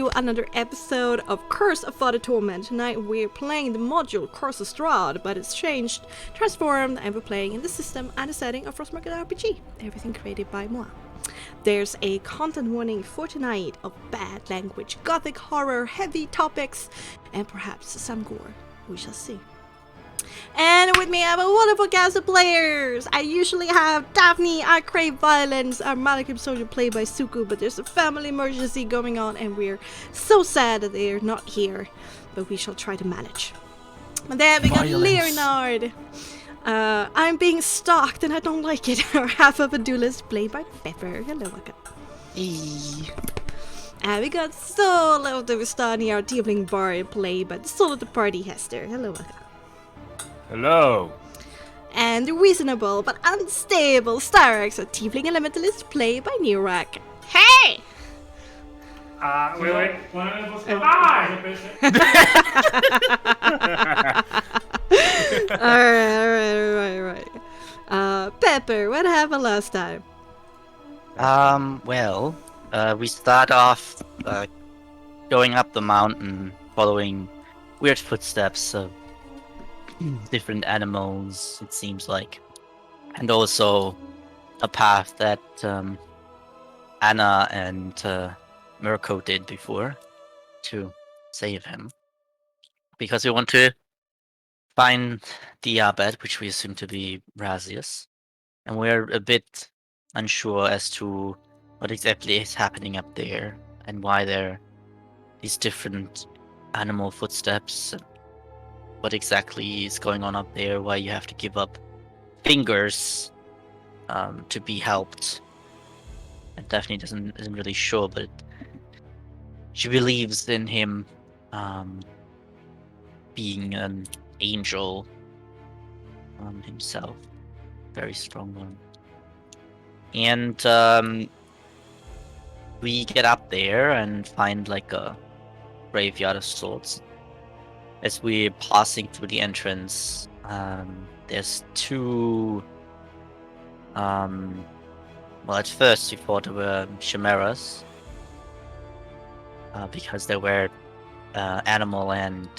to another episode of Curse of Father Torment. Tonight we're playing the module Curse of Strahd, but it's changed, transformed, and we're playing in the system and the setting of Frostmark RPG. Everything created by moi. There's a content warning for tonight of bad language, gothic horror, heavy topics, and perhaps some gore. We shall see. And with me I have a wonderful cast of players. I usually have Daphne, I Crave Violence, our Malachim soldier played by Suku, but there's a family emergency going on and we're so sad that they're not here, but we shall try to manage. And then we got Leonard. I'm being stalked and I don't like it. Our half of a duelist played by Pepper. Hello, welcome. And we got Soul of the Vistani, our tiefling bard played by the Soul of the Party, Hester. Hello, welcome. Hello. And the reasonable but unstable Styrax, a tiefling elementalist played by Neurak. Hey! Wait. Alright. Pepper, what happened last time? We start off going up the mountain, following weird footsteps of different animals, it seems like, and also a path that Anna and Mirko did before to save him, because we want to find the abbot, which we assume to be Razius, and we're a bit unsure as to what exactly is happening up there and why there are these different animal footsteps. What exactly is going on up there? Why you have to give up fingers to be helped? And Daphne isn't really sure, but she believes in him being an angel himself, very strong one. And we get up there and find like a graveyard of sorts. As we're passing through the entrance, there's two. At first we thought they were chimeras, because they were animal and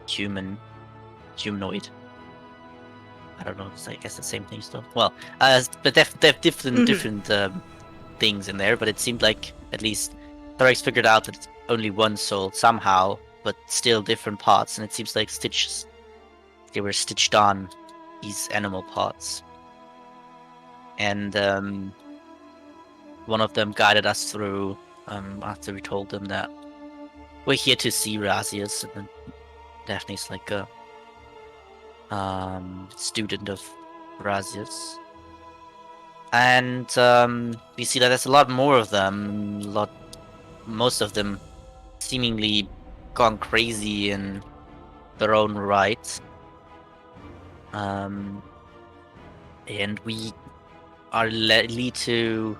humanoid. I don't know. I guess the same thing still. Well, but they've different things in there. But it seemed like at least Thorax figured out that it's only one soul somehow, but still different parts, and it seems like stitches. They were stitched on these animal parts, and one of them guided us through after we told them that we're here to see Razius, and then Daphne's like a student of Razius, and we see that there's a lot more of them. Most of them seemingly gone crazy in their own right. And we are lead to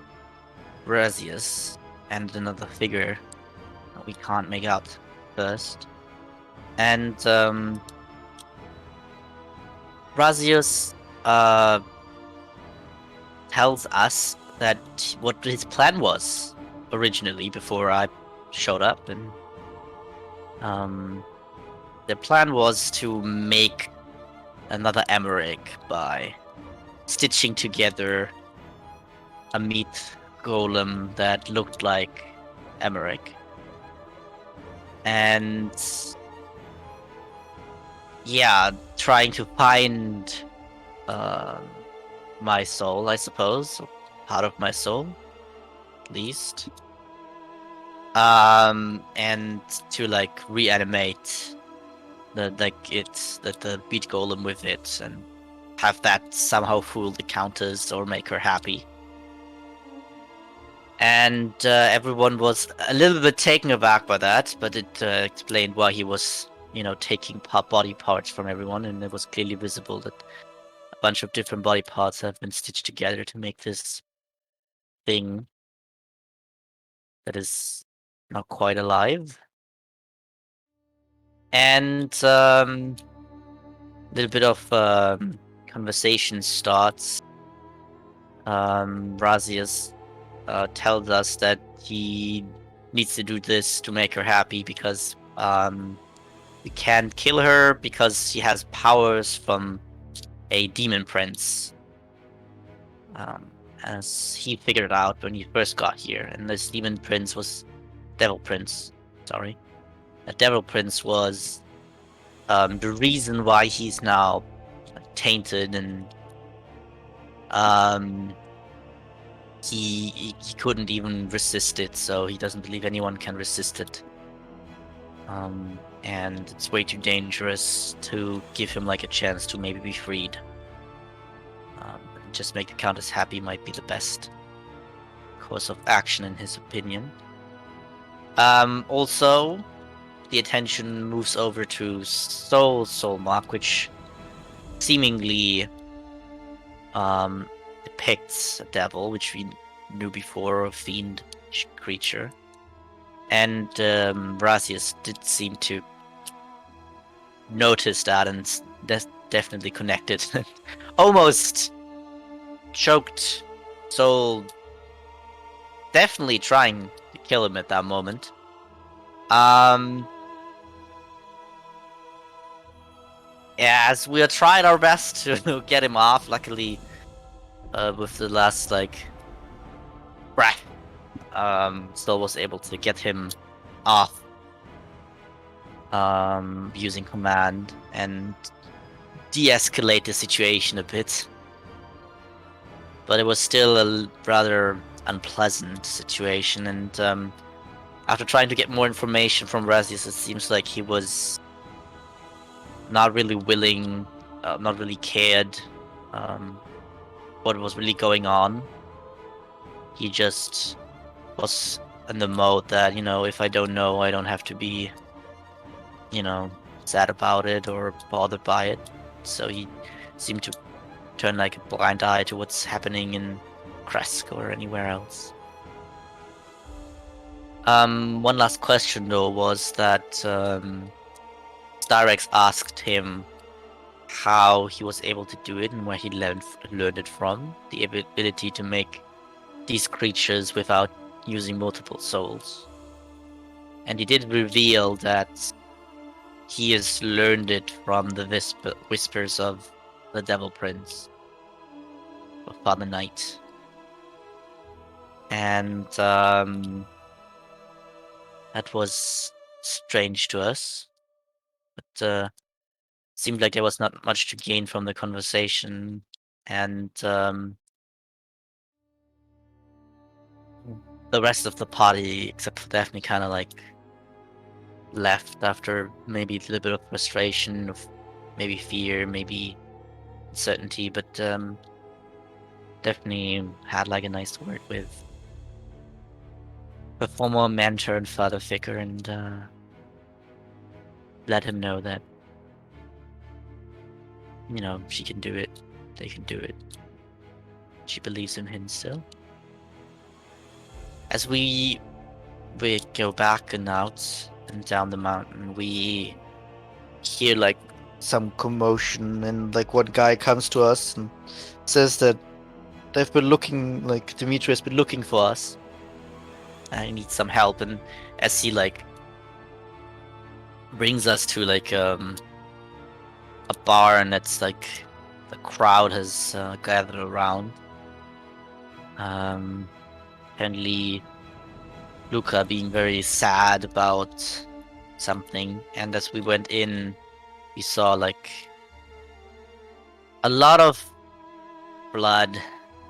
Razius and another figure that we can't make out first. And Razius tells us that what his plan was originally before I showed up, and the plan was to make another Emmerich by stitching together a meat golem that looked like Emmerich, and trying to find my soul, I suppose, part of my soul at least, and to like reanimate the beat golem with it and have that somehow fool the countess or make her happy. And everyone was a little bit taken aback by that, but it explained why he was, taking body parts from everyone, and it was clearly visible that a bunch of different body parts have been stitched together to make this thing that is not quite alive. And a little bit of conversation starts. Razius tells us that he needs to do this to make her happy because we can't kill her because she has powers from a demon prince. As he figured out when he first got here, and this demon prince was devil prince. Sorry, a devil prince was the reason why he's now tainted, and he couldn't even resist it, so he doesn't believe anyone can resist it. And it's way too dangerous to give him like a chance to maybe be freed. Just make the Countess happy might be the best course of action in his opinion. Also, the attention moves over to Soulmark, which seemingly depicts a devil, which we knew before, a fiend creature. And Brasius did seem to notice that, and that's definitely connected. Almost choked Soul, definitely trying to kill him at that moment. Yeah, as we are trying our best to get him off, luckily, with the last breath, still was able to get him off, using command and de-escalate the situation a bit. But it was still a rather unpleasant situation, and after trying to get more information from Razius, it seems like he was not really willing, not really cared what was really going on. He just was in the mode that, if I don't know, I don't have to be, sad about it or bothered by it. So he seemed to turn like a blind eye to what's happening in Kresk or anywhere else. One last question though was that Styrex asked him how he was able to do it and where he learned it from, the ability to make these creatures without using multiple souls. And he did reveal that he has learned it from the whispers of the Devil Prince, of Father Knight. And that was strange to us, but seemed like there was not much to gain from the conversation, and the rest of the party, except for Daphne, kind of left after maybe a little bit of frustration, of maybe fear, maybe uncertainty, but Daphne had a nice word with the former mentor and father figure, and let him know that she can do it, they can do it. She believes in him still. As we go back and out and down the mountain, we hear some commotion, and one guy comes to us and says that they've been looking, Dimitri has been looking for us and he needs some help. And as he brings us to a bar, and it's the crowd has gathered around. Apparently Luca being very sad about something, and as we went in, we saw a lot of blood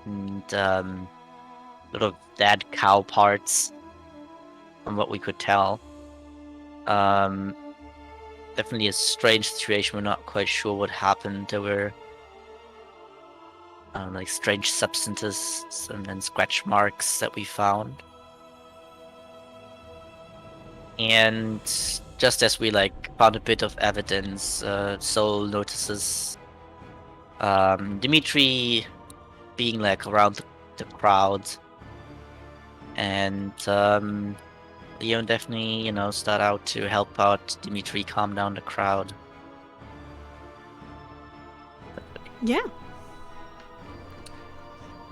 and a lot of dead cow parts, from what we could tell. Definitely a strange situation. We're not quite sure what happened. There were strange substances and then scratch marks that we found. And just as we found a bit of evidence, Sol notices Dimitri being around the crowd, and Leo and Daphne, start out to help out Dimitri calm down the crowd. Yeah.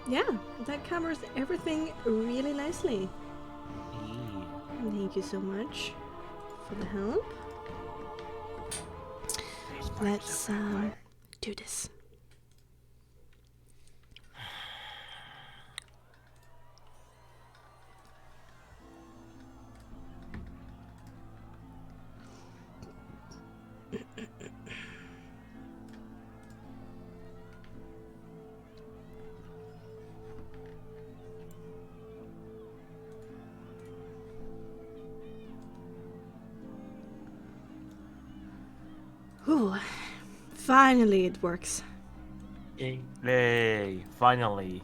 Yeah, that covers everything really nicely. Thank you so much for the help. Let's do this. Ooh, finally it works. Yay. Yay, finally.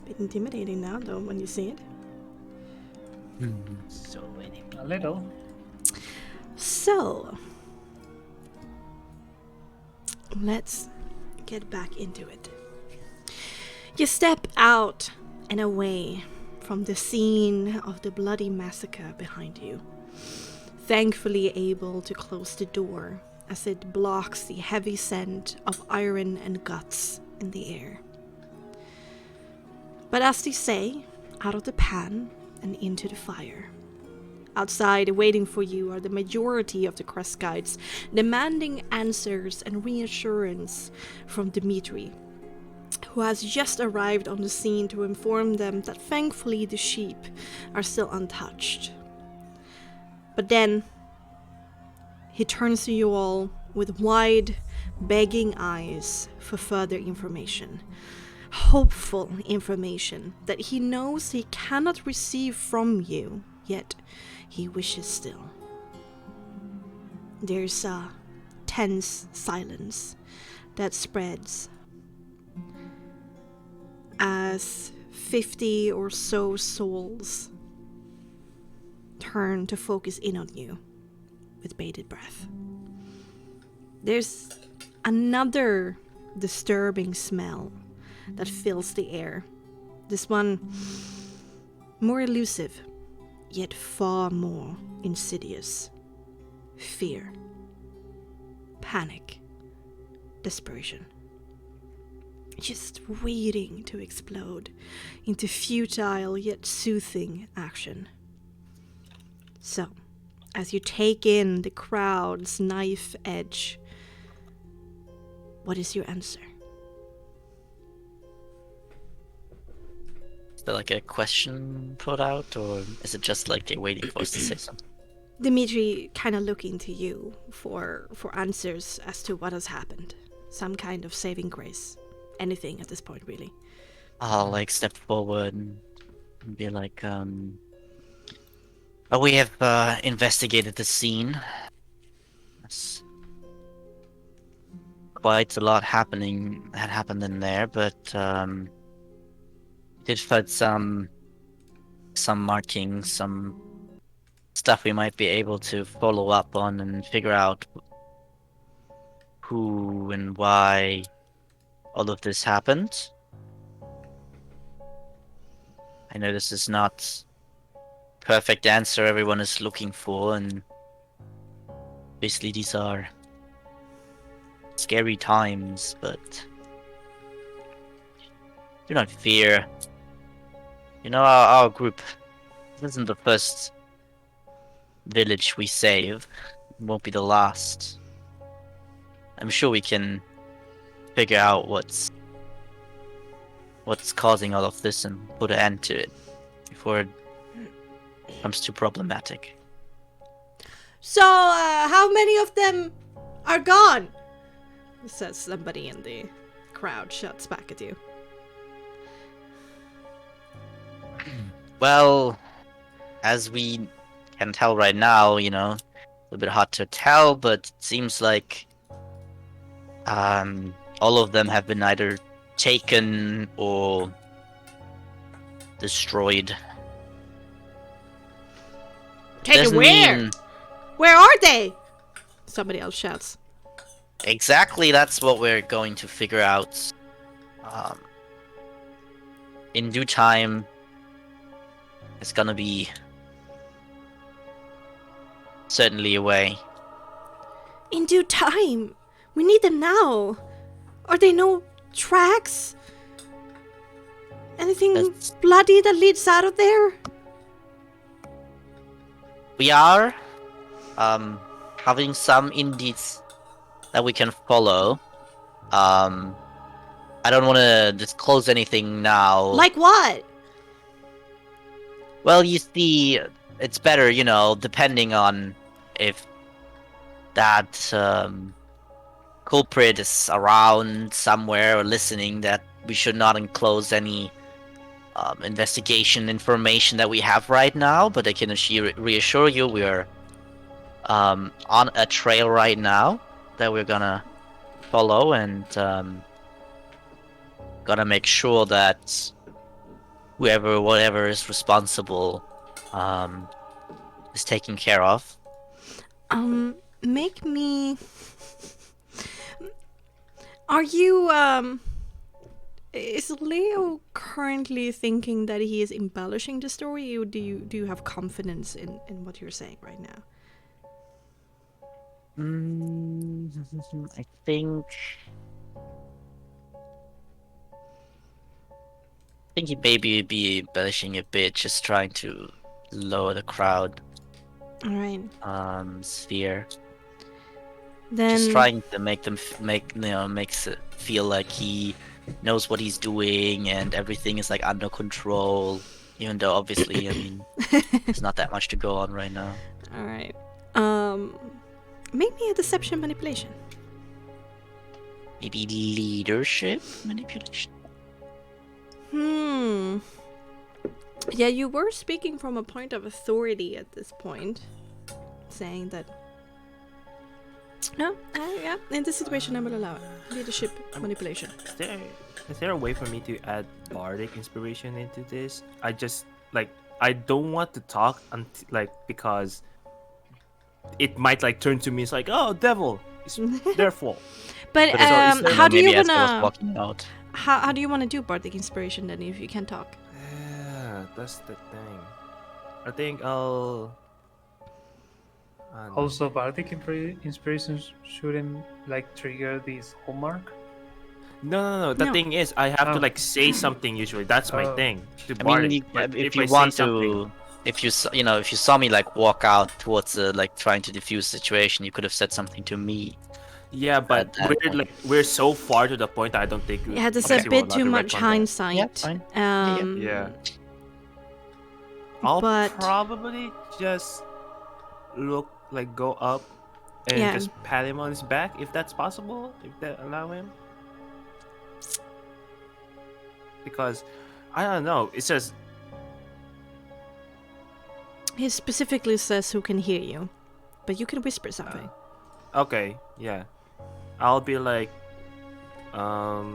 Bit intimidating now, though, when you see it. So many. A little. So, let's get back into it. You step out and away from the scene of the bloody massacre behind you, thankfully able to close the door as it blocks the heavy scent of iron and guts in the air. But as they say, out of the pan and into the fire. Outside, waiting for you, are the majority of the quest guides, demanding answers and reassurance from Dimitri, who has just arrived on the scene to inform them that thankfully the sheep are still untouched. But then, he turns to you all with wide, begging eyes for further information. Hopeful information that he knows he cannot receive from you, yet he wishes still. There's a tense silence that spreads as 50 or so souls turn to focus in on you with bated breath. There's another disturbing smell that fills the air. This one more elusive, yet far more insidious. Fear, panic, desperation. Just waiting to explode into futile yet soothing action. So, as you take in the crowd's knife edge, what is your answer? Is there like a question put out, or is it just like they're waiting for us to say something? Dimitri kind of looking to you for answers as to what has happened. Some kind of saving grace. Anything at this point, really. I'll like step forward and be like, oh, we have investigated the scene. There's quite a lot had happened in there, but did find some markings, some stuff we might be able to follow up on and figure out who and why all of this happened. I know this is not perfect answer everyone is looking for, and obviously these are scary times, but do not fear. You know, our group, this isn't the first village we save. It won't be the last. I'm sure we can figure out what's causing all of this and put an end to it before it becomes too problematic. So, how many of them are gone? Says somebody in the crowd, shouts back at you. Well, as we can tell right now, you know, a little bit hard to tell, but it seems like all of them have been either taken or destroyed. Taken Doesn't where? mean Where are they? Somebody else shouts. exactly. That's what we're going to figure out. In due time, it's gonna be certainly a way. In due time. We need them now. Are they no tracks? Anything That's- bloody that leads out of there? We are having some indies that we can follow. I don't want to disclose anything now. Like what? Well, you see, it's better, depending on if that culprit is around somewhere or listening, that we should not enclose any investigation information that we have right now. But I can reassure you, we're on a trail right now that we're gonna follow, and gonna make sure that whatever is responsible is taken care of. Make me. Are you Is Leo currently thinking that he is embellishing the story, or do you have confidence in what you're saying right now? I think he maybe be embellishing a bit, just trying to lower the crowd All right. sphere. Then Just trying to makes it feel like he knows what he's doing and everything is like under control. Even though obviously, I mean, there's not that much to go on right now. All right. Make me a deception manipulation. Maybe leadership manipulation. Yeah, you were speaking from a point of authority at this point, saying that. No, yeah. In this situation, I will allow it. Leadership manipulation. Is there a way for me to add bardic inspiration into this? I don't want to talk because it might turn to me. It's like, oh, devil, it's their fault. But so how do you Maybe as I was wanna? walking out. How do you wanna do bardic inspiration then if you can't talk? Yeah, that's the thing. I think I'll. Also, bardic inspirations shouldn't trigger this hallmark. No. The No. thing is, I have Oh. to say something usually. That's my Oh. thing. To I bardic. mean, But if I you say want something- to, if you saw me walk out towards trying to diffuse the situation, you could have said something to me. Yeah, but at that point. we're so far to the point that I don't think. Yeah, there's okay, a we're bit allowed too to much retcon that. hindsight. Yeah, fine. Yeah. I'll But- probably just go up and Yeah. just pat him on his back if that's possible, if they allow him. Because I don't know, it says He specifically says who can hear you, but you can whisper something. okay, yeah. I'll be like, I'll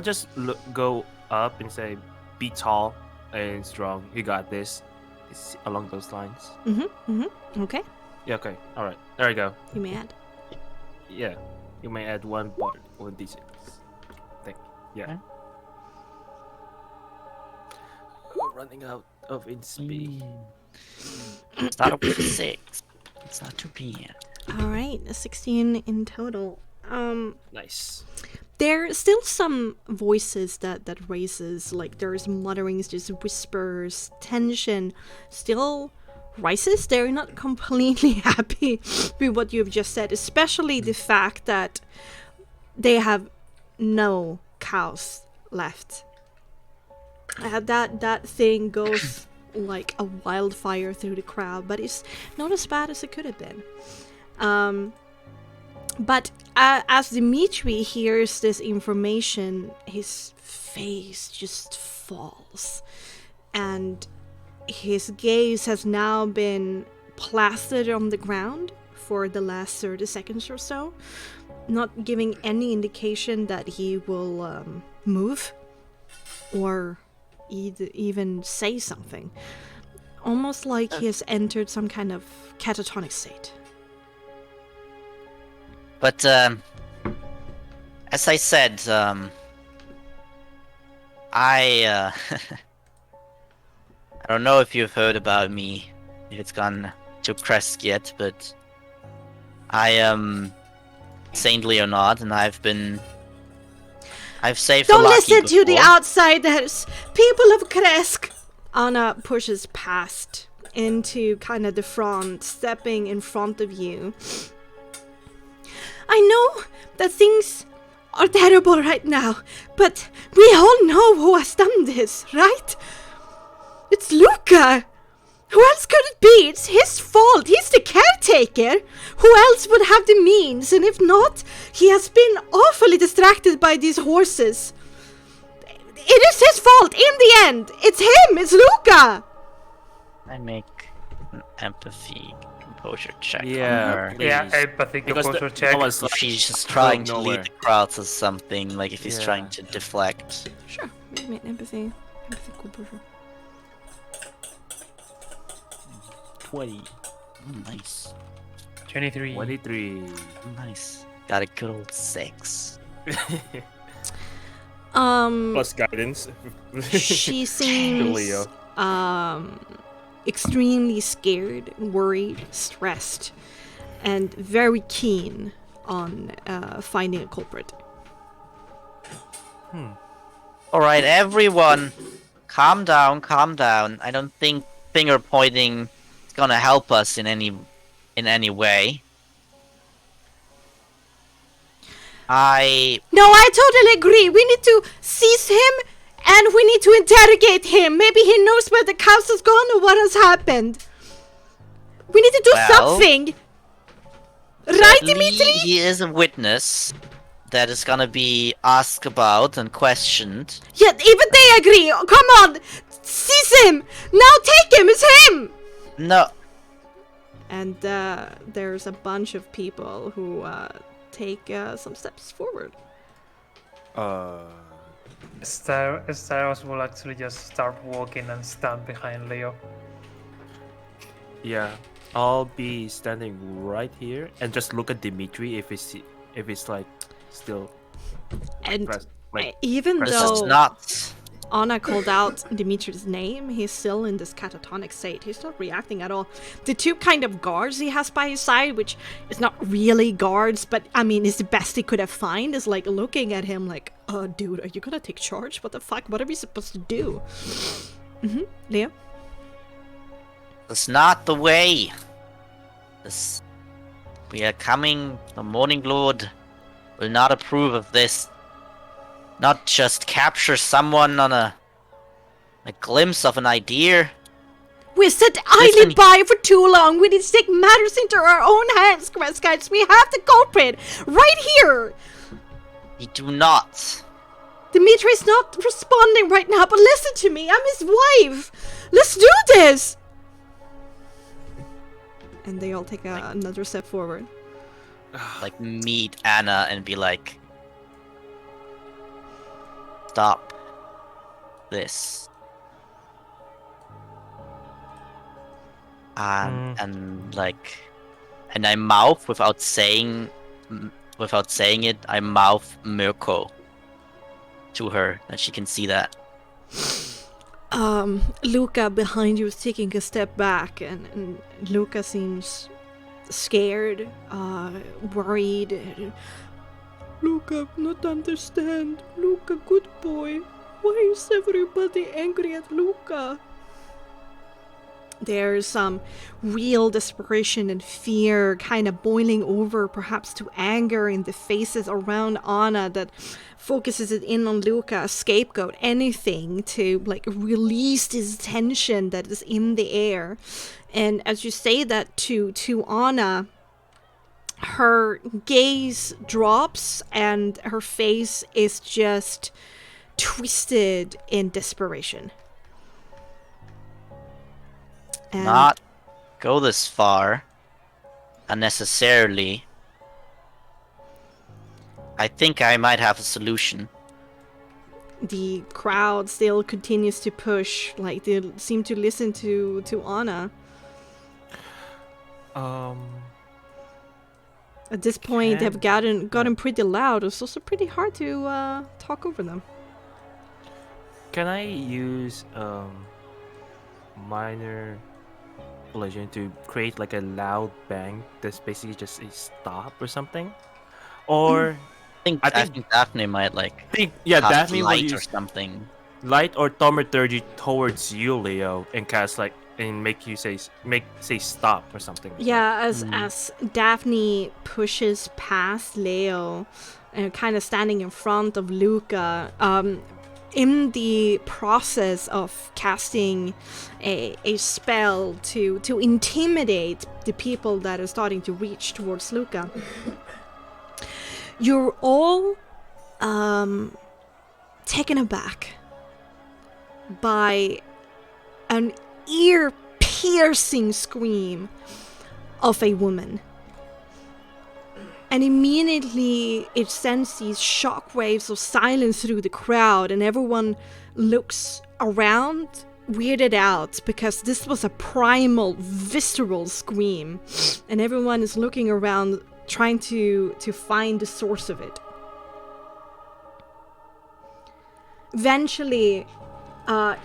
just go up and say, be tall and strong. You got this. It's along those lines. Okay, Yeah. Okay. All right. There you go. you may add. Yeah. You may add one d6. Thank you. Yeah. Okay. We're running out of inspi. Start off with 6. It's not too bad. All right, 16 in total. Nice. There are still some voices that raises, there's mutterings, just whispers, tension still rises. They're not completely happy with what you've just said, especially the fact that they have no cows left. That thing goes like a wildfire through the crowd, but it's not as bad as it could have been. But as Dimitri hears this information, his face just falls, and his gaze has now been plastered on the ground for the last 30 seconds or so, not giving any indication that he will move or even say something. Almost like he has entered some kind of catatonic state. But as I said, I I don't know if you've heard about me, if it's gone to press yet, but I am saintly or not, and I've been I've saved Don't the lucky listen to the before. outsiders. People of Kresk. Anna pushes past into kind of the front, stepping in front of you. I know that things are terrible right now, but we all know who has done this, right? It's Luca. Who else could it be? It's his fault. He's the caretaker. Who else would have the means? And if not, he has been awfully distracted by these horses. It is his fault in the end. It's him. It's Luca. I make an empathy composure check on Yeah, her. please. Yeah, empathic Because composure the- check. I was If he's just going trying to nowhere. lead the crowd to something, like if he's Yeah. trying to deflect. Sure. Give me an empathy composure. 20. Nice. 23. 23. Nice. Got a good old 6. Plus guidance. She seems Leo. extremely scared, worried, stressed, and very keen on finding a culprit. Alright, everyone. Calm down, calm down. I don't think finger pointing is gonna help us in any way. No, I totally agree. We need to seize him and we need to interrogate him. Maybe he knows where the cows has gone or what has happened. We need to do Well, something. Right, Certainly, Dimitri? he is a witness that is gonna be asked about and questioned. Yeah, even they agree. Oh, come on. Seize him. Now take him. It's him. No. And there's a bunch of people who take some steps forward. Staros will actually just start walking and stand behind Leo. Yeah, I'll be standing right here and just look at Dimitri if it's like still And pressed. Like, even press- This is though not. Anna called out Dimitri's name, he's still in this catatonic state. He's not reacting at all. The two kind of guards he has by his side, which is not really guards, but I mean, is the best he could have found, is like looking at him like, dude, are you gonna take charge? What the fuck? What are we supposed to do? Leo? That's not the way. This. We are coming. The Morning Lord will not approve of this. Not just capture someone on a glimpse of an idea. We sat idly by for too long. We need to take matters into our own hands, guys. We have the culprit right here. We do not. Dimitri's not responding right now, but listen to me. I'm his wife. Let's do this. And they all take another step forward. Like meet Anna and be like, stop this. And I mouth without saying it. I mouth Mirko to her, and she can see that. Luca behind you is taking a step back, and Luca seems scared, worried. Luca, not understand. Luca, good boy. Why is everybody angry at Luca? There's some real desperation and fear kind of boiling over, perhaps to anger in the faces around Anna that focuses it in on Luca, a scapegoat, anything to like release this tension that is in the air. And as you say that to Anna, her gaze drops and her face is just twisted in desperation. And Not go this far unnecessarily. I think I might have a solution. the crowd still continues to push, like they seem to listen to Anna. At this point, they've gotten pretty loud. It's also pretty hard to talk over them. Can I use minor illusion to create like a loud bang that's basically just a stop or something? Or I think Daphne might cast Daphne will light or use something. light or thaumaturgy towards you, Leo, and cast and make you say stop or something. Yeah, as Daphne pushes past Leo and kind of standing in front of Luca, in the process of casting a spell to intimidate the people that are starting to reach towards Luca, you're all taken aback by an ear-piercing scream of a woman. And immediately it sends these shockwaves of silence through the crowd, and everyone looks around, weirded out, because this was a primal, visceral scream. And everyone is looking around, trying to find the source of it. Eventually,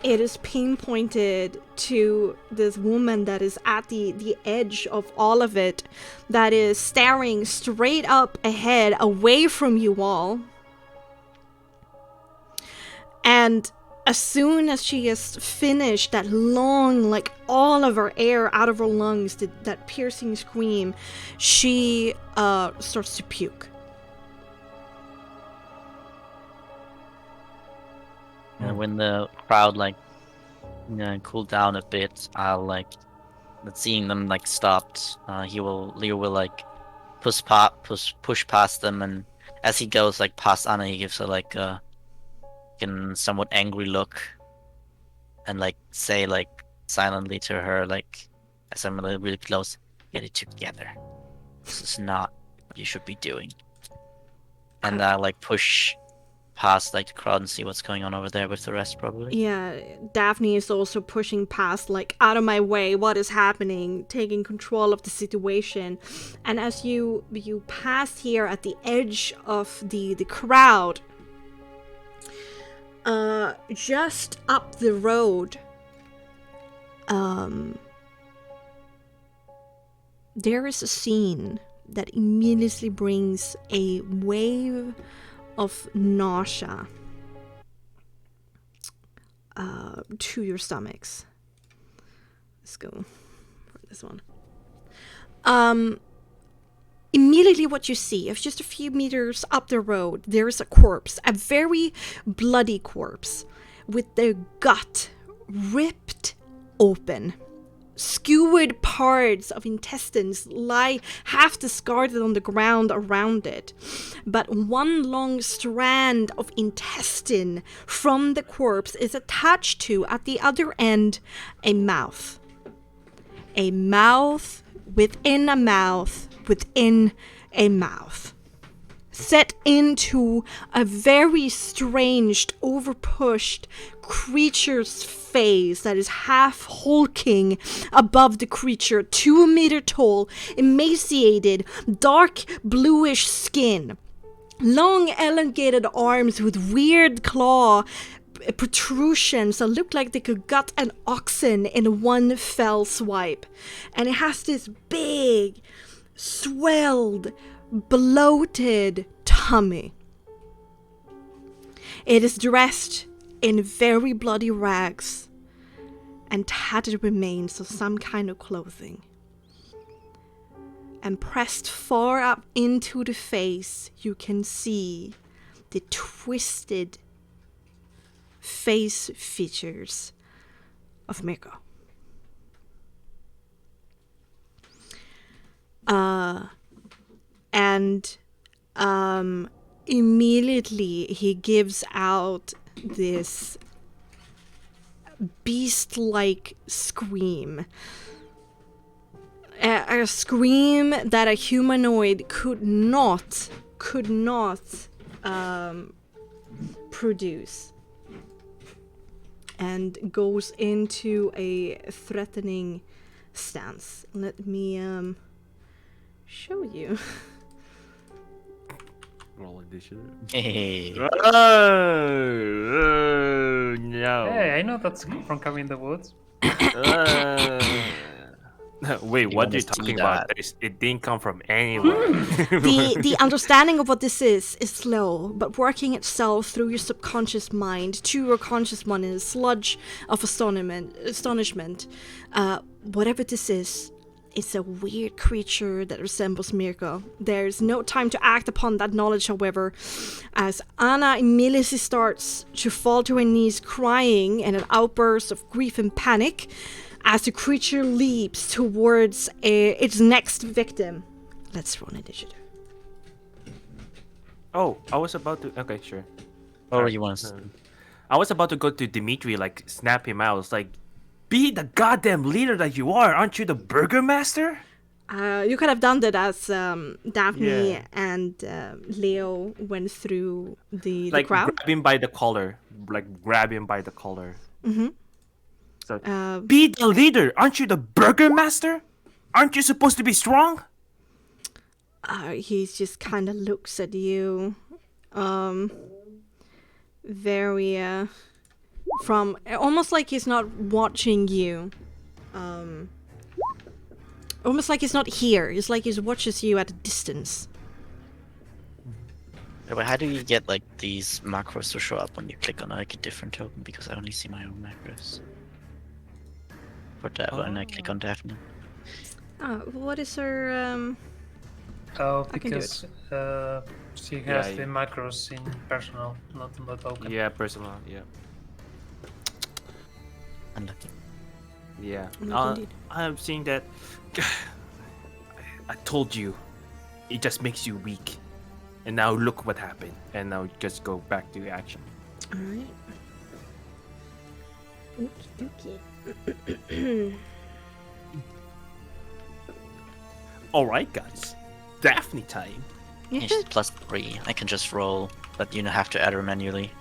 it is pinpointed to this woman that is at the edge of all of it, that is staring straight up ahead, away from you all. And as soon as she has finished that long, like all of her air out of her lungs, that piercing scream, she starts to puke. And when the crowd cooled down a bit, I'll seeing them stopped. Leo will push past them, and as he goes past Anna, he gives her a somewhat angry look, and say silently to her as I'm really close, get it together. This is not what you should be doing. And I push past the crowd and see what's going on over there with the rest, probably. Yeah, Daphne is also pushing past, out of my way, what is happening, taking control of the situation. And as you pass here at the edge of the crowd, just up the road, there is a scene that immediately brings a wave of nausea to your stomachs. Let's go for this one. Immediately what you see is just a few meters up the road, there is a corpse, a very bloody corpse, with their gut ripped open. Skewered parts of intestines lie half discarded on the ground around it. But one long strand of intestine from the corpse is attached to, at the other end, a mouth. A mouth within a mouth within a mouth. Set into a very strange, overpushed creature's face that is half hulking above the creature, 2 meter tall, emaciated, dark bluish skin, long elongated arms with weird claw protrusions that look like they could gut an oxen in one fell swipe. And it has this big, swelled, bloated tummy. It is dressed in very bloody rags and tattered remains of some kind of clothing. And pressed far up into the face, you can see the twisted face features of Mirko. And immediately he gives out this beast-like scream. A scream that a humanoid could not produce. And goes into a threatening stance. Let me show you. Roll initiative. Hey. No. Hey, I know that's from coming in the woods. Wait, You what wanna are you see talking about? that. It didn't come from anywhere. The understanding of what this is slow, but working itself through your subconscious mind to your conscious one in a sludge of astonishment. Whatever this is, it's a weird creature that resembles Mirko. There's no time to act upon that knowledge, however, as Anna immediately starts to fall to her knees crying in an outburst of grief and panic as the creature leaps towards its next victim. Let's roll initiative. Oh, I was about to. Okay, sure. Or Alright, you want to? I was about to go to Dimitri, like snap him out. It's like, be the goddamn leader that you are. Aren't you the burgomaster? You could have done that as Daphne Yeah. and Leo went through the Like crowd. grab him by the collar. Like grab him by the collar. Mhm. So, be the leader. Aren't you the burgomaster? Aren't you supposed to be strong? He just kind of looks at you, very from almost like he's not watching you, almost like he's not here. It's like he watches you at a distance. But how do you get like these macros to show up when you click on like a different token? Because I only see my own macros. For that when I click on Daphne. What is her? Oh, I can do because she has Yeah, the macros in personal, not in the token. Yeah, personal. Yeah. Unlucky. Yeah. Not indeed. I'm seeing that. I told you, it just makes you weak. And now look what happened. And now just go back to action. All right. Okay. All right, guys. Daphne time. Yeah, she's +3. I can just roll, but you have to add her manually.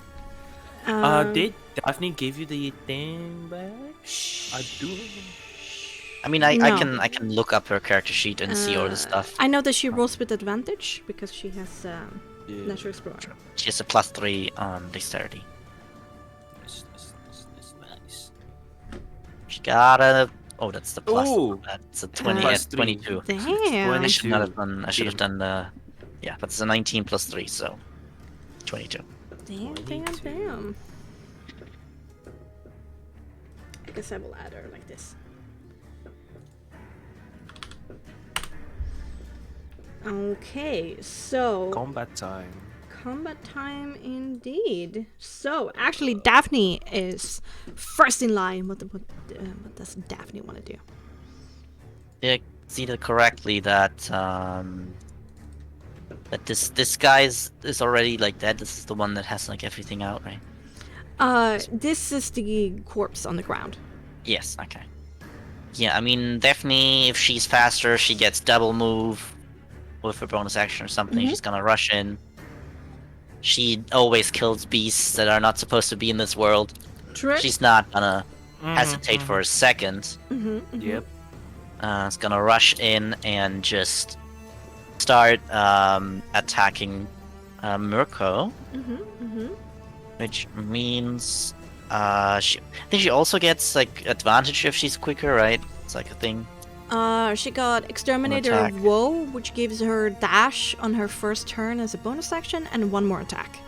Did Daphne give you the thing back? I do. I mean, No. I can look up her character sheet and see all the stuff. I know that she rolls with advantage because she has Natural Explorer. She has a +3 on dexterity. That's nice. She got a. Oh, that's the plus. Ooh. That's a 20 Plus at 3. 22. Damn. I should not have 22. done. I should have done the. Yeah, but it's a 19 plus 3, so 22. Damn. 22. I guess I will add her like this. Okay, so Combat time. combat time indeed. So actually, Daphne is first in line. What does Daphne want to do? Yeah, see that correctly that that this guy is already like dead. This is the one that has like everything out, right? This is the corpse on the ground. Yes. Okay. Yeah, I mean, Daphne, if she's faster, she gets double move with her bonus action or something. Mhm. She's gonna rush in. She always kills beasts that are not supposed to be in this world. True. She's not gonna hesitate for a second. Yep. It's gonna rush in and just start attacking Mirko, which means I think she also gets like advantage if she's quicker, right? It's like a thing. She got Exterminator Attack. Woe, which gives her dash on her first turn as a bonus action, and one more attack.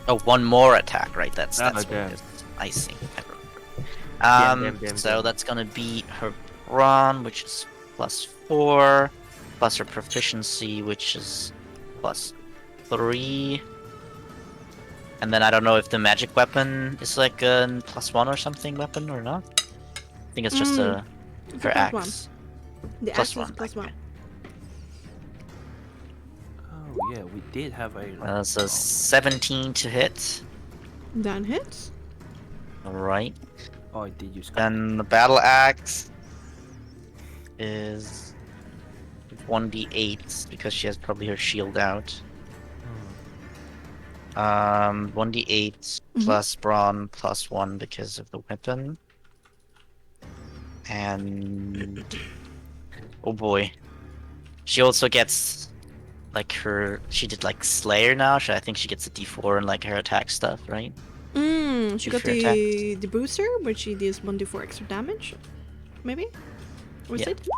Oh, one more attack, right? That's Oh, what okay. it is. I see. Damn. So that's gonna be her brawn, which is +4, plus her proficiency, which is +3. And then I don't know if the magic weapon is like a +1 or something weapon or not. I think it's just her +1. axe. The Plus axe is one, +1. okay. Oh yeah, we did have a. So 17 to hit. That hits. Alright. Oh, I did use. Then the battle axe is 1d8 because she has probably her shield out. 1d8 plus brawn plus 1 because of the weapon. And oh boy, she also gets like she did like Slayer now. I think she gets a d4 and like her attack stuff, right? She got If you're the booster, which she deals 1d4 extra damage. Maybe? Was Yeah. it?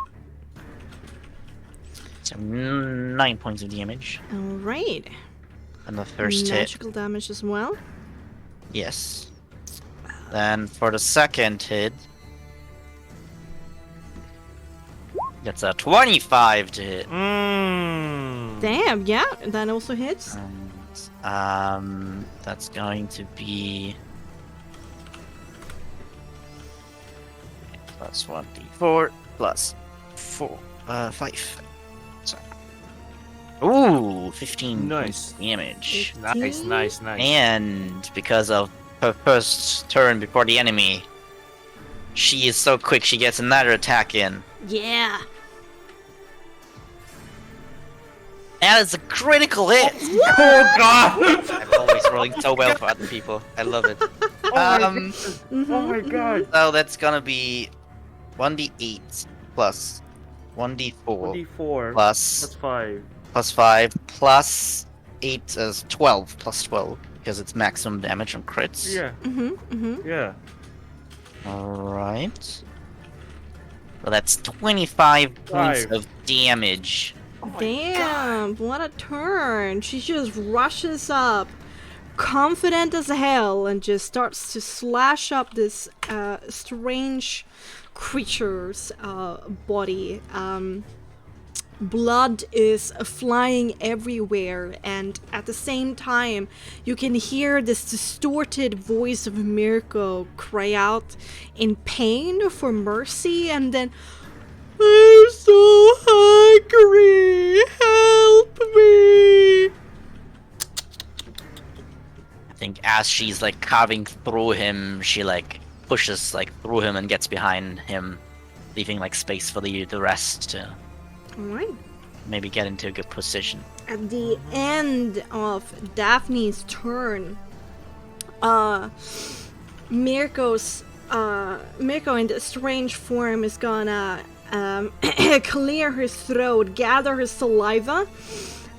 So 9 points of damage. Alright. And the first hit. Magical damage as well. Yes. Then for the second hit, that's a 25 to hit. Damn, yeah, that also hits. That's going to be plus 1d4 plus 5. Sorry. Ooh, 15 Nice. points damage. Nice. And because of her first turn before the enemy, she is so quick she gets another attack in. Yeah. That is a critical hit! Oh god! I'm always rolling so well for other people. I love it. Oh my god! So that's gonna be 1d8 plus 1d4 24 plus plus 5. plus 5 plus 8 is 12 plus 12 because it's maximum damage on crits. Yeah, yeah. Alright. Well, that's 25 points Five. of damage. Damn, what a turn. She just rushes up, confident as hell, and just starts to slash up this strange creature's body. Blood is flying everywhere, and at the same time, you can hear this distorted voice of Mirko cry out in pain for mercy, and then, "I'm so hungry! Help me!" I think as she's like carving through him, she like pushes like through him and gets behind him, leaving like space for the rest to Alright. maybe get into a good position. At the end of Daphne's turn, Mirko in the strange form is gonna clear her throat, gather her saliva,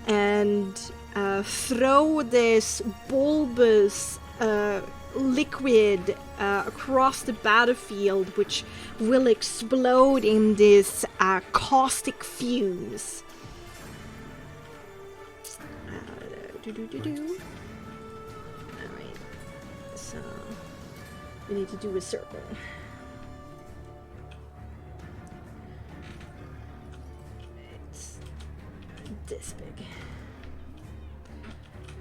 and throw this bulbous liquid across the battlefield, which will explode in this caustic fumes. Alright, so we need to do a circle. It's this big.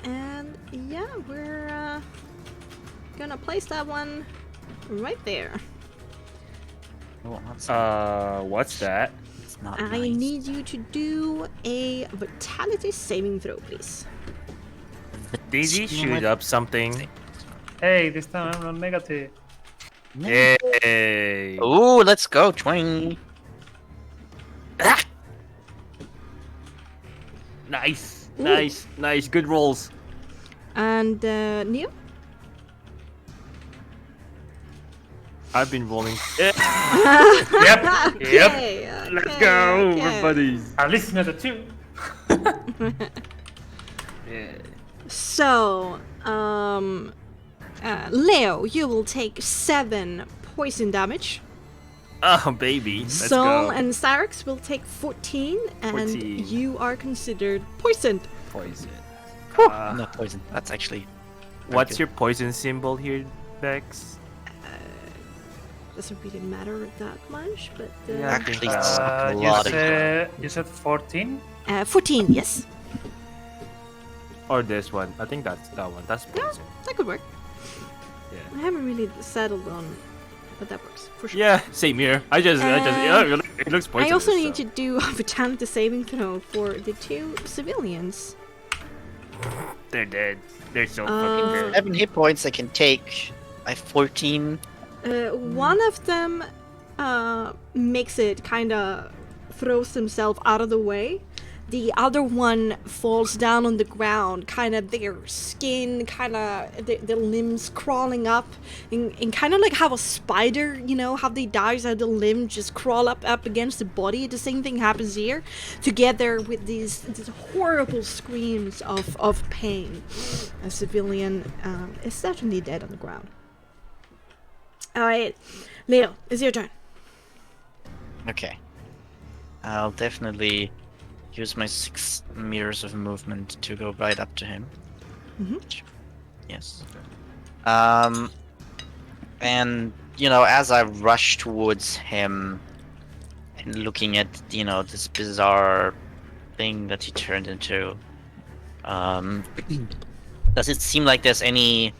And yeah, we're gonna place that one right there. Oh, what's What's that? It's not I nice. need you to do a vitality saving throw, please. Did he shoot up something? Hey, this time I'm not negative. Yay! Ooh, let's go, 20. Nice, Ooh. nice, good rolls. And Neil? I've been rolling. Yep. Okay, Let's go, okay. we're buddies. At least not a 2. Yeah. So, Leo, you will take 7 poison damage. Oh baby, let's Sol go. and Cyrix will take 14, and 14. you are considered poisoned. Poison. Not poison. That's actually. What's your poison symbol here, Bex? Doesn't really matter that much, but Yeah, I think Actually, so. it's a You lot of. said 14? 14, yes, Or this one. I think that's that one. That's poison. that could work. Yeah. I haven't really settled on, but that works for sure. Yeah, same here. I just, yeah, it looks poisonous. I also need so. to do a vitality saving throw for the 2 civilians. They're dead. They're so fucking dead. 7 hit points I can take. I have 14. One of them makes it, kind of throws himself out of the way. The other one falls down on the ground, kind of their skin, kind of their limbs crawling up, and kind of like how a spider, you know, how they die, so the limb just crawl up against the body. The same thing happens here, together with these horrible screams of pain. A civilian is certainly dead on the ground. Alright, Leo, it's your turn. Okay. I'll definitely use my 6 meters of movement to go right up to him. Mhm. Yes. And as I rush towards him and looking at this bizarre thing that he turned into, does it seem like there's any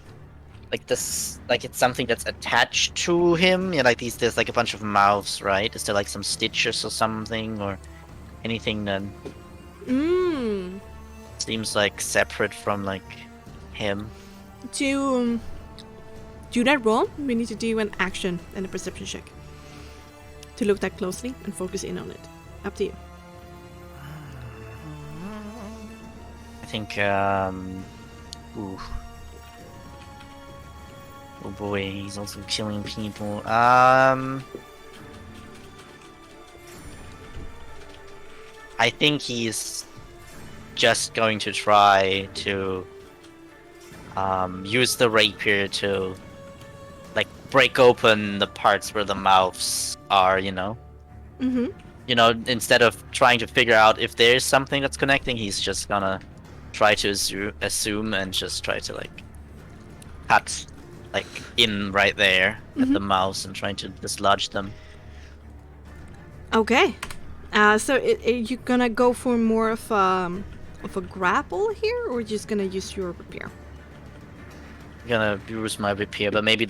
it's something that's attached to him? There's like a bunch of mouths, right? Is there like some stitches or something or anything that seems like separate from like him? To do that roll, we need to do an action and a perception check to look that closely and focus in on it. Up to you. I think ooh. Oh boy, he's also killing people. I think he's just going to try to use the rapier to break open the parts where the mouths are, instead of trying to figure out if there's something that's connecting, he's just gonna try to assume and just try to cut in right there at the mouths and trying to dislodge them. Okay. So you're gonna go for more of a grapple here, or just gonna use your rapier? I'm gonna use my rapier, but maybe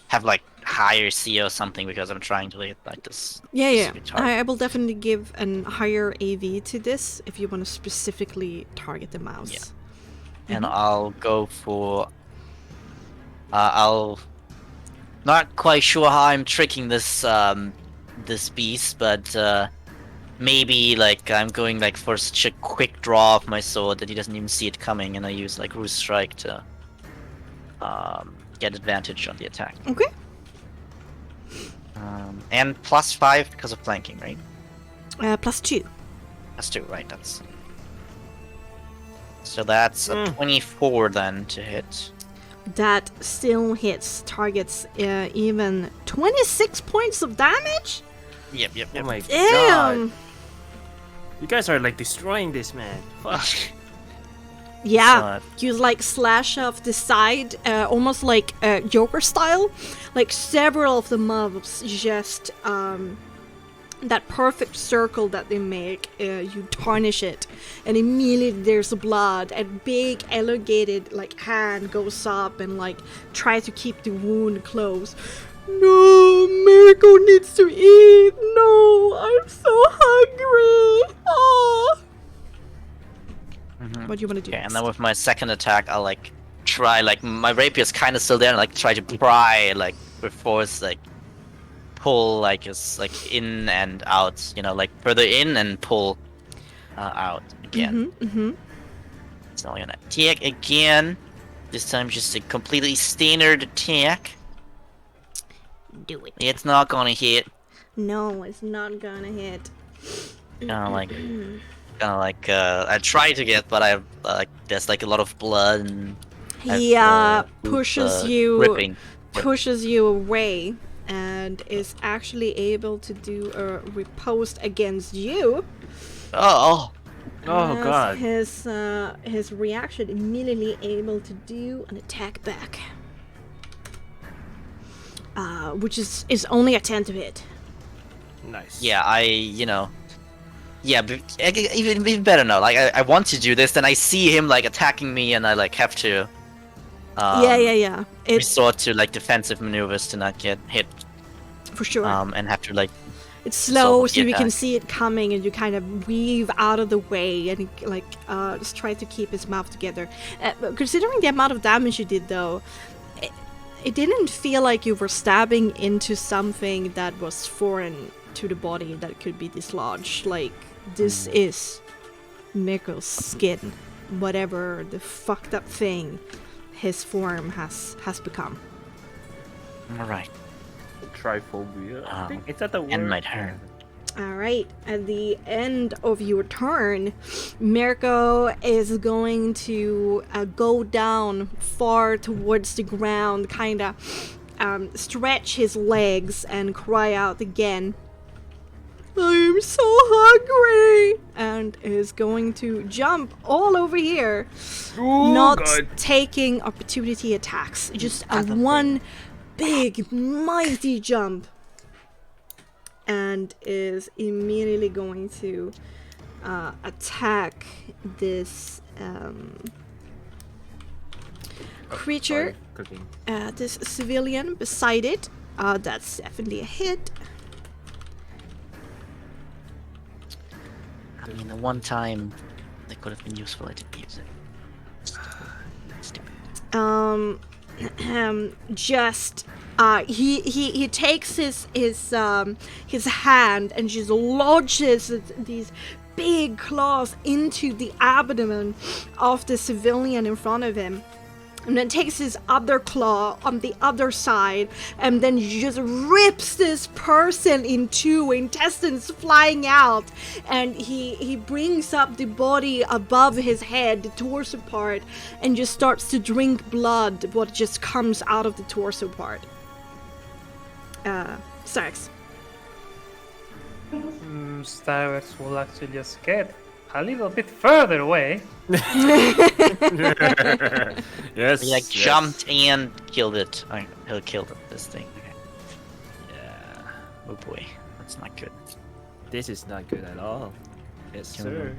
have higher C or something, because I'm trying to hit this. Yeah. specific target. I will definitely give an higher AV to this if you want to specifically target the mouse. Yeah. And I'll go for. I'll. Not quite sure how I'm tricking this this beast, but maybe I'm going for such a quick draw of my sword that he doesn't even see it coming, and I use Roost Strike to get advantage on the attack. Okay. And +5 because of flanking, right? +2. +2, right? So that's a 24 then to hit. That still hits targets even 26 points of damage? Yep. Oh my Damn! god. You guys are destroying this man. Fuck. Yeah, you slash off the side, almost like Joker style. Several of the mobs just that perfect circle that they make, you tarnish it, and immediately there's blood. A big elongated hand goes up and try to keep the wound closed. No, Miracle needs to eat. No, I'm so hungry. Oh. What do you want to do? Okay, and then with my second attack, I'll try my rapier's kind of still there, and try to pry with force, pull is in and out, further in and pull out again. So I'm gonna attack again. This time just a completely standard attack. Do it. It's not gonna hit. No, it's not gonna hit. I try to get, but I there's a lot of blood and he pushes ripping. Pushes you away and is actually able to do a riposte against you. Oh God. His reaction immediately able to do an attack back. Which is only a 10 to hit. Nice. Yeah, yeah, but even better now. I want to do this, then I see him attacking me, and I have to. Yeah. Resort to defensive maneuvers to not get hit. For sure. And have to It's slow, so you attack. can see it coming, and you kind of weave out of the way, and just try to keep his mouth together. Considering the amount of damage you did, though, it didn't feel like you were stabbing into something that was foreign to the body that could be dislodged. This is Mikkel's skin, whatever the fucked up thing his form has become. All right. Triphobia. I think it's at the End word. my turn. Alright, at the end of your turn, Mirko is going to go down far towards the ground, kind of stretch his legs and cry out again. I am so hungry, and is going to jump all over here, not taking opportunity attacks, just a one big mighty jump, and is immediately going to attack this creature, this civilian beside it. That's definitely a hit. I mean, the one time that could have been useful, I didn't use it. Stupid. He takes his hand and just lodges these big claws into the abdomen of the civilian in front of him, and then takes his other claw on the other side and then just rips this person in two, intestines flying out, and he brings up the body above his head, the torso part, and just starts to drink blood, what just comes out of the torso part. Sax. Starbucks will actually just get a little bit further away. Yes. He like jumped and killed it. He'll kill this thing. Okay. Yeah. Oh boy, that's not good. This is not good at all. Yes, Kill sir. him.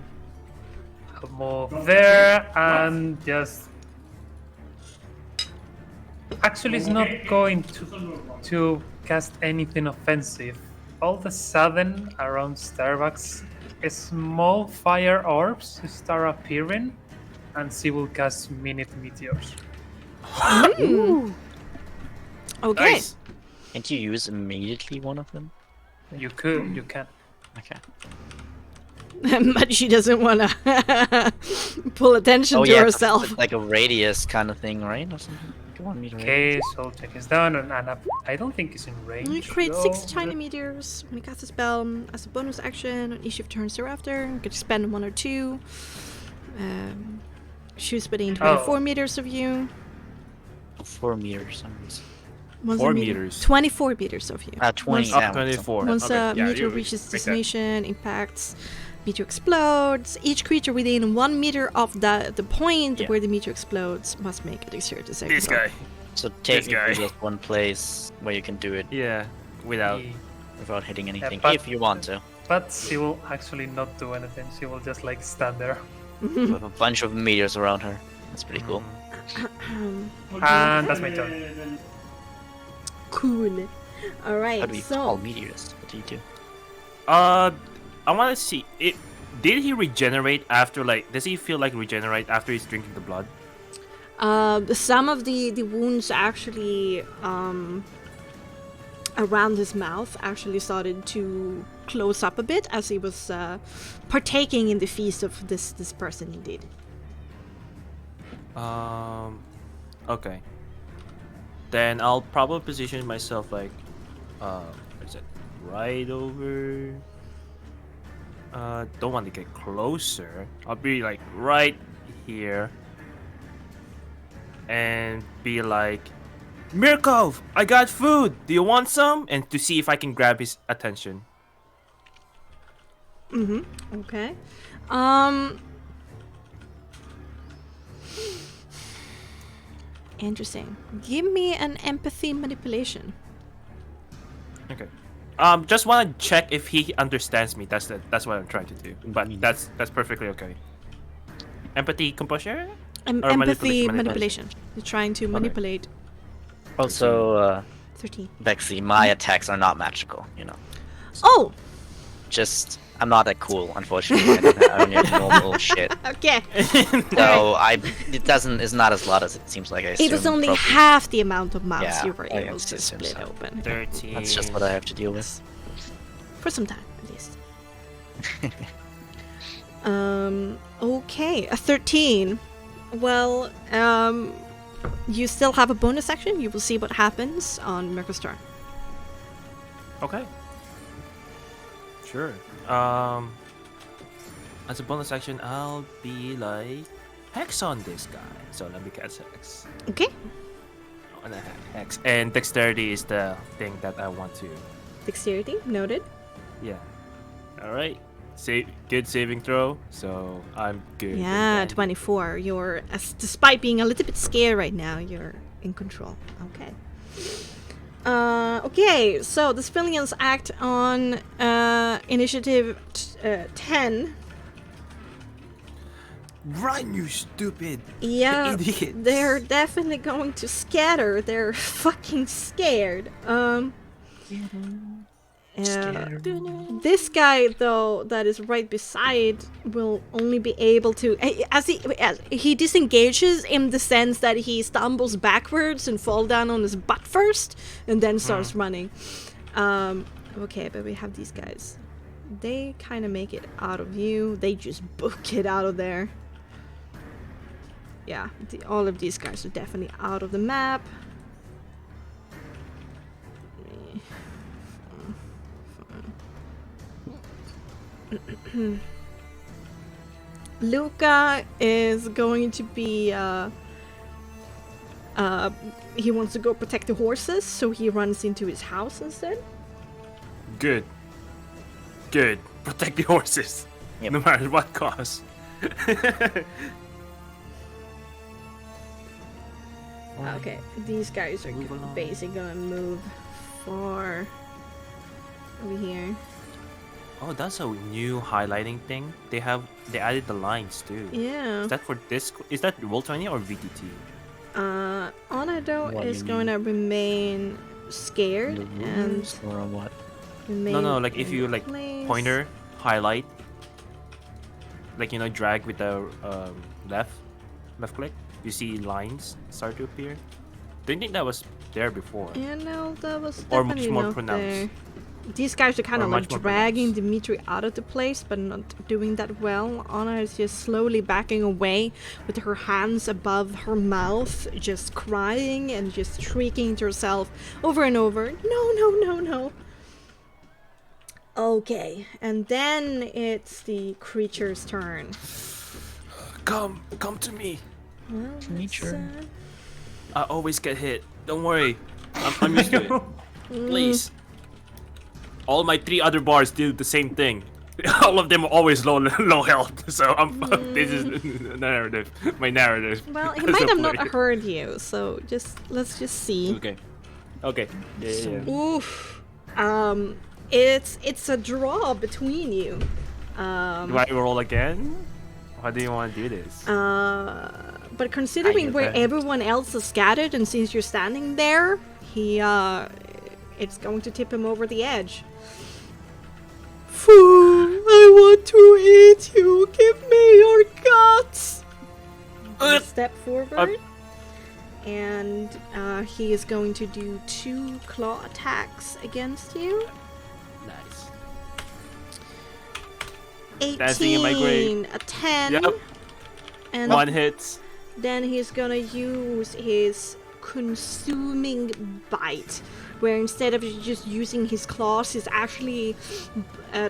I'll move there and just. Actually, it's not going to cast anything offensive. All of a sudden, around Starbucks, small fire orbs start appearing, and she will cast minute meteors. Okay. Nice. Can't you use immediately one of them? You can. Okay. But she doesn't want to pull attention to herself. It's like a radius kind of thing, right? Or something. Like a 1 meter radius. Okay, so check is done, and I don't think it's in range. You create though. 6 tiny meteors when you cast a spell as a bonus action on each of your turns thereafter. You can spend 1 or 2. Shoots within 24 meters of you. 4 meters. Once 4 a meters. 24 meters of you. 20. Up 24. Once Okay, a yeah, meteor you reaches make that. destination, impacts, meteor explodes. Each creature within 1 meter of the point where the meteor explodes must make a dexterity saving This throw. guy. So guy. technically, just one place where you can do it Yeah. Without. without hitting anything, but- if you want to. But she will actually not do anything. She will just like stand there. With a bunch of meteors around her. That's pretty cool. And that's my turn. Cool. Alright, How do you so call meteors? What do you do? I want to see it. Did he regenerate after Does he feel like regenerate after he's drinking the blood? some of the wounds actually around his mouth actually started to close up a bit as he was partaking in the feast of this person indeed. Okay. Then I'll probably position myself like, what is it? Right over. Don't want to get closer. I'll be like right here. And be like, Mirko, I got food. Do you want some? And to see if I can grab his attention. Okay. Interesting. Give me an empathy manipulation. Okay. Just want to check if he understands me. That's what I'm trying to do. But that's perfectly okay. Empathy, composure. Or Empathy manipulation. You're trying to manipulate. Also, 13. Bexxy, my attacks are not magical, you know. Oh! Just, I'm not that cool, unfortunately. I only have normal shit. Okay. So it's not as loud as it seems like. I It was assume, only probably. half the amount of mouths Yeah, you were I able to assume split so. open. 13. That's just what I have to deal with. For some time, at least. Okay. A 13. Well, you still have a bonus action. You will see what happens on Mirko's turn. Okay. Sure. As a bonus action, I'll be like hex on this guy. So let me cast hex. Okay. On a hex, and dexterity is the thing that I want to. Dexterity, noted. Yeah. All right. Good saving throw. So I'm good. Yeah, again. 24. You're, despite being a little bit scared right now, you're in control. Okay. Okay, so the civilians act on initiative 10. Run, you stupid. Yeah, idiots. they're definitely going to scatter. They're fucking scared. This guy, though, that is right beside, will only be able to, as he disengages in the sense that he stumbles backwards and fall down on his butt first, and then starts running. Okay, but we have these guys. They kind of make it out of view. They just book it out of there. Yeah, all of these guys are definitely out of the map. Luca is going to be he wants to go protect the horses, so he runs into his house instead. Good. Protect the horses. Yep. No matter what cost. Okay, these guys are Move along. basically gonna move far over here. Oh, that's a new highlighting thing. They added the lines too. Yeah. Is that for this? Is that Roll20 or VTT? Onado What do is you going to remain scared and or what? remain No, like if in you like place. pointer highlight, like drag with the left click, you see lines start to appear. Didn't think that was there before. Yeah, no, that was Or much definitely more not pronounced. there. These guys are kind Or of like much more dragging pronounced. Dimitri out of the place, but not doing that well. Anna is just slowly backing away with her hands above her mouth, just crying and just shrieking to herself over and over, no. Okay, and then it's the creature's turn. Come to me. Well, Creature. I always get hit. Don't worry. I'm used to it. Please. All my 3 other bars do the same thing. All of them are always low health. So this is the narrative. My narrative. Well, he as might a have not player. heard you, so let's just see. Okay. Yeah. Oof. It's a draw between you. Do I roll again? How do you want to do this? But considering where bet. everyone else is scattered, and since you're standing there, it's going to tip him over the edge. Fool! I want to eat you. Give me your guts. Step forward, and he is going to do 2 claw attacks against you. Nice. 18, Dancing in my grave. a 10, Yep. and One hits. then he's gonna use his consuming bite, where instead of just using his claws, he actually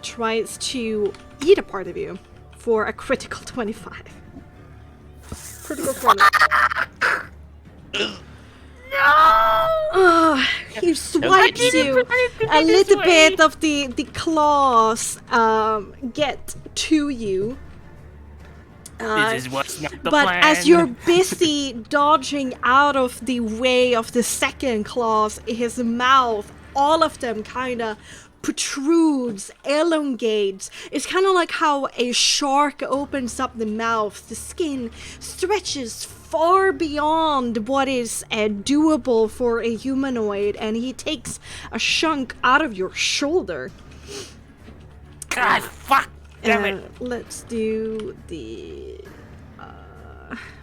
tries to eat a part of you for a critical 25. Critical 20. He swipes you. A little bit of the claws get to you. This is what's not the But plan. as you're busy dodging out of the way of the second claws, his mouth, all of them kind of protrudes, elongates. It's kind of like how a shark opens up the mouth. The skin stretches far beyond what is doable for a humanoid, and he takes a chunk out of your shoulder. God, fuck! Damn it! Let's do the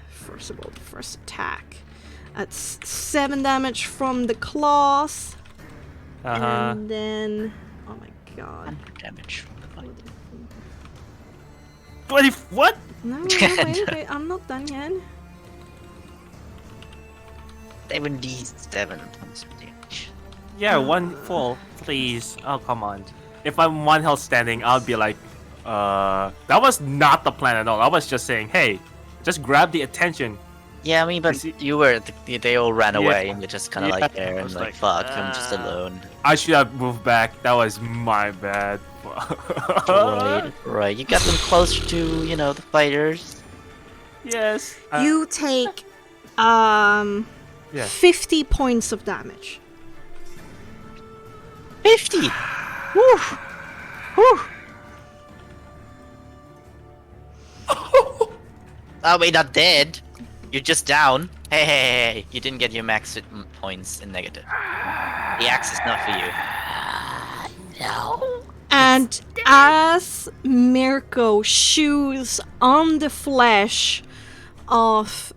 first of all, the first attack. That's 7 damage from the claws, and then oh my god, Damage from the bite. 20. What? no, wait, I'm not done yet. 77 points of damage. Yeah, one full, please. Oh, come on. If I'm 1 health standing, I'll be like, that was not the plan at all. I was just saying, hey, just grab the attention. Yeah, I mean, but see- you were they all ran Yeah. away, and you're just kind of Yeah, like there I and was like, like, fuck, I'm just alone. I should have moved back. That was my bad. Right. You got them closer to, the fighters. Yes. You take Yeah. 50 points of damage. 50! Woo! Woo! Oh, wait, not dead. You're just down. Hey, you didn't get your max hit points in negative. The axe is not for you. No. And as Mirko shoes on the flesh of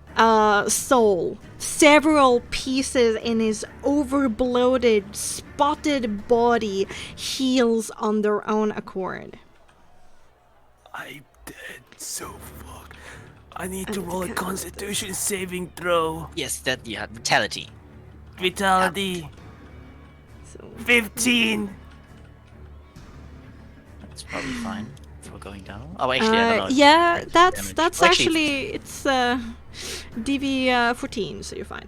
Soul, several pieces in his overbloated, spotted body heals on their own accord. I'm dead. So fuck. I need to roll a Constitution saving throw. Yes, vitality. Vitality. So 15. That's probably fine for going down. Oh, actually, I don't know. yeah, Damage. that's Well, actually it's DV 14, so you're fine.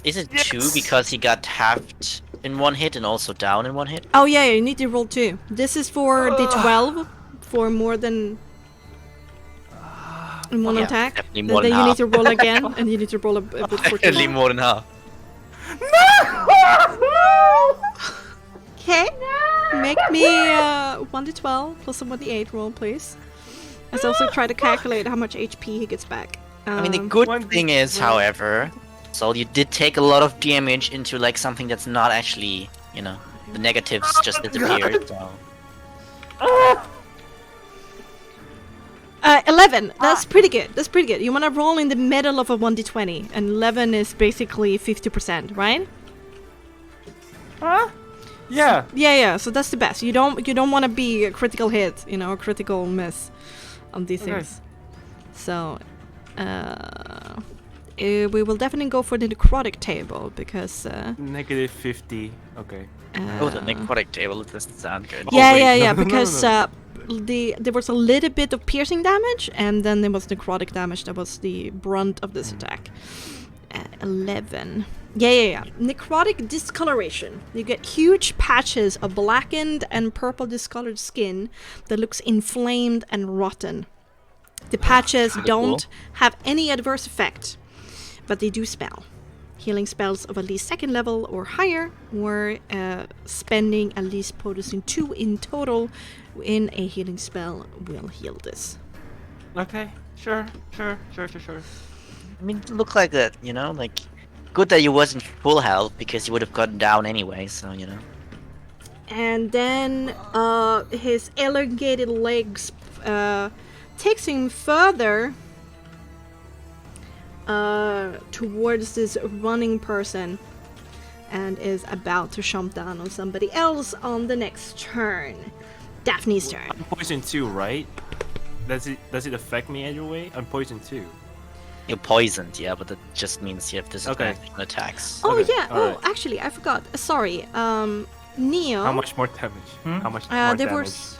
Is it Yes! 2 because he got halved in one hit and also down in one hit? Oh yeah, you need to roll 2. This is for the 12 for more than in one Yeah, attack. definitely Then, more than you half. need to roll again, and you need to roll a bit for 2. Definitely more than half. Okay. Make me 1d12 plus a 1d8 roll, please. Let's also try to calculate how much HP he gets back. I mean, the good One thing is, however, so you did take a lot of damage into like something that's not actually, the negatives just disappeared. So. 11. That's pretty good. That's pretty good. You want to roll in the middle of a 1d20, and 11 is basically 50%, right? Huh? Yeah. Yeah. So that's the best. You don't want to be a critical hit, a critical miss on these Okay. things. So, we will definitely go for the necrotic table because. Negative 50. Okay. Oh, the necrotic table doesn't sound good. Yeah, wait, yeah, no, because no. there was a little bit of piercing damage, and then there was necrotic damage that was the brunt of this attack. 11. Yeah. Necrotic discoloration. You get huge patches of blackened and purple discolored skin that looks inflamed and rotten. The patches Kinda don't cool. have any adverse effect, but they do spell. Healing spells of at least 2nd level or higher, or spending at least producing 2 in total in a healing spell will heal this. Okay. Sure. I mean, it looked like that, like good that you wasn't full health because you would have gotten down anyway. So And then his elongated legs takes him further towards this running person and is about to jump down on somebody else on the next turn. Daphne's turn. I'm poison 2, right? Does it affect me either way? I'm poison 2. you're poisoned, yeah, but that just means you have disadvantage on attacks. Oh Okay, yeah. alright. Actually, I forgot. Sorry. Neo. How much more damage? How much more There damage? was.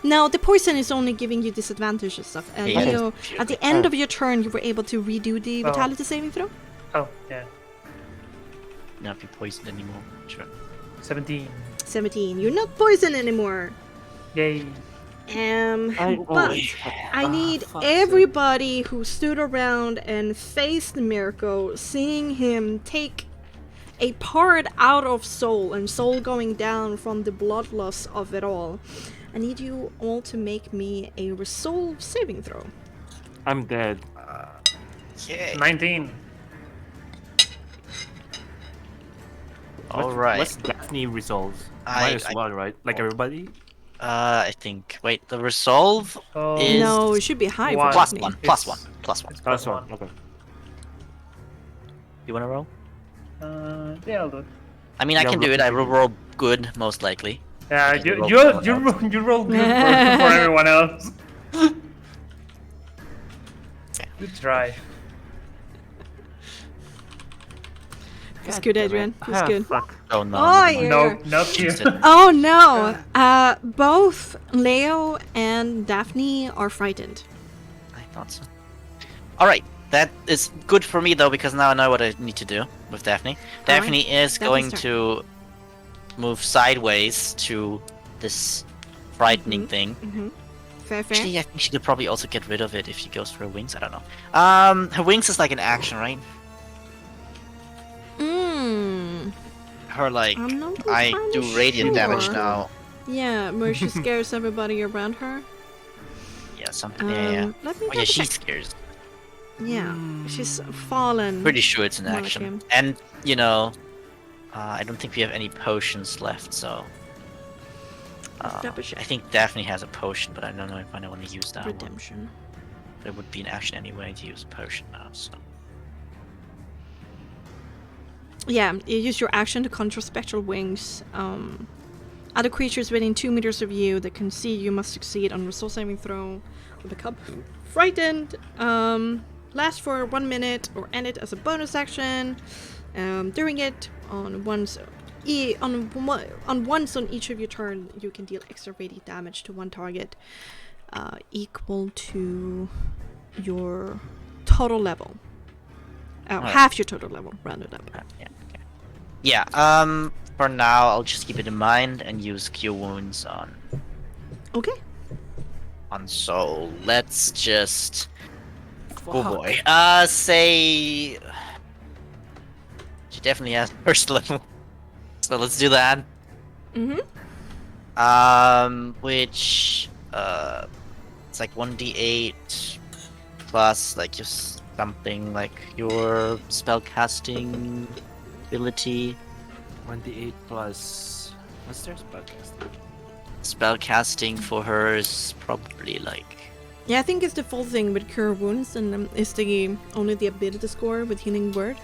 No, the poison is only giving you disadvantage and stuff. And Yeah. Neo, at the end of your turn, you were able to redo the Oh. vitality saving throw. Oh, yeah. Not be poisoned anymore. Sure. 17. 17. You're not poisoned anymore. Yay. But I need everybody who stood around and faced Mirko, seeing him take a part out of Soul and Soul going down from the blood loss of it all. I need you all to make me a resolve saving throw. I'm dead. Yay. 19. All right. What's Daphne resolves? I- Minus 1, right? Like everybody? I think. Wait, the resolve Oh, is No, it should be high One. for plus Daphne. 1. It's- Plus 1. Plus 1. That's one. Okay. You wanna roll? Yeah, I'll do it. I mean, I Yeah, can do it. I will roll good, most likely. Yeah, Okay, you roll you well you enough. roll, you roll good for everyone else. Good try. It's good, Adrian. It's good. Fuck. Oh no. Oh, never mind. yeah. No, not here. Jinxed it. Oh no! Both Leo and Daphne are frightened. I thought so. Alright, that is good for me though, because now I know what I need to do with Daphne. Daphne is Daphne's going turn. to move sideways to this frightening thing. Fair. Actually, I think she could probably also get rid of it if she goes for her wings. I don't know. Her wings is like an action, right? Her like I'm not I do entirely radiant damage sure. now. Yeah, where she scares everybody around her. Yeah, something. Yeah. Let me Oh yeah, double she check. scares. Yeah, she's fallen. Pretty sure it's an Mark action. him. And you know, I don't think we have any potions left, so. Double check. I think Daphne has a potion, but I don't know if I want to use that one. Redemption. It would be an action anyway to use a potion now, so. Yeah, you use your action to conjure spectral wings. Other creatures within 2 meters of you that can see you must succeed on a resource saving throw or become frightened. Last for 1 minute or end it as a bonus action. During it, on once on each of your turn, you can deal extra radiant damage to one target, equal to your total level. Half your total level, rounded up. Yeah. Okay. Yeah. For now, I'll just keep it in mind and use Cure Wounds on Okay. Soul. Let's just. Oh Fuck. boy. Say. She definitely has first level. So let's do that. Which it's like 1d8 plus like just something like your spellcasting ability. 1d8 plus. What's their spellcasting? Spellcasting for her is probably like. Yeah, I think it's the full thing with Cure Wounds, and it's the only the ability score with Healing Word.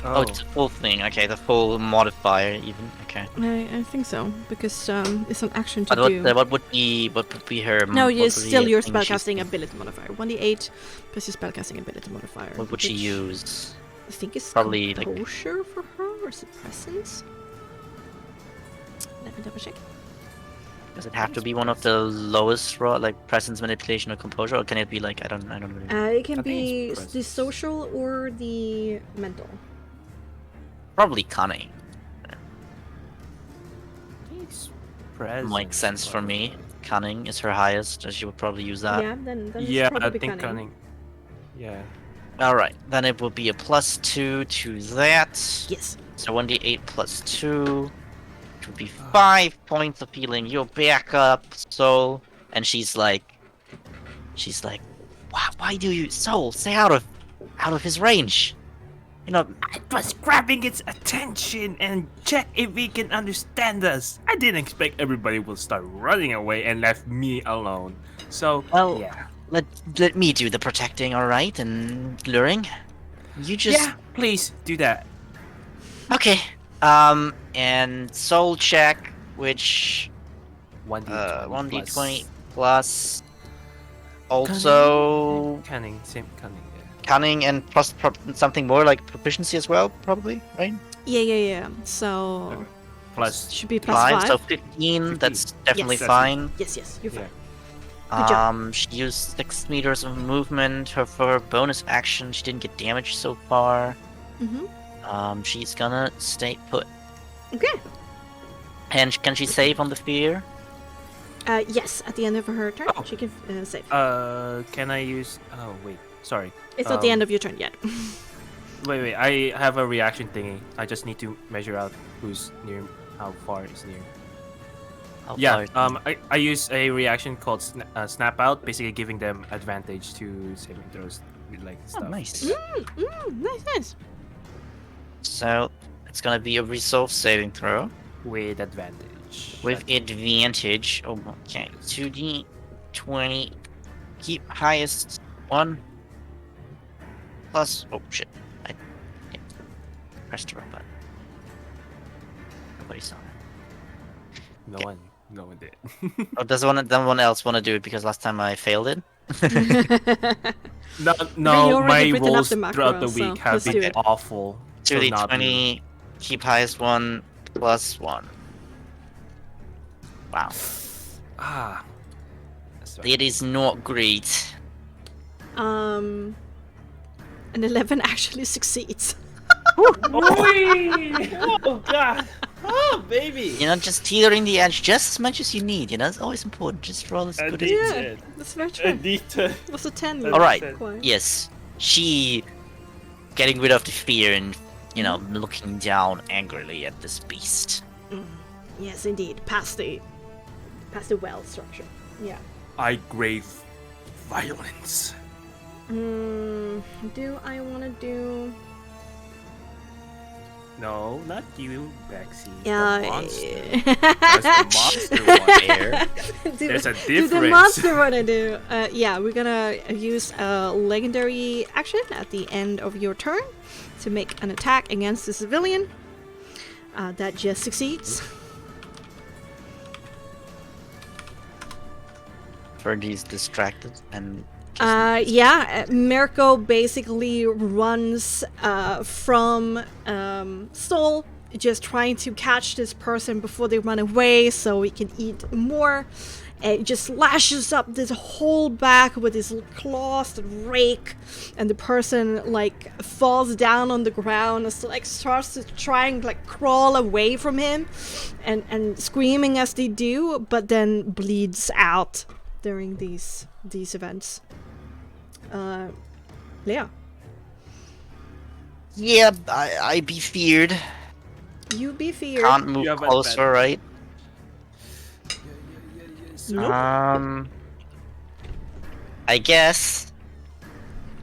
Oh, it's the full thing. Okay, the full modifier even. Okay. I think so, because it's an action to But do. what would be her? No, what it's would be still a your thing she's- spellcasting ability modifier. 1d8 plus your spellcasting ability modifier. What would she which use? I think it's Probably, like- composure for her, or is it presence? Let me double check. Does it have to be one of the lowest raw, like presence, manipulation, or composure, or can it be like I don't really. It can I think be it's the presence. social or the mental. Probably cunning. Presence, Makes sense for me. Cunning is her highest, and she would probably use that. Yeah, then it's Yeah, I probably think cunning. cunning. Yeah. Alright, then it will be a +2 to that. Yes. So 1d8 plus 2. Which would be 5 points of healing. You're back up, Soul. And she's like, why do you, Soul, stay out of his range. You know, I was grabbing its attention and check if it can understand us. I didn't expect everybody will start running away and left me alone. So, Well, yeah. let me do the protecting, alright, and luring. You just Yeah, please do that. Okay. And soul check, which 1d20 1d20 plus also Cunning, same cunning. Yeah. cunning and plus something more like proficiency as well, probably, right? Yeah. So Plus should be plus 5, 5. so 15. That's definitely Yes. fine. Yes, you're fine. yeah. Good job. She used 6 meters of movement. For her bonus action, she didn't get damage so far. She's gonna stay put. Okay. And can she save on the fear? Yes, at the end of her turn, Oh. she can save. Can I use? Oh wait, sorry. It's not the end of your turn yet. Wait. I have a reaction thingy. I just need to measure out who's near, how far is near. How Yeah. far- I use a reaction called snap out, basically giving them advantage to saving throws with like Oh, stuff. nice. Nice. So it's gonna be a resolve saving throw. With advantage. With advantage. Oh, okay. 2d20. Keep highest 1. Plus. Oh, shit. I pressed the wrong button. Nobody saw that. No one did. Oh, does someone else want to do it because last time I failed it? No, you already my written up rolls the macro, throughout the so week have let's do been it. awful. So not me. 2d20. Keep highest 1. Plus 1. Wow. Ah. That's right. It is not great. An 11 actually succeeds. Oh god! up, baby. Just teetering the edge just as much as you need. It's always important. Just roll as good as you Yeah, Did. that's very I true. need to. What's a 10? All All right. Require? Yes, she getting rid of the fear and looking down angrily at this beast. Yes, indeed. Past the well structure. Yeah. I crave violence. Do I want to do? No, not you, Bexxy. Yeah. The monster. That's the monster one. There. There's a Do the difference. monster want to do? Yeah, we're gonna use a legendary action at the end of your turn to make an attack against the civilian. That just succeeds. Fergie's distracted and. Mirko basically runs from Sol, just trying to catch this person before they run away so he can eat more. It just lashes up this whole back with his claws and rake, and the person falls down on the ground and starts to try and crawl away from him and screaming as they do, but then bleeds out during these events. Leah. Yeah, I be feared. You be feared. Can't move You have closer, right? Nope. I guess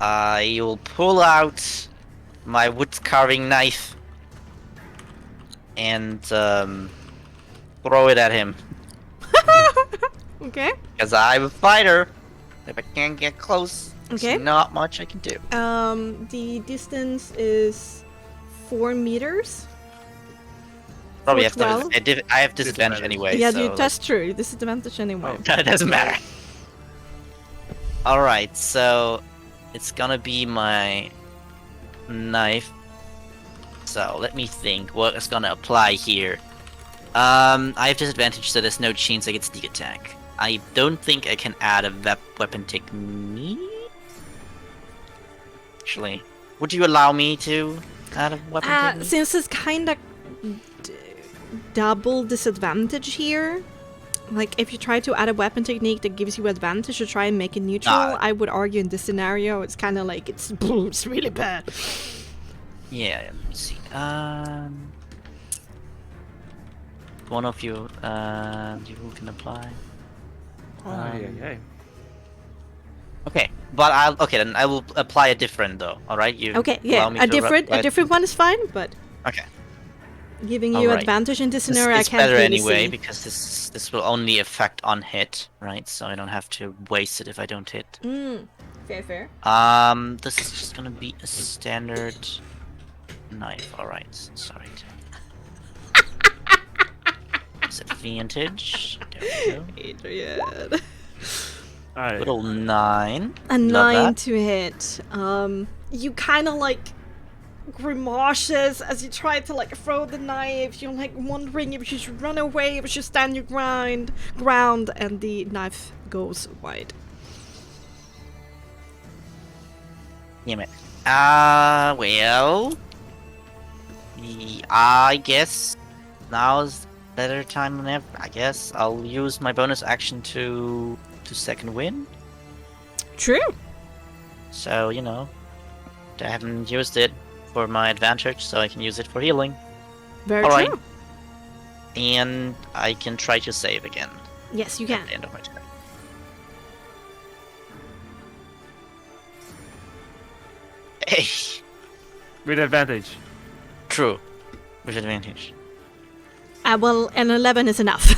I will pull out my wood carving knife and throw it at him. Okay. Because I'm a fighter. If I can't get close, Okay. there's not much I can do. The distance is 4 meters. Probably Which have to. I have disadvantage Disadvantage. anyway. Yeah, so that's true. Disadvantage anyway. it doesn't matter. Alright, so it's gonna be my knife. So let me think what is gonna apply here. I have disadvantage, so there's no chance I get sneak attack. I don't think I can add a weapon technique. Actually, would you allow me to add a weapon technique? Since it's kind of double disadvantage here, if you try to add a weapon technique that gives you advantage to try and make it neutral, I would argue in this scenario it's kind of it's really bad. Yeah, let me see. One of you can apply. Yeah. Okay, but I will apply a different though. All right, you. Okay, yeah, allow me a to different one is fine, but Okay. giving you Alright. advantage in this scenario, It's I can't better really anyway see. because this will only affect on hit, right? So I don't have to waste it if I don't hit. Fair. This is just gonna be a standard knife. All right, sorry. Disadvantage. There we go. Adrian. Alright. Little 9. A Love 9 that. to hit. You kind of grimaces as you try to throw the knife. You're wondering if you should run away, if you should stand your ground, and the knife goes wide. Damn it. Well, I guess now's better time than ever. I guess I'll use my bonus action to second wind. True. So I haven't used it for my advantage, so I can use it for healing. Very Alright. true. And I can try to save again Yes, you at can. the end of my turn. Hey, With advantage. true, with advantage. Well, an 11 is enough,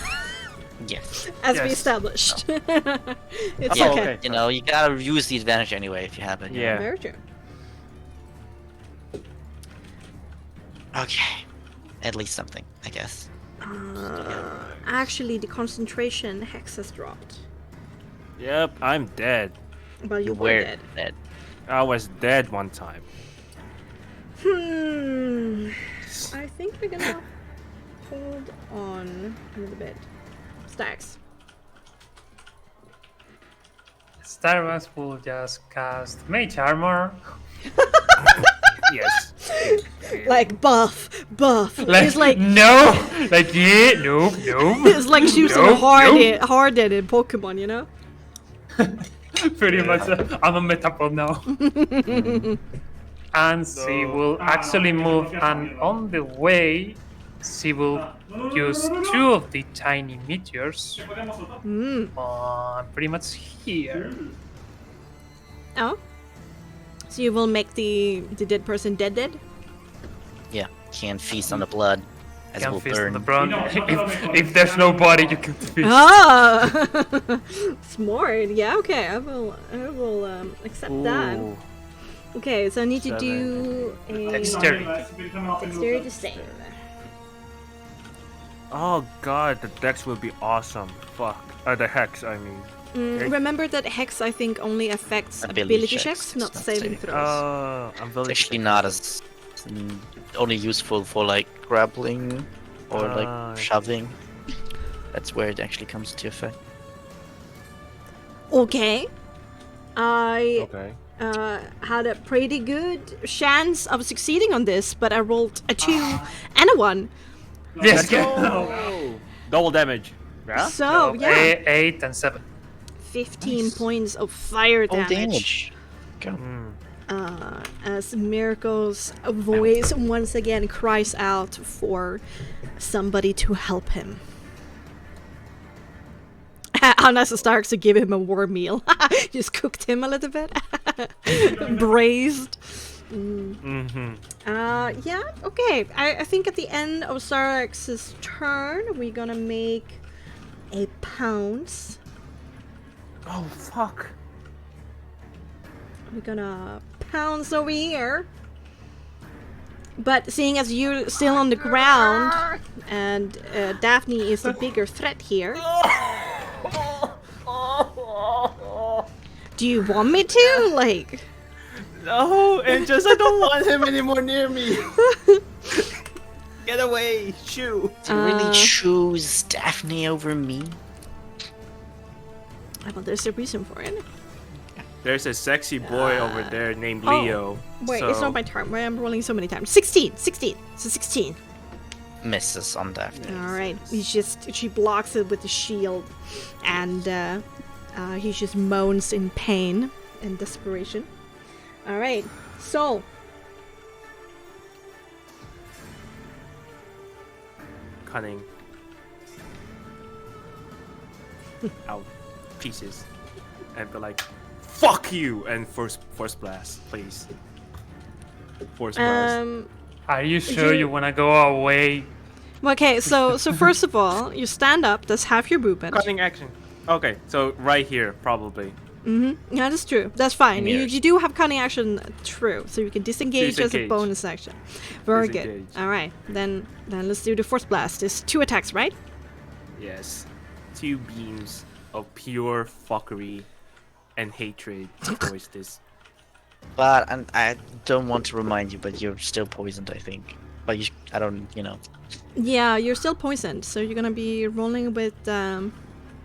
Yes. as we Yes. established. It's Oh, okay. okay. You gotta use the advantage anyway if you have it. Yeah. Very true. Okay. At least something, I guess. Actually, the concentration hex has dropped. Yep, I'm dead. Well, you were Where dead. that I was dead one time. I think we're gonna hold on a little bit. Stacks. Starbucks will just cast Mage Armor. Yes. Like buff. It's like no, like yeah, no. it's like choosing No, hard in Pokemon, you know? Pretty much. I'm a Metapod now. And she will actually move, and on the way, she will use 2 of the tiny meteors. Pretty much here. Oh. So you will make the dead person dead? Yeah, can feast on the blood as it Can will feast on burn. the brown. If there's no body, you can feast. Ah, smart. Yeah, okay. I will accept that. Ooh. Okay, so I need to 7. do a dexterity save. Oh god, the dex will be awesome. Fuck. The hex, I mean. Okay. Remember that hex, I think, only affects ability checks, not saving throws. I'm It's very actually not as only useful for like grappling or like shoving. That's where it actually comes into effect. Okay. I Okay. had a pretty good chance of succeeding on this, but I rolled a 2 and a 1. Yes, Oh, double damage. Yeah? So, yeah, 8 and 7. 15 points of fire Full damage. Go. As Miracle's voice once again cries out for somebody to help him. Anasa starts to give him a warm meal. Just cooked him a little bit. Braised. Yeah, okay. I think at the end of Sarax's turn, we're gonna make a pounce. Oh, fuck. We're gonna pounce over here. But seeing as you're still on the ground, and Daphne is the bigger threat here. Do you want me to? Like... No, and just I don't want him anymore near me. Get away, shoo. Do you really choose Daphne over me? Well, there's a reason for it. There's a sexy boy over there named Leo. Wait, so... it's not my turn. Why am I rolling so many times? 16! So 16. Misses on Daphne. Alright, she blocks it with the shield, and he just moans in pain and desperation. Alright, so. Cunning. Out. Pieces. And be like, fuck you! And force blast, please. Force blast. Are you sure you want to go away? Okay, so first of all, you stand up, that's half your movement. Cunning action. Okay, so right here, probably. Yeah, that's true. That's fine. You Mirrors. do have cunning action, true. So you can disengage as a Disengage. bonus action. Very good. Disengage. Alright, then let's do the force blast. It's 2 attacks, right? Yes. 2 beams of pure fuckery and hatred towards this. But and I don't want to remind you, but you're still poisoned, I think. But I don't, Yeah, you're still poisoned, so you're gonna be rolling with.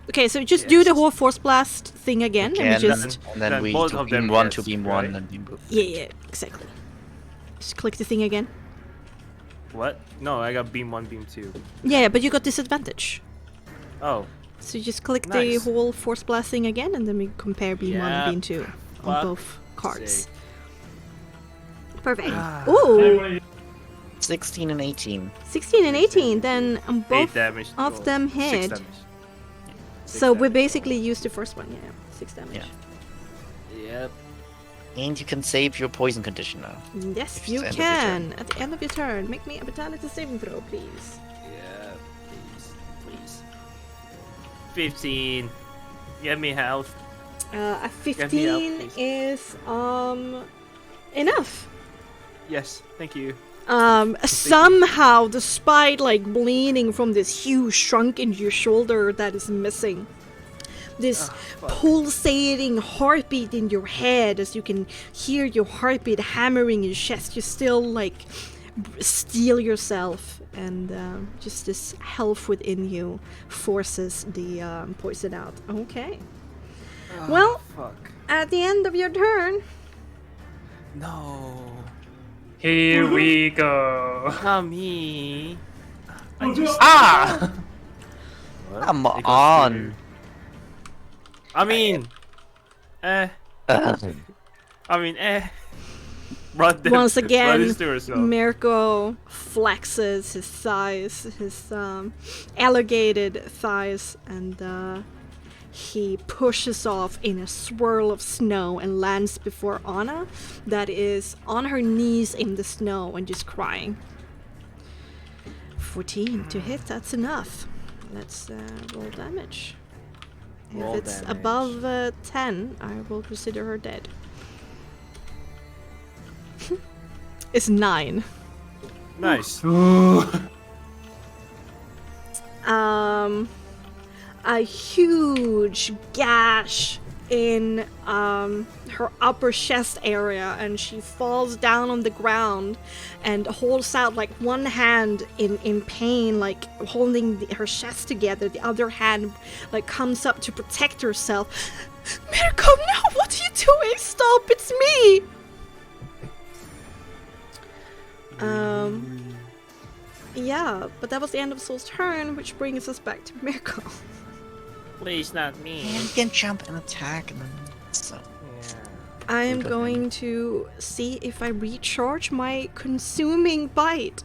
Okay, so just do the whole force blast thing again, Okay, and and just. then we both do of them, beam 1 yes, to beam right? 1 and beam both. Yeah, exactly. Just click the thing again. What? No, I got beam 1, beam 2. Yeah, but you got disadvantage. Oh. So you just click Nice. the whole force blast thing again, and then we compare beam 1 Yeah. and beam 2 on Fuck both cards. sake. Perfect. Ooh, 16 and 18. 16 and 18. Then 8 both damage. of total. them 6 hit. damage. So we damage. basically used the first one. Yeah, 6 damage. Yeah. Yep. And you can save your poison condition now. Yes, It's you the end of your can. At the end of your turn, make me a vitality saving throw, please. Yeah, please. 15. Give me health. A me 15 please. is enough. Yes, thank you. Somehow, despite like bleeding from this huge shrunk in your shoulder that is missing, this pulsating heartbeat in your head, as you can hear your heartbeat hammering in your chest, you still like steel yourself, and just this health within you forces the poison out. Okay. Well, Fuck. at the end of your turn, No. Here we go. Tommy. I just Ah! What? Come It goes on. to- I mean, eh. I mean, eh. Brought them, Once again, brought this to herself. Mirko flexes his thighs, his elongated thighs, and he pushes off in a swirl of snow and lands before Anna, that is on her knees in the snow and just crying. 14 to hit, that's enough. Let's roll damage. Roll if it's damage. above 10, I will consider her dead. It's 9. Nice. Ooh. A huge gash in her upper chest area, and she falls down on the ground and holds out like one hand in pain, like holding her chest together. The other hand like comes up to protect herself. Mirko, no! What are you doing? Stop! It's me! Yeah, but that was the end of Soul's turn, which brings us back to Mirko. Please, not me. And you can jump and attack and then so. Yeah. I am Good going to see if I recharge my consuming bite.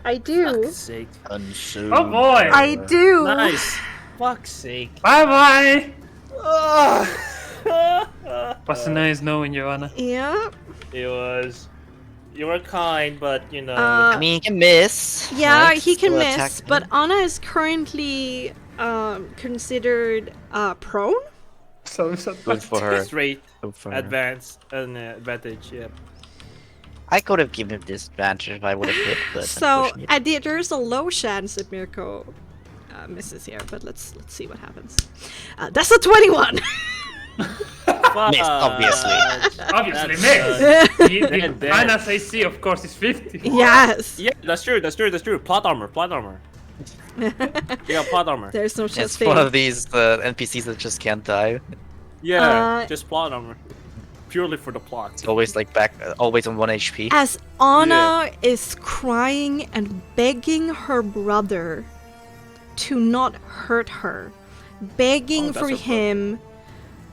I do. Fuck's sake. Consume. Oh boy! I do. Nice. Fuck's sake. Bye bye! It Was nice knowing you, Anna. Yeah. was. You were kind, but you know. I mean, you can miss. Yeah, right? he can Still attack miss, him. but Anna is currently considered prone. So it's a Good for her. Straight Good for her. advantage. Yep. I could have given him disadvantage if I would have hit, but So unfortunately- there's a low chance that Mirko misses here, but let's see what happens. That's a 21. Missed, obviously. Obviously, That's, missed. dead. Anna's AC, of course, is 50. Yes. Yeah, that's true. Plot armor. You got plot armor. There's no such It's thing. one of these NPCs that just can't die. Yeah, just plot armor. Purely for the plot. It's always like back, always on 1 HP. As Anna is crying and begging her brother to not hurt her, begging Oh, that's for her him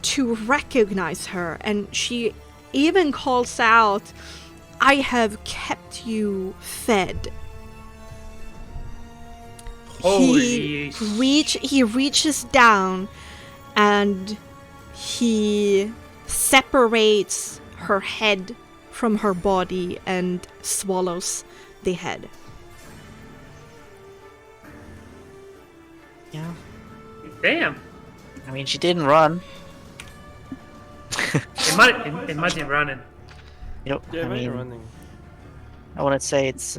to recognize her, and she even calls out, "I have kept you fed." Holy He reaches down and he separates her head from her body and swallows the head. Yeah. Damn. I mean, she didn't run. Imagine running. Yep. Yeah, I when you're mean, running. I want to say it's.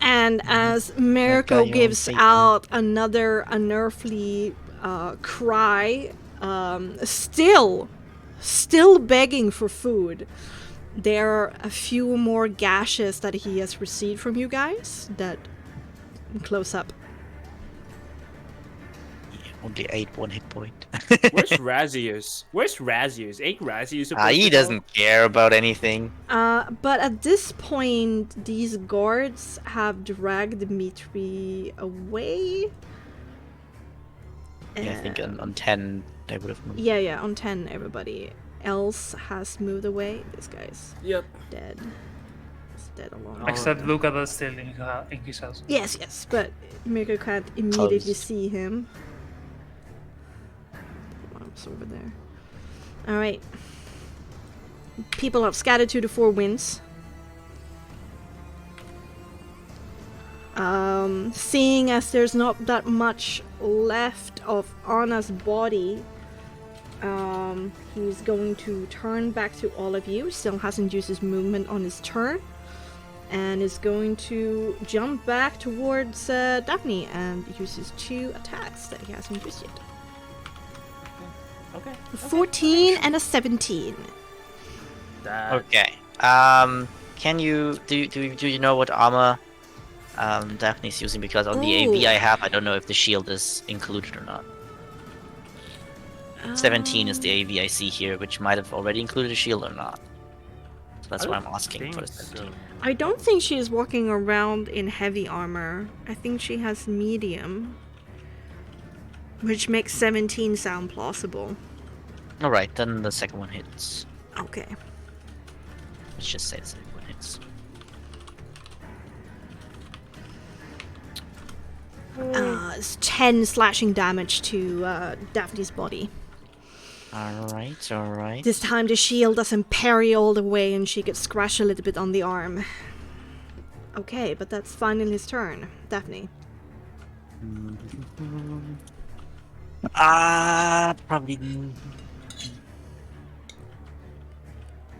And as Mirko got you on gives paper. out another unearthly cry, still begging for food, there are a few more gashes that he has received from you guys that close up. Only 1 hit point. Where's Razius? Ain't Razius supposed He to go? doesn't care about anything. But at this point, these guards have dragged Dimitri away. Yeah, I think on 10 they would have moved. Yeah, on 10, everybody else has moved away. This guy's Yep. dead. He's dead alone. Oh. Except Luca that's still in his house. Yes, but Mirko can't immediately Close. see him. Mom's over there. Alright. People have scattered to the 4 winds. Seeing as there's not that much left of Anna's body, he's going to turn back to all of you. Still hasn't used his movement on his turn. And is going to jump back towards Daphne and uses 2 attacks that he hasn't used yet. Okay. 14 and a 17. That, Okay. Can you do you know what armor Daphne's using? Because on the Ooh. AV I have, I don't know if the shield is included or not. 17 is the AV I see here, which might have already included a shield or not. That's I why don't I'm asking for the think 17. I don't think she is walking around in heavy armor. I think she has medium. Which makes 17 sound plausible. Alright, then the second one hits. Okay. Let's just say the second one hits. It's 10 slashing damage to Daphne's body. Alright. This time the shield doesn't parry all the way and she gets scratched a little bit on the arm. Okay, but that's finally his turn. Daphne. Probably.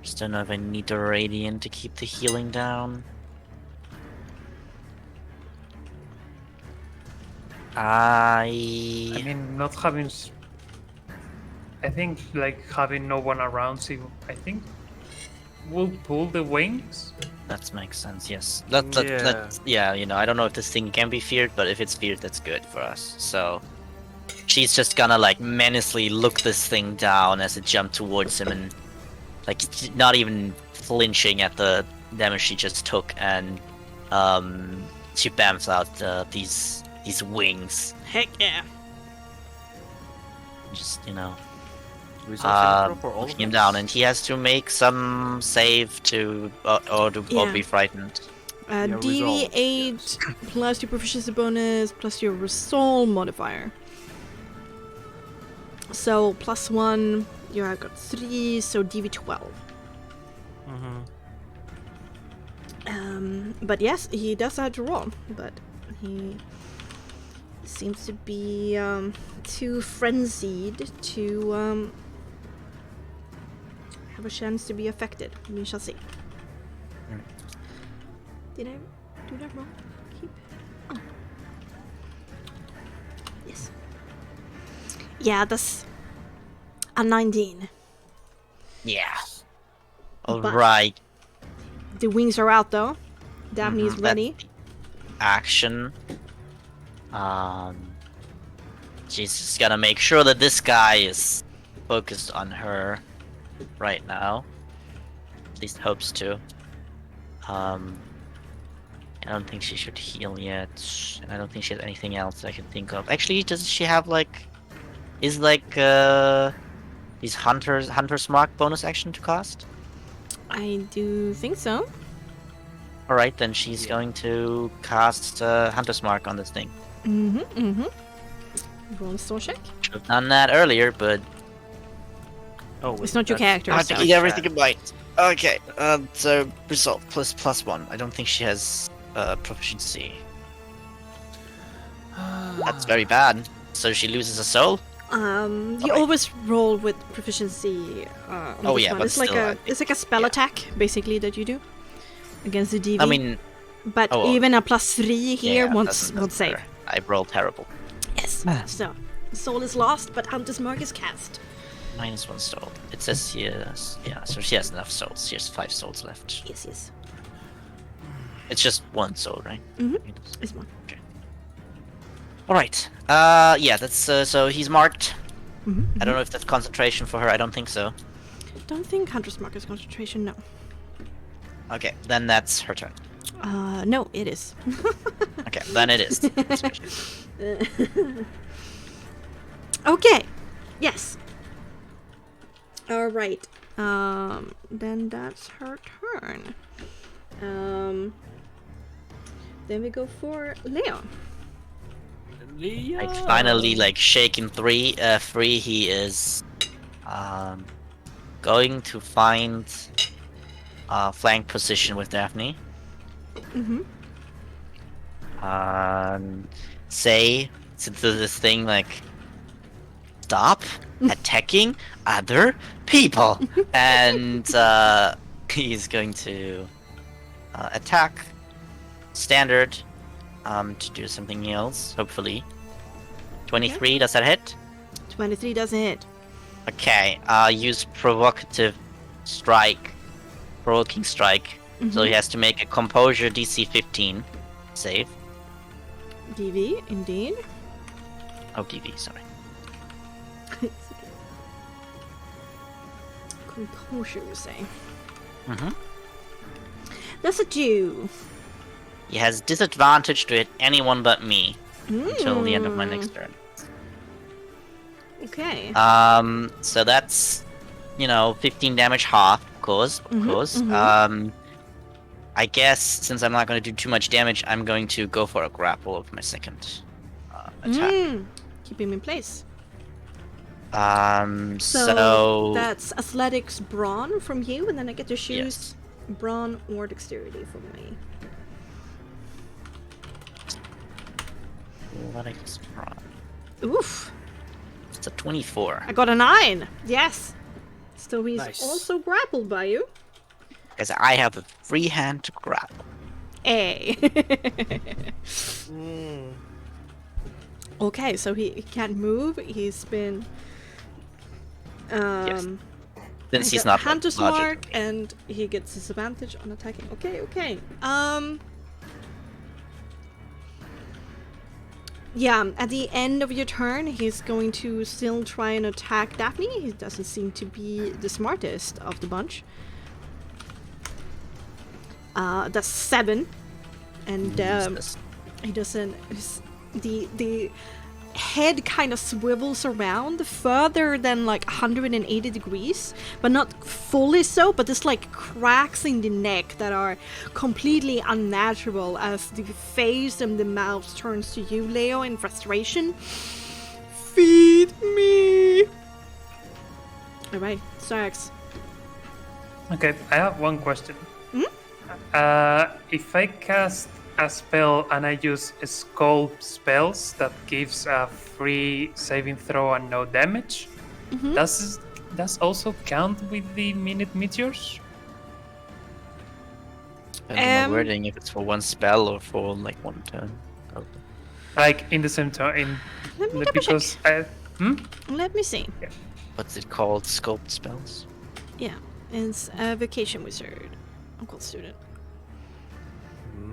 Just don't know if I need the radiant to keep the healing down. I mean, not having. I think like having no one around, so I think we'll pull the wings. That makes sense. Yes. Yeah. You know, I don't know if this thing can be feared, but if it's feared, that's good for us. So she's just gonna like menacingly look this thing down as it jumped towards him, and like not even flinching at the damage she just took, and she bams out these wings. Heck yeah. Just Looking him down, and he has to make some save to or be frightened. DV8 plus your proficiency bonus plus your resolve modifier. So +1, you have got 3, so DV12. But yes, he does have to roll, but he seems to be too frenzied to have a chance to be affected. We shall see. Did I do that wrong? Keep. Oh. Yes. Yeah, that's a 19. Yeah. But Alright. the wings are out though. Daphne's ready. Action. She's just gonna make sure that this guy is focused on her right now. At least hopes to. I don't think she should heal yet, and I don't think she has anything else I can think of. Actually, does she have is these Hunter's Mark bonus action to cast? I do think so. Alright, then she's going to cast Hunter's Mark on this thing. Roll a sword check. Should have done that earlier, but Oh, wait, It's not your that's- character. I have so- to eat everything in bite. Okay, so result +1. I don't think she has proficiency. That's very bad. So she loses a soul? You Okay. always roll with proficiency. On Oh, this yeah, one. but it's like still, it's like a spell attack basically that you do against the DV. I mean, but oh, even a +3 here yeah, won't doesn't save. matter. I rolled terrible. Yes. So soul is lost, but Hunter's Mark is cast. -1 soul. It says here, yeah, so she has enough souls. She has 5 souls left. Yes. It's just 1 soul, right? It's one. Alright. Yeah, that's, so he's marked. I don't know if that's concentration for her. I don't think so. Don't think Hunter's Mark is concentration. No. Okay, then that's her turn. No, it is. Okay, then it is. Okay. Yes. All right. Then that's her turn. Then we go for Leo. Like finally, shaking free. He is going to find flank position with Daphne. Say to this thing stop attacking other people, and he's going to attack standard to do something else, hopefully. 23, does that hit? 23 doesn't hit. Okay, use provoking strike. So he has to make a composure DC 15 save. DV, indeed. Oh, DV, sorry. Composure, you say. Does it do? He has disadvantage to hit anyone but me until the end of my next turn. Okay. So that's 15 damage half, of course. I guess since I'm not going to do too much damage, I'm going to go for a grapple of my second attack. Keep him in place. So that's athletics brawn from you, and then I get to choose Yes. brawn or dexterity from me. athletics brawn. Oof. It's a 24. I got a 9. Yes. So he's Nice. also grappled by you. Because I have a free hand to grapple. A. Mm. Okay, so he can't move. He's been Since he he's got not Hunter's larger Mark, than me. and he gets disadvantage on attacking. Okay. Yeah, at the end of your turn, he's going to still try and attack Daphne. He doesn't seem to be the smartest of the bunch. That's 7, and he doesn't. The head kind of swivels around further than like 180 degrees, but not fully so, but there's like cracks in the neck that are completely unnatural as the face and the mouth turns to you, Leo, in frustration. Feed me! Alright, Sarx. Okay, I have one question. If I cast a spell and I use sculpt spells that gives a free saving throw and no damage, does also count with the minute meteors? Depends on the wording, if it's for one spell or for like one turn. Like in the same turn, Let me double check. I, Let me see. What's it called? Scoped spells? Yeah, it's a vacation wizard. Uncle student.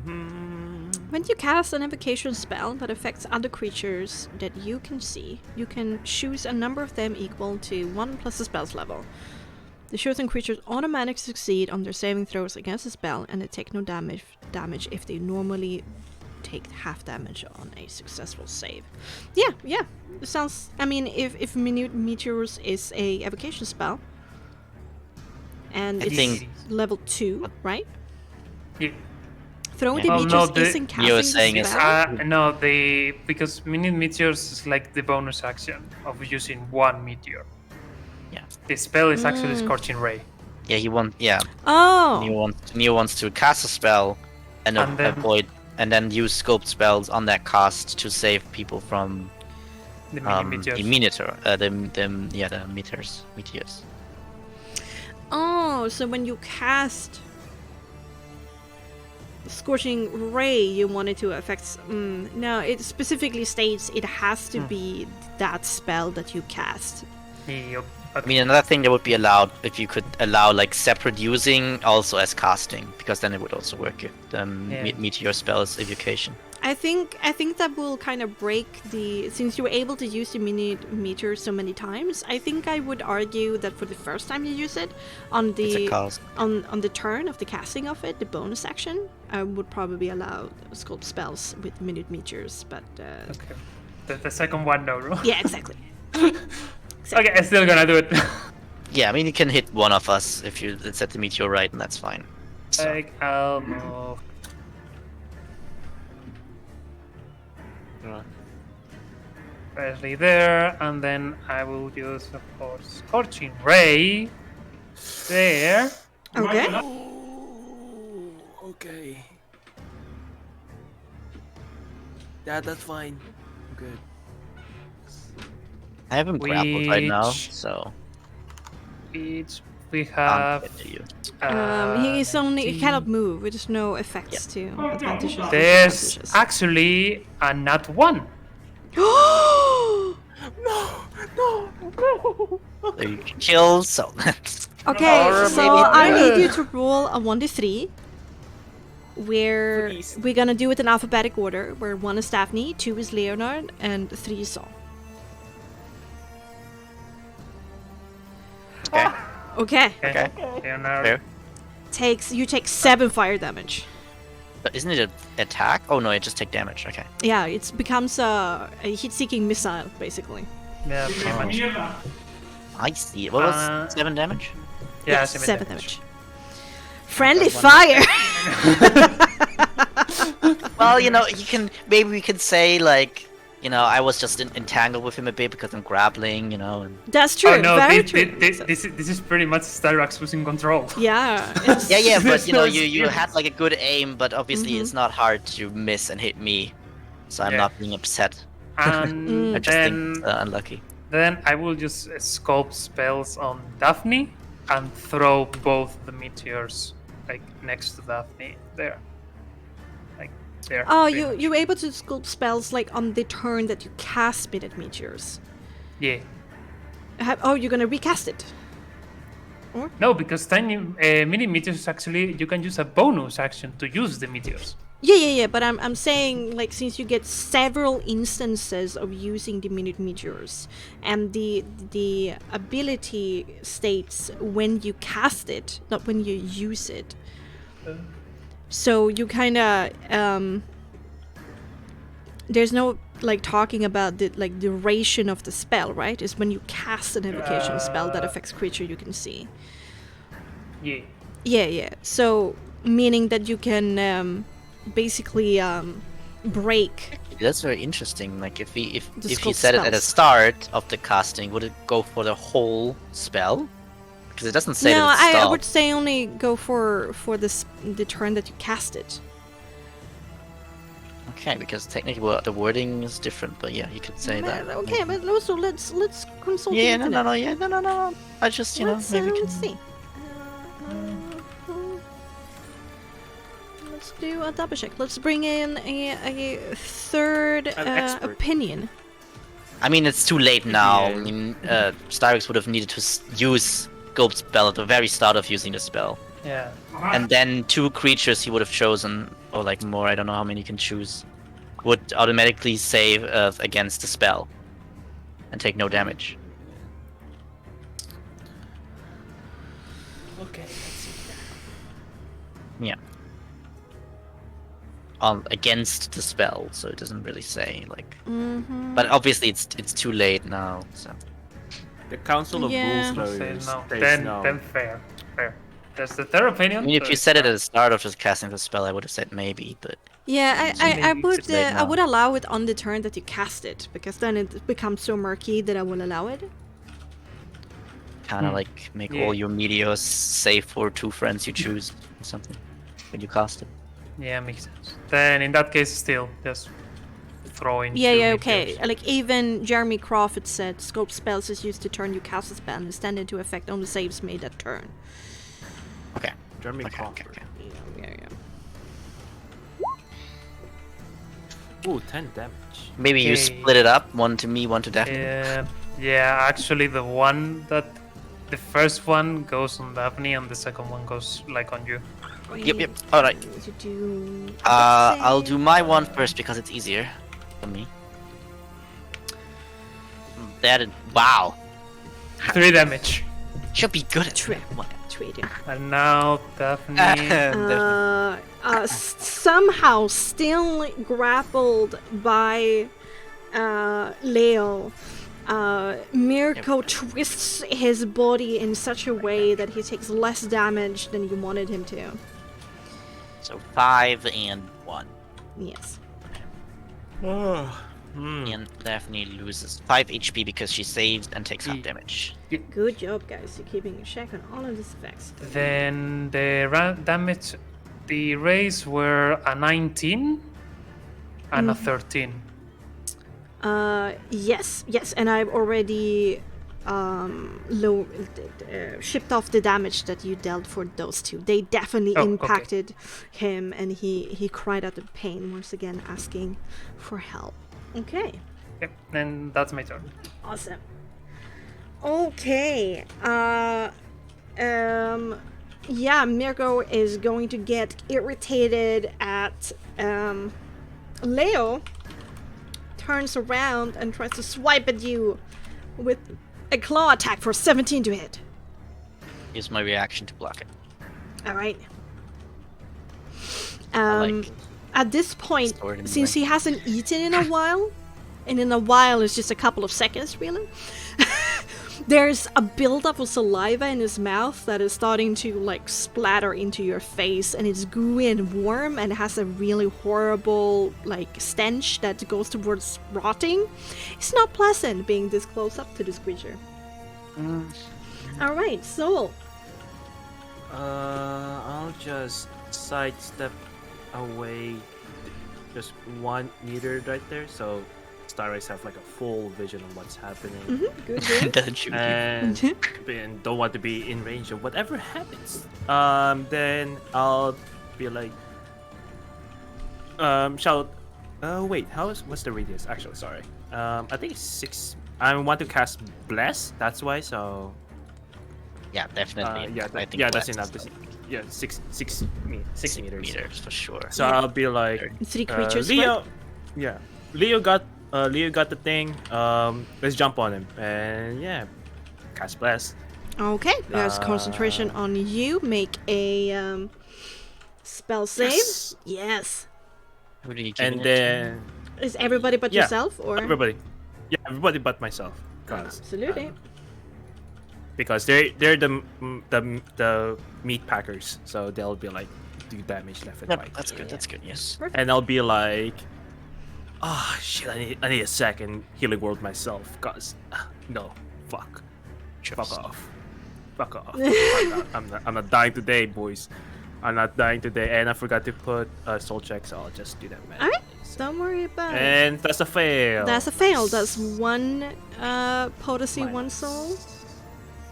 When you cast an evocation spell that affects other creatures that you can see, you can choose a number of them equal to 1 plus the spell's level. The chosen creatures automatically succeed on their saving throws against the spell, and they take no damage if they normally take half damage on a successful save. Yeah. It sounds. I mean, if Minute Meteors is a evocation spell, and I it's think- level 2, right? yeah. Throwing Yeah. the Well, meteors no, the- isn't You were casting saying the it's- spell. No, because minute meteors is like the bonus action of using one meteor. Yeah. The spell is actually scorching ray. Yeah, he wants. Yeah, Oh, Neo wants to cast a spell and, And then- avoid, and then use scoped spells on that cast to save people from The mini meteors. the meteor, the meteors. oh, so when you cast Scorching Ray, you want it to affect. No, it specifically states it has to be that spell that you cast. Yep. I mean, another thing that would be allowed if you could allow like separate using also as casting, because then it would also work if the meteor spell is evocation. I think that will kind of break the. Since you were able to use the minute meter so many times, I think I would argue that for the first time you use it on It's a the cast. on the turn of the casting of it, the bonus action, I would probably allow sculpt spells with minute meters, but Okay. The second one, no, bro. yeah, exactly. Okay, I'm still gonna do it. Yeah, I mean you can hit one of us if you set the meteor right, and that's fine. So, Like, I'll move. Firstly there, and then I will use, of course, Scorching Ray. There. Okay. Okay. Yeah, that's fine. I'm good. I have him grappled right now, Which- so Each we can't have. get to you. He is only he 19. cannot move. There's no effects to advantages. or There's disadvantages. actually a nat 1. So you can kill, so Okay, Or so maybe I two. need you to roll a 1d3. Where Please. we're gonna do it in alphabetic order, where 1 is Daphne, 2 is Leonard, and 3 is Saul. okay. Okay. Okay. Leonard. Fair. you take 7 fire damage. But isn't it an attack? Oh no, it just take damage. Okay. Yeah, it becomes a heat-seeking missile, basically. Yeah, pretty much. I see. What was 7 damage? Yeah, Yes, 7 7 damage. damage. Friendly fire! Well, you know, maybe we could say like, you know, I was just entangled with him a bit because I'm grappling, you know. And... That's true, Oh no, very this, true. this is pretty much Styrax losing control. Yeah. It's, Yeah, but There's you know, no you excuse. had like a good aim, but obviously it's not hard to miss and hit me, so I'm Yeah. not being upset. And I just then, think unlucky. then I will just sculpt spells on Daphne and throw both the meteors like next to Daphne there. Like there. Oh, pretty much. you're able to sculpt spells like on the turn that you cast Spitted Meteors. Yeah. You're gonna recast it. No, because tiny mini meteors actually you can use a bonus action to use the meteors. Yeah, but I'm saying, like, since you get several instances of using the minute meteors, and the ability states when you cast it, not when you use it. So you kind of there's no like talking about the like duration of the spell, right? It's when you cast an evocation spell that affects creature you can see. Yeah. Yeah. So meaning that you can basically break. That's very interesting. Like if he sculpt said it at the spells. start of the casting, would it go for the whole spell? Because it doesn't say No, that it I stopped. would say only go for the turn that you cast it. Okay, because technically the wording is different, but yeah, you could say that. Okay, but also let's consult. Yeah, the no, internet. no. I just, you know, Let's, maybe we can let's see. Let's do a double check. Let's bring in a third An expert. opinion. I mean, it's too late now. Yeah. I mean, Styrax would have needed to use Scope's spell at the very start of using the spell. Yeah. And then 2 creatures he would have chosen, or like more, I don't know how many you can choose, would automatically save against the spell and take no damage. Okay, let's see. Yeah. Against the spell, so it doesn't really say like. Mm-hmm. But obviously, it's too late now. So The Council of Yeah. Rules Say Lawyers no. states no. Then fair. That's the third opinion. I mean, if you said it at the start of just casting the spell, I would have said maybe, but Yeah, I maybe would it's late I now. would allow it on the turn that you cast it, because then it becomes so murky that I will allow it. kind of like make Yeah. all your meteors safe for 2 friends you choose or something when you cast it. Yeah, makes sense. Then in that case, still just throwing. Yeah, 2 okay. meteors. Like even Jeremy Crawford said, scope spells is used to turn you cast a spell and stand into effect on the saves made that turn. Okay. Jeremy Okay, Crawford. okay. Yeah. Ooh, 10 damage. Maybe you Okay. split it up, 1 to me, 1 to Daphne. Yeah, actually the first one goes on Daphne and the second one goes like on you. Yep. All right. To do I'll do my one first because it's easier for me. Wow. 3 damage. Should be good at Trip. What? Trading. And now Daphne. Somehow still grappled by Leo. Mirko twists his body in such a way that he takes less damage than you wanted him to. So 5 and 1. Yes. And Daphne loses 5 HP because she saves and takes half damage. Good job, guys. You're keeping a check on all of these effects. Then the damage, the raise were a 19 and a 13. Yes, and I've already shipped off the damage that you dealt for those 2. They definitely Oh, okay. impacted him, and he cried out in pain once again, asking for help. Okay, Yep, then that's my turn. awesome. Okay, yeah, Mirko is going to get irritated at Leo. Turns around and tries to swipe at you with a claw attack for 17 to hit. Use my reaction to block it. All right. I like At this point, sword in since the he hasn't eaten in a while, and in a while is just a couple of seconds, really, there's a buildup of saliva in his mouth that is starting to like splatter into your face, and it's gooey and warm, and it has a really horrible like stench that goes towards rotting. It's not pleasant being this close up to this creature. All right, Soul. I'll just sidestep away just 1 meter right there, so Starrays have like a full vision of what's happening. Good, good. Doesn't shoot you. And don't want to be in range of whatever happens. Then I'll be like, shout. Wait, what's the radius? Actually, sorry. I think it's 6. I want to cast Bless. That's why. So. Yeah, definitely. I think that's blast enough. is Yeah, 6 meters. meters for sure. So I'll be like, 3 creatures. Leo. right? Yeah, Leo got the thing. Let's jump on him and yeah, cast Bless. Okay, there's concentration on you. Make a spell save. Yes. Who do you give And it then Is everybody but Yeah, yourself, or everybody. Yeah, everybody but myself. absolutely? Because they're the meat packers, so they'll be like do damage left and to? right. Yep, that's good. That's good. Yes. And I'll be like, shit, I need a second healing word myself. Cause no, fuck off. I'm not dying today, boys. I'm not dying today, and I forgot to put soul check, so I'll just do that, man. All right, don't worry about it. And that's a fail. That's a fail. That's 1 potency, 1 Minus. soul.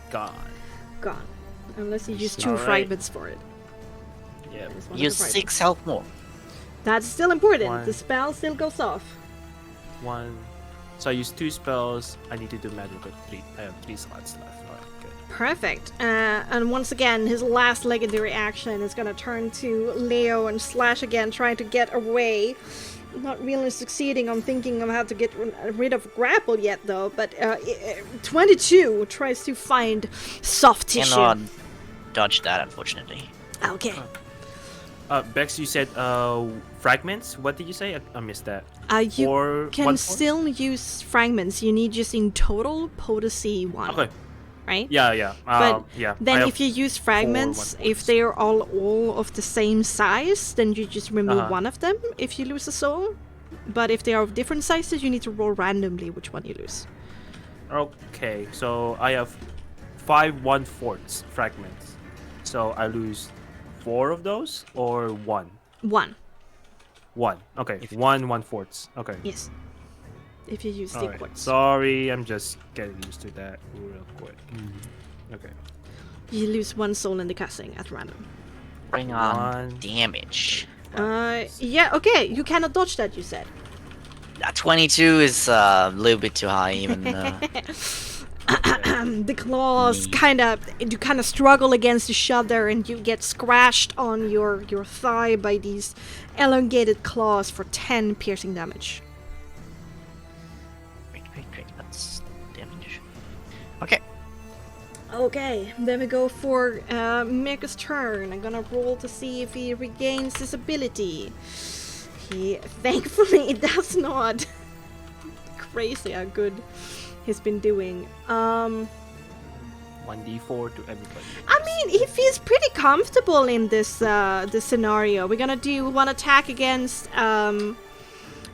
God. Gone. Unless you use 2 Alright. fragments for it. Yeah. That is one of Use the 6 health more. That's still important. 1. The spell still goes off. 1. So I use 2 spells. I need to do magic with 3. I have 3 slots left. Alright, good. Perfect. And once again, his last legendary action is gonna turn to Leo and slash again, trying to get away. Not really succeeding on thinking of how to get rid of grapple yet, though. But 22 tries to find soft tissue. Cannot dodge that, unfortunately. Okay. Bex, you said fragments. What did you say? I missed that. You Or can 1 still use fragments. You need just in total potency 1. Okay. Right? Yeah. But yeah. then I have if you use fragments, 1 if they're all of the same size, then you just remove one of them if you lose a soul. But if they are of different sizes, you need to roll randomly which one you lose. Okay, so I have 5 1/4 fragments. So I lose 4 of those or 1? 1. 1. Okay, 1 1/4. Okay. Yes. If you use Alright. D-quartz. Sorry, I'm just getting used to that real quick. Okay. You lose 1 soul in the casting at random. Bring on 1. damage. Yeah, okay. You cannot dodge that, you said. 22 is a little bit too high, even. The claws you kind of struggle against each other, and you get scratched on your thigh by these elongated claws for 10 piercing damage. Great. That's damage. Okay. Okay, then we go for Mirka's turn. I'm gonna roll to see if he regains his ability. He thankfully does not. Crazy how good he's been doing. 1d4 to everybody. I mean, he feels pretty comfortable in this this scenario. We're gonna do 1 attack against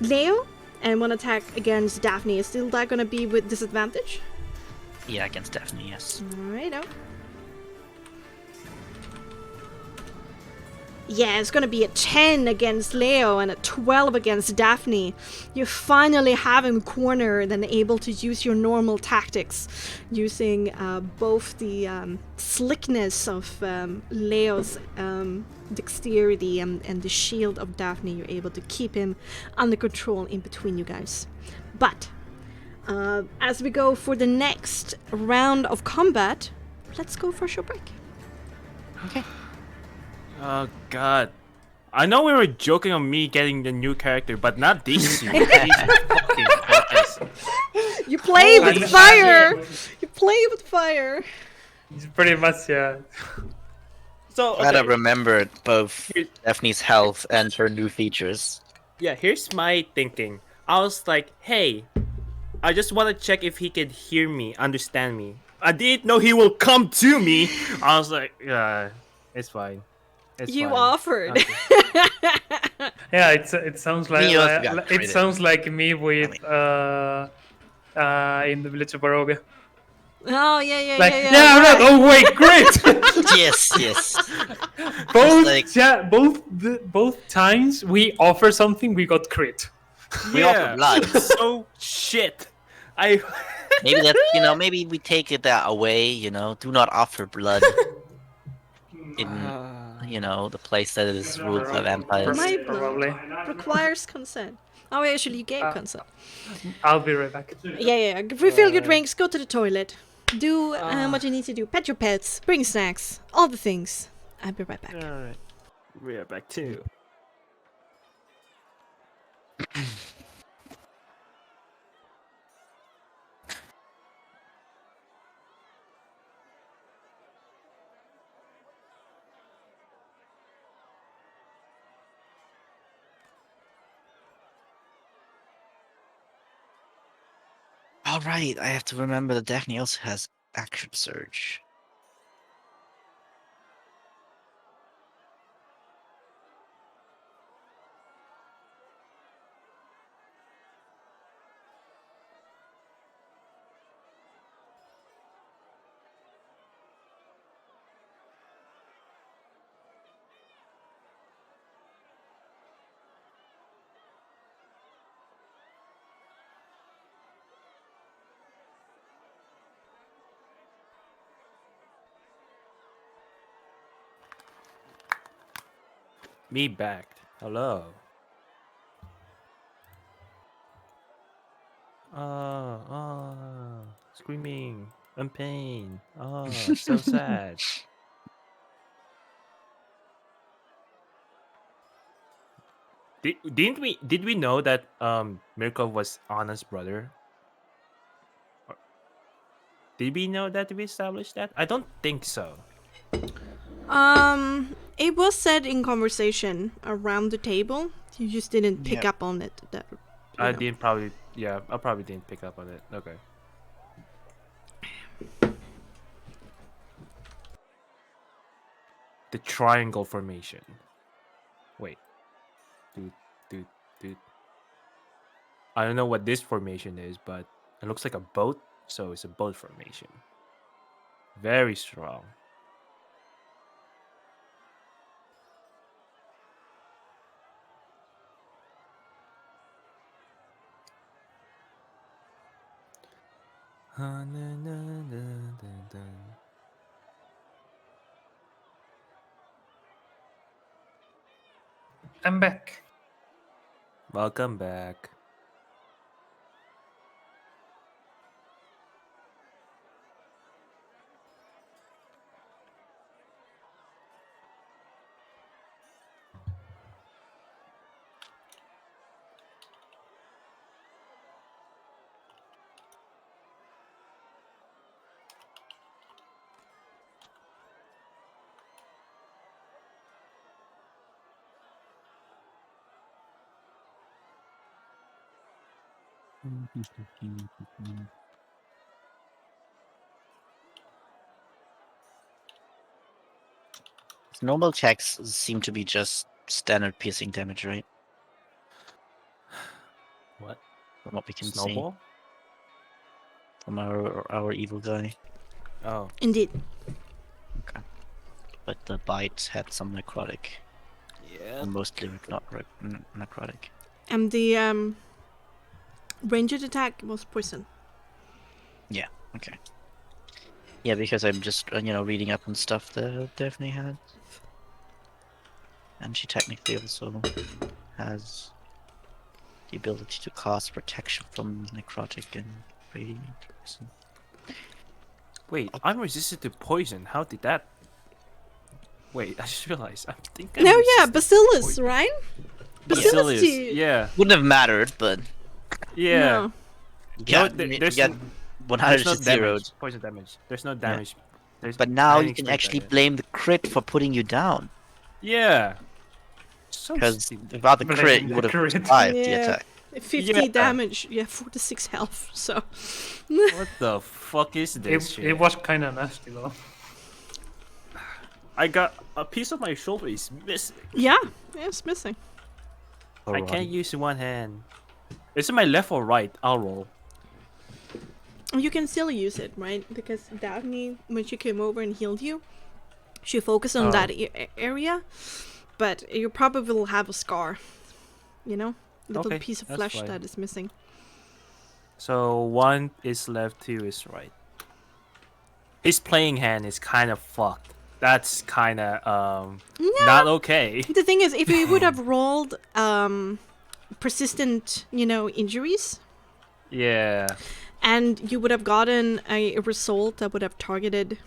Leo and 1 attack against Daphne. Is still that gonna be with disadvantage? Yeah, against Daphne, yes. Alright. Yeah, it's gonna be a 10 against Leo and a 12 against Daphne. You finally have him cornered and able to use your normal tactics, using both the slickness of Leo's dexterity and the shield of Daphne. You're able to keep him under control in between you guys. But as we go for the next round of combat, let's go for a short break. Okay. Oh god. I know we were joking on me getting the new character, but not these two. Jesus fucking Christ. You play Holy with fire! shit. You play with fire! It's pretty much, yeah. So Glad I okay, remembered both Here- Daphne's health and her new features. yeah. Here's my thinking. I was like, hey, I just want to check if he can hear me, understand me. I didn't know he will come to me. I was like, yeah, it's fine. It's You fine. offered. Okay. Yeah, it sounds Me also got it credit. sounds like me with in the Village of Baroga. Oh yeah, Like, yeah. I'm not. right. Oh wait, great. Yes. both like- both times we offer something, we got crit. We offer blood. So shit. I Maybe that maybe we take it that away. Do not offer blood in the place that is ruled by vampires. My Probably. blood requires consent. Oh, actually, you gave consent. I'll be right back. Yeah. Refill your drinks, go to the toilet, do what you need to do, pet your pets, bring snacks, all the things. I'll be right back. Alright. We are back too. All right, I have to remember that Daphne also has action surge. Me back. Hello. Screaming and pain. Oh, so sad. Did we know that Mirko was Anna's brother? Did we know that we established that? I don't think so. It was said in conversation around the table. You just didn't pick up on it. I probably didn't pick up on it. Okay. The triangle formation. Wait. Dude. I don't know what this formation is, but it looks like a boat, so it's a boat formation. Very strong. I'm back. Welcome back. Normal checks seem to be just standard piercing damage, right? What? From what we can Snowball? see from our evil guy. Oh. Indeed. Okay. But the bite had some necrotic. Yeah. Mostly not necrotic. And the ranged attack was poison. Yeah, okay. Yeah, because I'm just, reading up on stuff that Daphne had. And she technically also has the ability to cast protection from necrotic and radiant poison. Wait, I'm resistant to poison. How did that? Wait, I just realized. I think. No, yeah, Bacillus, poison. right? Bacillus. do you- Yeah. Wouldn't have mattered, but Yeah. No. yeah, there- you there's get no- 100 There's no zeroed. damage. Poison damage. There's no damage But now I you didn't can expect actually that, yeah. blame the crit for putting you down. Yeah. So Because stupid. without the Blame crit, the you would have crit. survived the Yeah. attack. 50 Yeah. damage, yeah, 46 health, so. What the fuck is this shit? It was kind of nasty though. I got a piece of my shoulder is missing. Yeah, it's missing. I can't use one hand. Is it my left or right? I'll roll. You can still use it, right? Because Daphne, when she came over and healed you, she focused on that area, but you probably will have a scar, you know? Little Okay, piece of that's flesh fine. that is missing. So 1 is left, 2 is right. His playing hand is kind of fucked. That's kind of not okay. The thing is, if we would have rolled persistent, injuries, Yeah. and you would have gotten a result that would have targeted,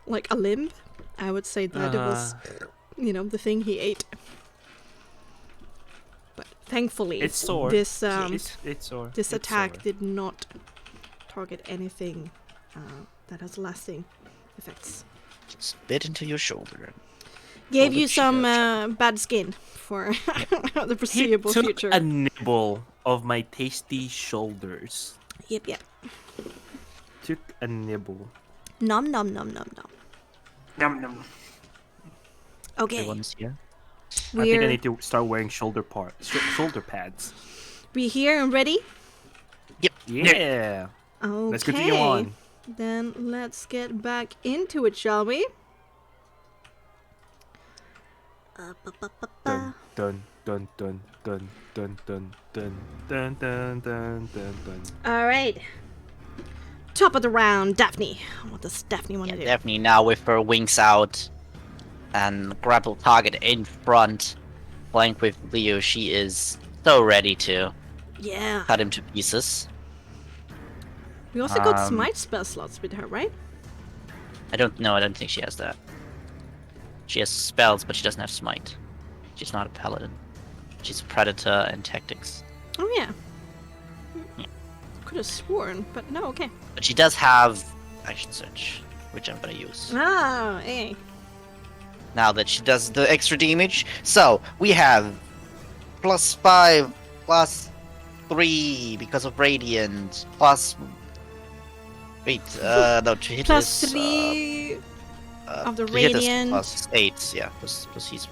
like, a limb, I would say that it was, the thing he ate. But thankfully, It's sore. this It's sore. this It's attack sore. did not target anything that has lasting effects. Spit into your shoulder. Gave the you some chip. bad skin for the foreseeable He took future. a nibble of my tasty shoulders. Yep. Took a nibble. Nom nom nom nom nom. Yum, yum. Okay, Everyone's here. I think I we're need to start wearing shoulder pads. here and ready. Yeah. Okay. Let's continue on. Then let's get back into it, shall we? Dun dun dun dun dun dun dun dun dun dun dun dun dun. All right. Top of the round, Daphne. What does Daphne want to do? Definitely now with her wings out and grapple target in front, flank with Leo, she is so ready to Yeah. cut him to pieces. We also got smite spell slots with her, right? I don't think she has that. She has spells, but she doesn't have smite. She's not a paladin. She's a predator and tactics. Oh yeah. Yeah. Could have sworn, but no. Okay. But she does have action surge, which I'm gonna use. Ah, hey. Now that she does the extra damage. So we have +5, +3 because of radiant, plus. Wait, no, to hit Plus is, 3 of the to hit is radiant. +8, yeah. Plus he's.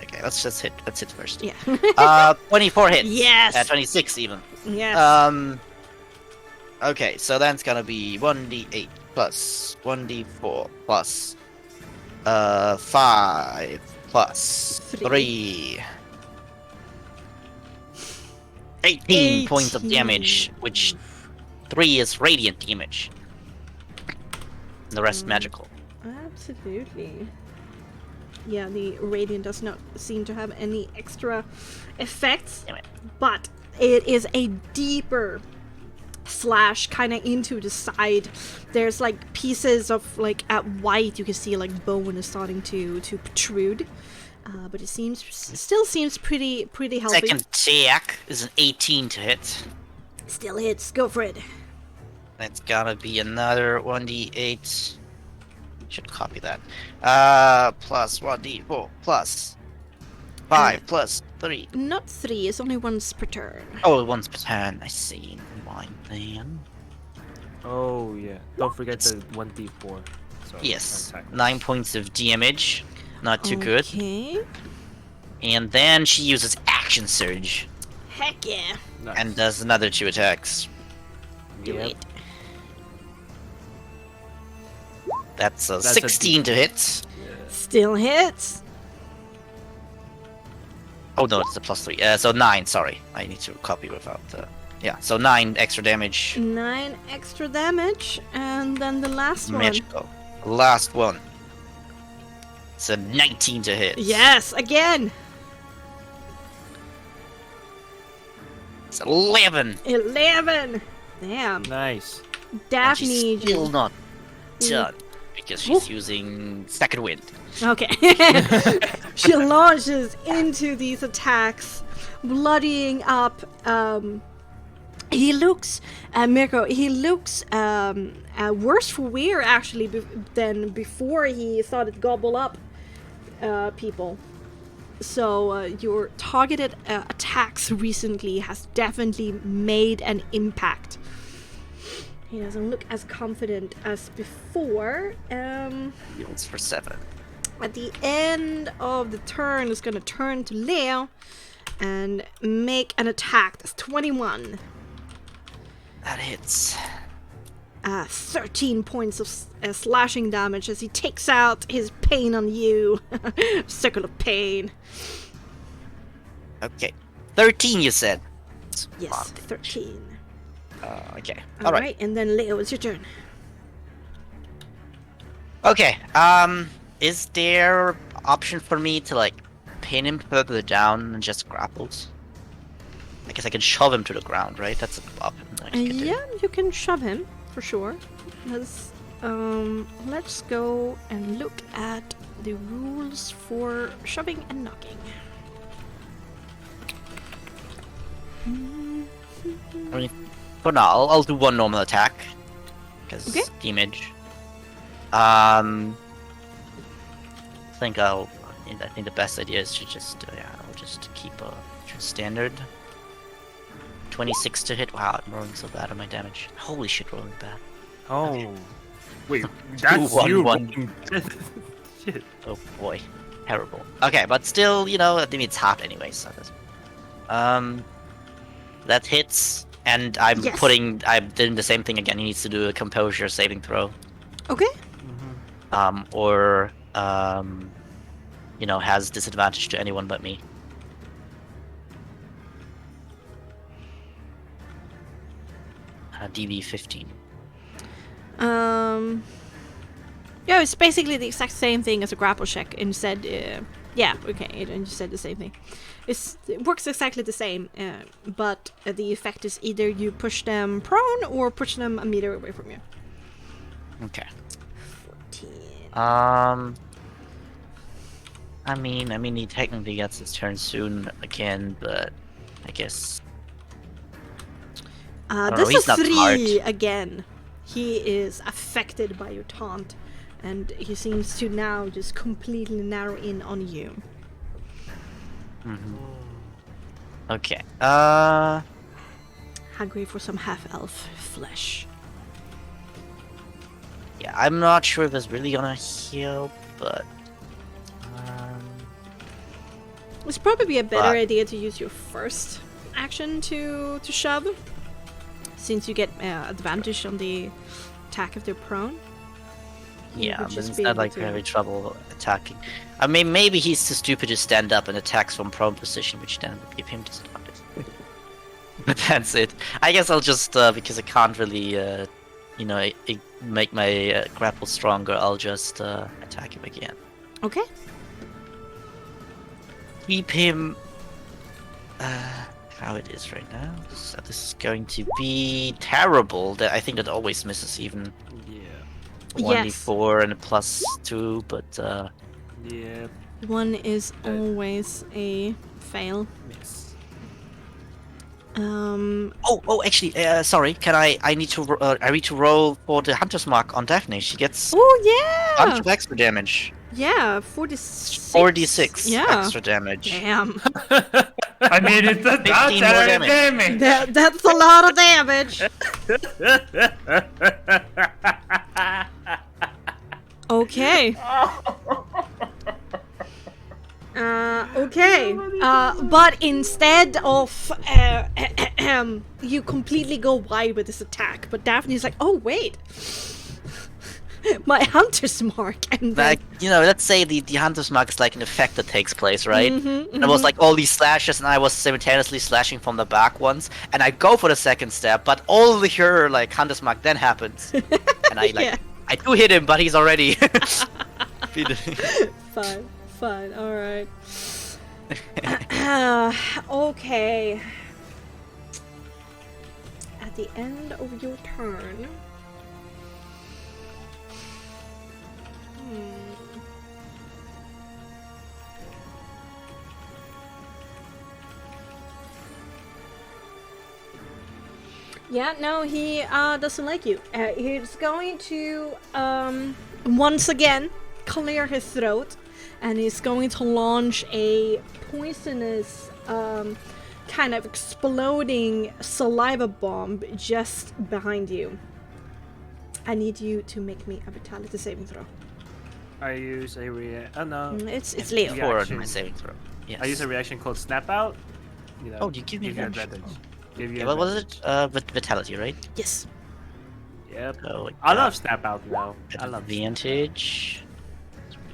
Okay, let's hit first. Yeah. 24 hits. Yes. 26 even. Yes. Okay, so that's gonna be 1d8 plus 1d4 plus 5 plus 3. 18 points of damage, which 3 is radiant damage. And the rest magical. Absolutely. Yeah, the radiant does not seem to have any extra effects, Damn it. but it is a deeper slash kind of into the side. There's like pieces of like at white, you can see like bone is starting to protrude, but it still seems pretty healthy. Second attack is an 18 to hit. Still hits. Go for it. That's gonna be another 1d8. Should copy that. Plus 1d4 plus 5 plus 3. Not 3. It's only once per turn. Oh, once per turn. I see. Mine then. Oh yeah. Don't forget the 1d4. Sorry, Yes. attack. 9 points of damage. Not too good. Okay. And then she uses action surge Heck yeah. Nice. and does another 2 attacks. Do Yep. it. That's a That's a 16 to hit. Still hits. Oh no, it's a +3. So 9. Sorry, I need to copy without. Yeah, so 9 extra damage. 9 extra damage, and then the last one. Magical. Last one. It's a 19 to hit. Yes, again. It's 11. 11. Damn. Nice. And Daphne. she's still not Mm. done because she's using second wind. Okay. She launches into these attacks, bloodying up He looks, Mirko, he looks worse for wear actually than before he started gobble up people. So your targeted attacks recently has definitely made an impact. He doesn't look as confident as before. Heals for 7. At the end of the turn, is going to turn to Leo and make an attack. That's 21. That hits. 13 points of slashing damage as he takes out his pain on you. Circle of pain. Okay. 13, you said? Yes, 13. Okay. Alright, and then Leo, it's your turn. Okay. Is there option for me to, like, pin him further down and just grapples? I guess I can shove him to the ground, right? That's an option that I can do. Yeah, you can shove him, for sure. Let's go and look at the rules for shoving and knocking. I mean, for now, I'll do one normal attack. Because Okay. damage. I think the best idea is to just, I'll just keep a standard. 26 to hit. Wow, I'm rolling so bad on my damage. Holy shit, rolling bad. Oh. Wait, that's 2-1-1. you rolling. Shit. Oh boy, terrible. Okay, but still, I think it's half anyway, so that's... that hits, and I'm Yes. doing the same thing again. He needs to do a composure saving throw. Okay. Or has disadvantage to anyone but me. DV 15. Yeah, it's basically the exact same thing as a grapple check. Instead, yeah, okay, it just said the same thing. It works exactly the same, but the effect is either you push them prone or push them a meter away from you. Okay. 14. I mean, he technically gets his turn soon again, but I guess. don't know, This he's is not 3 smart. again. He is affected by your taunt, and he seems to now just completely narrow in on you. Okay. Hungry for some half-elf flesh. Yeah, I'm not sure if it's really gonna heal, but. It's probably a better But- idea to use your first action to shove, since you get advantage on the attack if they're prone. You Yeah, would but just be instead, able like, to- having trouble attacking. I mean, maybe he's too stupid to stand up and attacks from prone position, which then would give him disadvantage. But that's it. I guess I'll just, because I can't really, make my grapple stronger, I'll just attack him again. Okay. Keep him how it is right now. So this is going to be terrible. I think that always misses even Yeah. 1d4 and a +2, but Yeah. 1 is always a fail. Miss. actually, sorry. Can I need to I need to roll for the Hunter's Mark on Daphne. She gets Oh a bunch yeah! of extra damage. Yeah, 46. 4d6 Yeah. extra damage. Damn. I mean, that's 15 more a damage. That's a lot of damage. Okay. Okay. But instead of you completely go wide with this attack, but Daphne's like, oh wait, my Hunter's Mark, and then Like, let's say the Hunter's Mark is like an effect that takes place, right? And it was like all these slashes, and I was simultaneously slashing from the back once, and I go for the second step, but all the her like Hunter's Mark then happens, and I Yeah. I do hit him, but he's already. Fine, all right. Okay. At the end of your turn. Yeah, no, he doesn't like you. He's going to once again clear his throat, and he's going to launch a poisonous kind of exploding saliva bomb just behind you. I need you to make me a vitality saving throw. I use a no. It's Leo. Yeah. For Reaction. my saving throw. Yes. I use a reaction called Snap Out. You know, Oh, you give me give you advantage. advantage. Give you Okay, what was advantage. it? Vitality, right? Yes. Yep. So I love Snap Out now. I love advantage.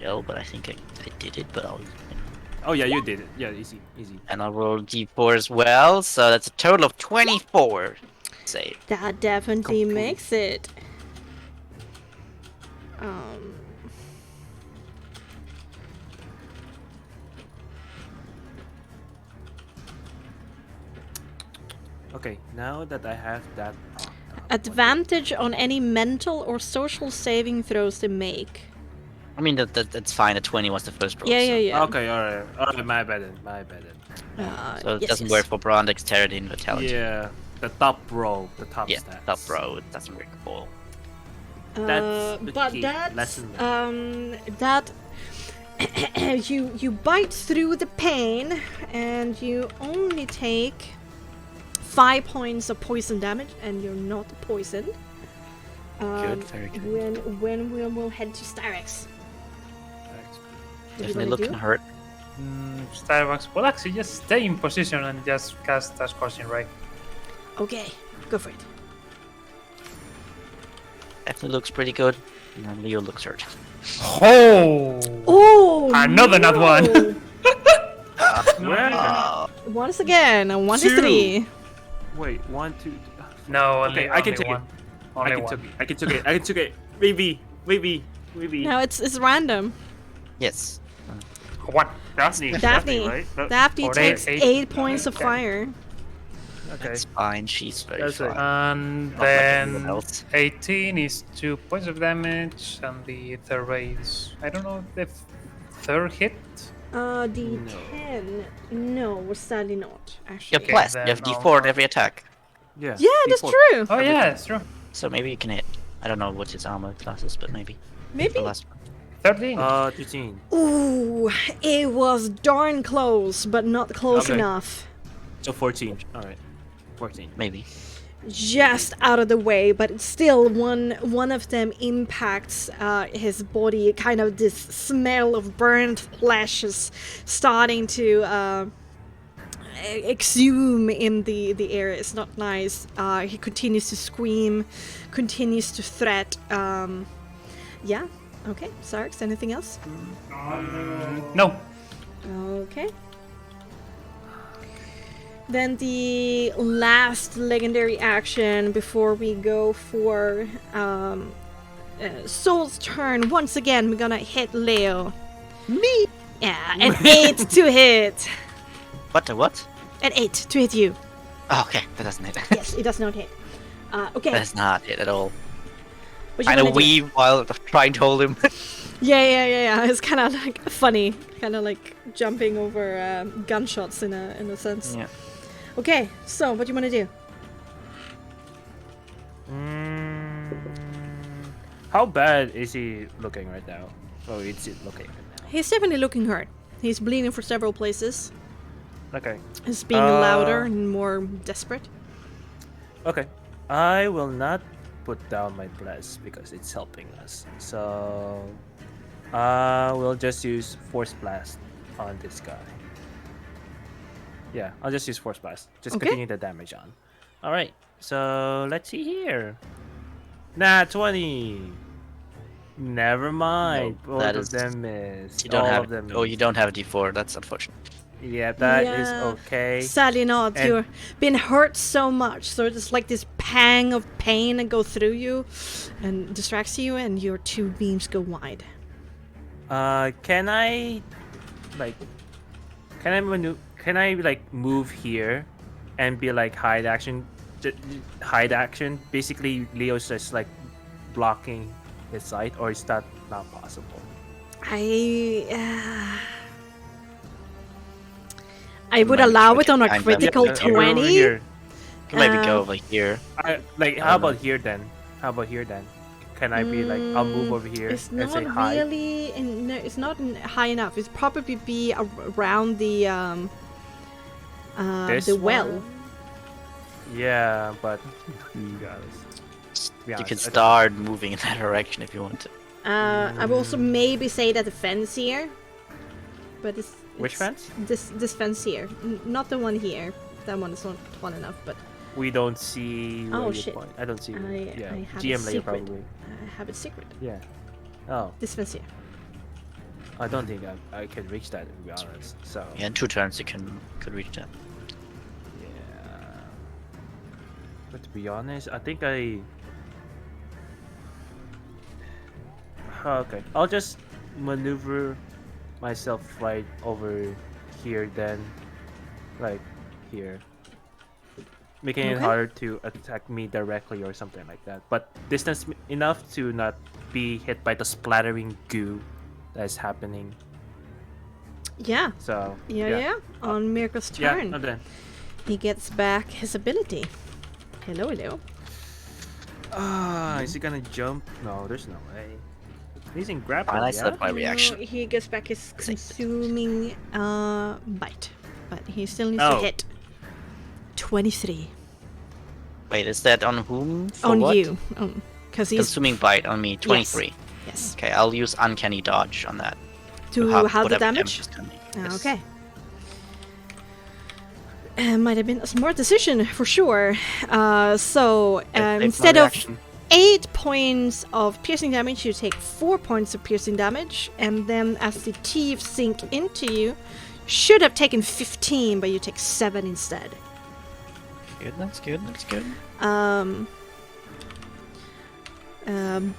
No, but I think I did it, but I'll. Oh yeah, you did it. Yeah, easy. And I'll roll d4 as well, so that's a total of 24 save. That definitely Complete. makes it. Okay, now that I have that. Advantage on any mental or social saving throws they make. I mean, that's fine. A 20 was the first roll. Yeah, so, yeah, yeah. Okay, alright. My bad. So it Yes, doesn't yes. work for brawn, dexterity, and vitality. Yeah, the top row, the top Yeah, stats. top row, it doesn't work at all. That's the but key. that's Lesson that you bite through the pain and you only take 5 points of poison damage, and you're not poisoned. Good, very good. When we'll head to Styrex. What do you Definitely wanna looking do? hurt. Starbucks will actually just stay in position and just cast a scorching ray. Okay, go for it. Definitely looks pretty good. And Leo looks hurt. Oh! Oh, Another nat one. Where? Once again, a 1 to Two. 3. Wait, 1, 2. No, Okay, only, I can only take one. it. Only I can one. take it. I can take it. Maybe. No, it's random. Yes. One. Daphne right? Daphne Or takes eight. 8 points of Okay. fire. Okay. That's fine. She's very That's right. fine. And Not like anyone then else. 18 is 2 points of damage, and the third ray is, I don't know, the third hit. D10. No, sadly not. You Actually. have plus. You have then d4 in every attack. Yeah. Yeah, that's D4. true. Oh yeah, that's true. So maybe you can hit. I don't know what his armor class is, but maybe. Maybe. The last one. 13. 13. Ooh, it was darn close, but not close Okay. enough. So 14. Alright. 14. Maybe. Just out of the way, but it's still one of them impacts his body. Kind of this smell of burnt flesh is starting to exhume in the air. It's not nice. He continues to scream, continues to threat. Yeah. Okay. Sarx, anything else? No. Okay. Then the last legendary action before we go for Soul's turn. Once again, we're gonna hit Leo. Me? Yeah, an 8 to hit. What? What? An 8 to hit you. Oh, okay. That doesn't hit. Yes, it does not hit. Okay. That's not it at all. What you Kind of wanna do? weave while trying to hold him. Yeah. It's kind of like funny, kind of like jumping over gunshots in a sense. Yeah. Okay, so what do you want to do? How bad is he looking right now? Oh, it's it looking right He's definitely looking hurt. He's bleeding for several places. now. Okay. He's being louder and more desperate. Okay. I will not put down my bless because it's helping us. So we'll just use Force Blast on this guy. Yeah, I'll just use Force Blast. Just Okay. continue the damage on. Alright, so let's see here. Nah, 20. Never mind. No, Both that of is- them miss. You don't All have. of them Oh, miss. you don't have a d4. That's unfortunate. Yeah, that is Yeah. okay. Sadly not. And- You've been hurt so much, so it's like this pang of pain that goes through you and distracts you, and your two beams go wide. Can I move here and be like hide action? Hide action. Basically, Leo's just like blocking his sight, or is that not possible? I would Might allow try it on a to find them. critical Yeah, you're over 20, here. can maybe go over here. How about here then? Can I be like, I'll move over here It's and not say hi? really, no, it's not high enough. It's probably be around the well. one? Yeah, but You can start moving in that direction if you want to. I will also maybe say that the fence here, but Which it's fence? This fence here, not the one here. That one is not tall enough, but We don't see. Where Oh, you shit. point. I don't see. Yeah, I have GM a layer secret. probably. I have it secret. Yeah. Oh, This fence here. I don't think I can reach that, to be honest. So Yeah, in 2 turns you could reach that. yeah. But to be honest, I think I. Okay, I'll just maneuver myself right over here then, like here, making it Okay. harder to attack me directly or something like that. But distance enough to not be hit by the splattering goo that's happening. Yeah. So Yeah. On Mirko's yeah. turn, And then he gets back his ability. Hello. is he gonna jump? No, there's no way. He's in grapple. Fine, I Yeah. said my reaction. No, he gets back his Save it. consuming bite, but he still needs to Oh. hit. 23 Wait, is that on whom? For on what? you, because he's Consuming bite on me, 23. yes. Okay, I'll use uncanny dodge on that. To half how the whatever damage? is coming. Ah, Yes. okay. Might have been a smart decision for sure. So Save my instead of reaction. 8 points of piercing damage, you take 4 points of piercing damage, and then as the teeth sink into you, should have taken 15, but you take 7 instead. Good, that's good.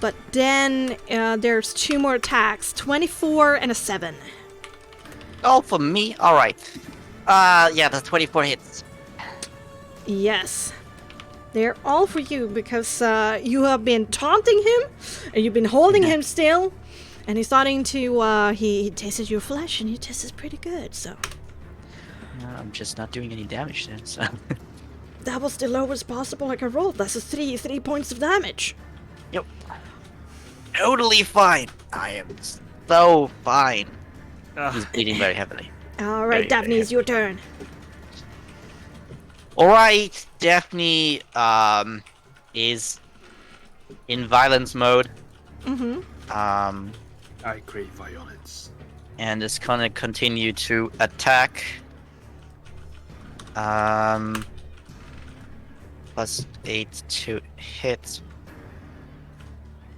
But then there's 2 more attacks, 24 and a 7. Oh, for me? Alright. Yeah, the 24 hits. Yes. They're all for you because you have been taunting him and you've been holding him still. And he's starting to, he tasted your flesh and he tastes pretty good, so. I'm just not doing any damage then, so. That was the lowest possible I could roll. That's a 3 points of damage. Yep. Totally fine. I am so fine. He's bleeding very heavily. Alright, Very, Daphne, very it's your turn. Alright, Daphne is in violence mode. Mm-hmm. I crave violence. And is gonna continue to attack. Plus 8 to hit.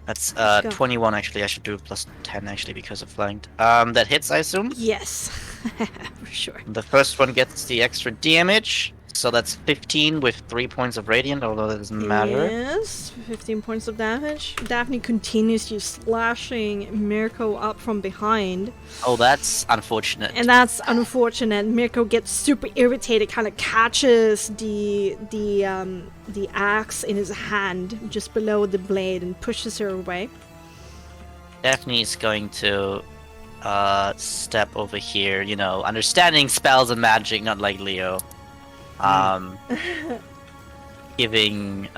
That's Go. 21 actually. I should do plus 10 actually because of flanked. That hits, I assume. Yes, for sure. The first one gets the extra damage. So that's 15 with 3 points of radiant, although that doesn't matter. Yes, 15 points of damage. Daphne continues to slashing Mirko up from behind. Oh, that's unfortunate. And that's unfortunate. Mirko gets super irritated, kind of catches the axe in his hand just below the blade and pushes her away. Daphne is going to step over here, you know, understanding spells and magic, not like Leo. Giving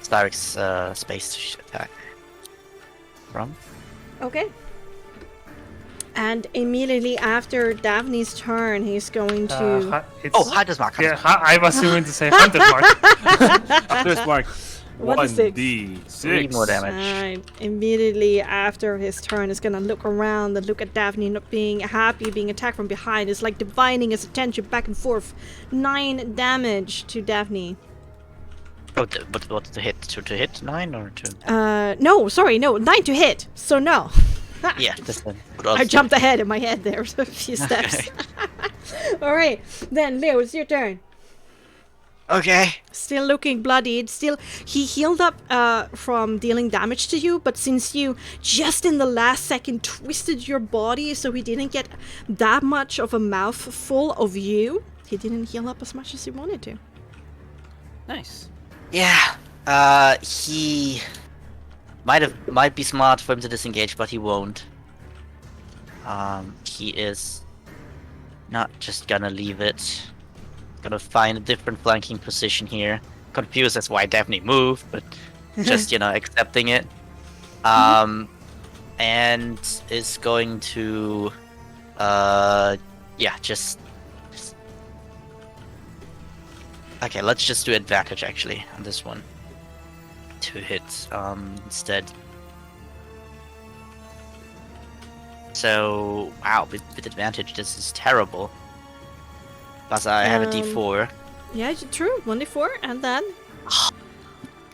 Starrick's space to attack from. Okay. And immediately after Daphne's turn, he's going to. Oh, Hunter's Mark. Yeah, I was going to say Hunter's Mark. There's Mark. What is it? 1d6. 3 more damage. Alright, immediately after his turn, is gonna look around and look at Daphne not being happy, being attacked from behind. It's like dividing his attention back and forth. 9 damage to Daphne. Oh, what's the hit? To hit 9 or to? No, sorry, no, 9 to hit, so no. Yeah, that's the. I jumped ahead in my head there, a few steps. Alright, then Leo, it's your turn. Okay. Still looking bloodied. Still, he healed up from dealing damage to you, but since you just in the last second twisted your body so he didn't get that much of a mouthful of you, he didn't heal up as much as he wanted to. Nice. Yeah. He might be smart for him to disengage, but he won't. He is not just gonna leave it. Gonna find a different flanking position here. Confused as why I definitely moved, but just accepting it. And is going to just okay, let's just do advantage actually on this one. To hit instead. So wow, with advantage this is terrible. But I have a D4. Yeah, true. 1d4 and then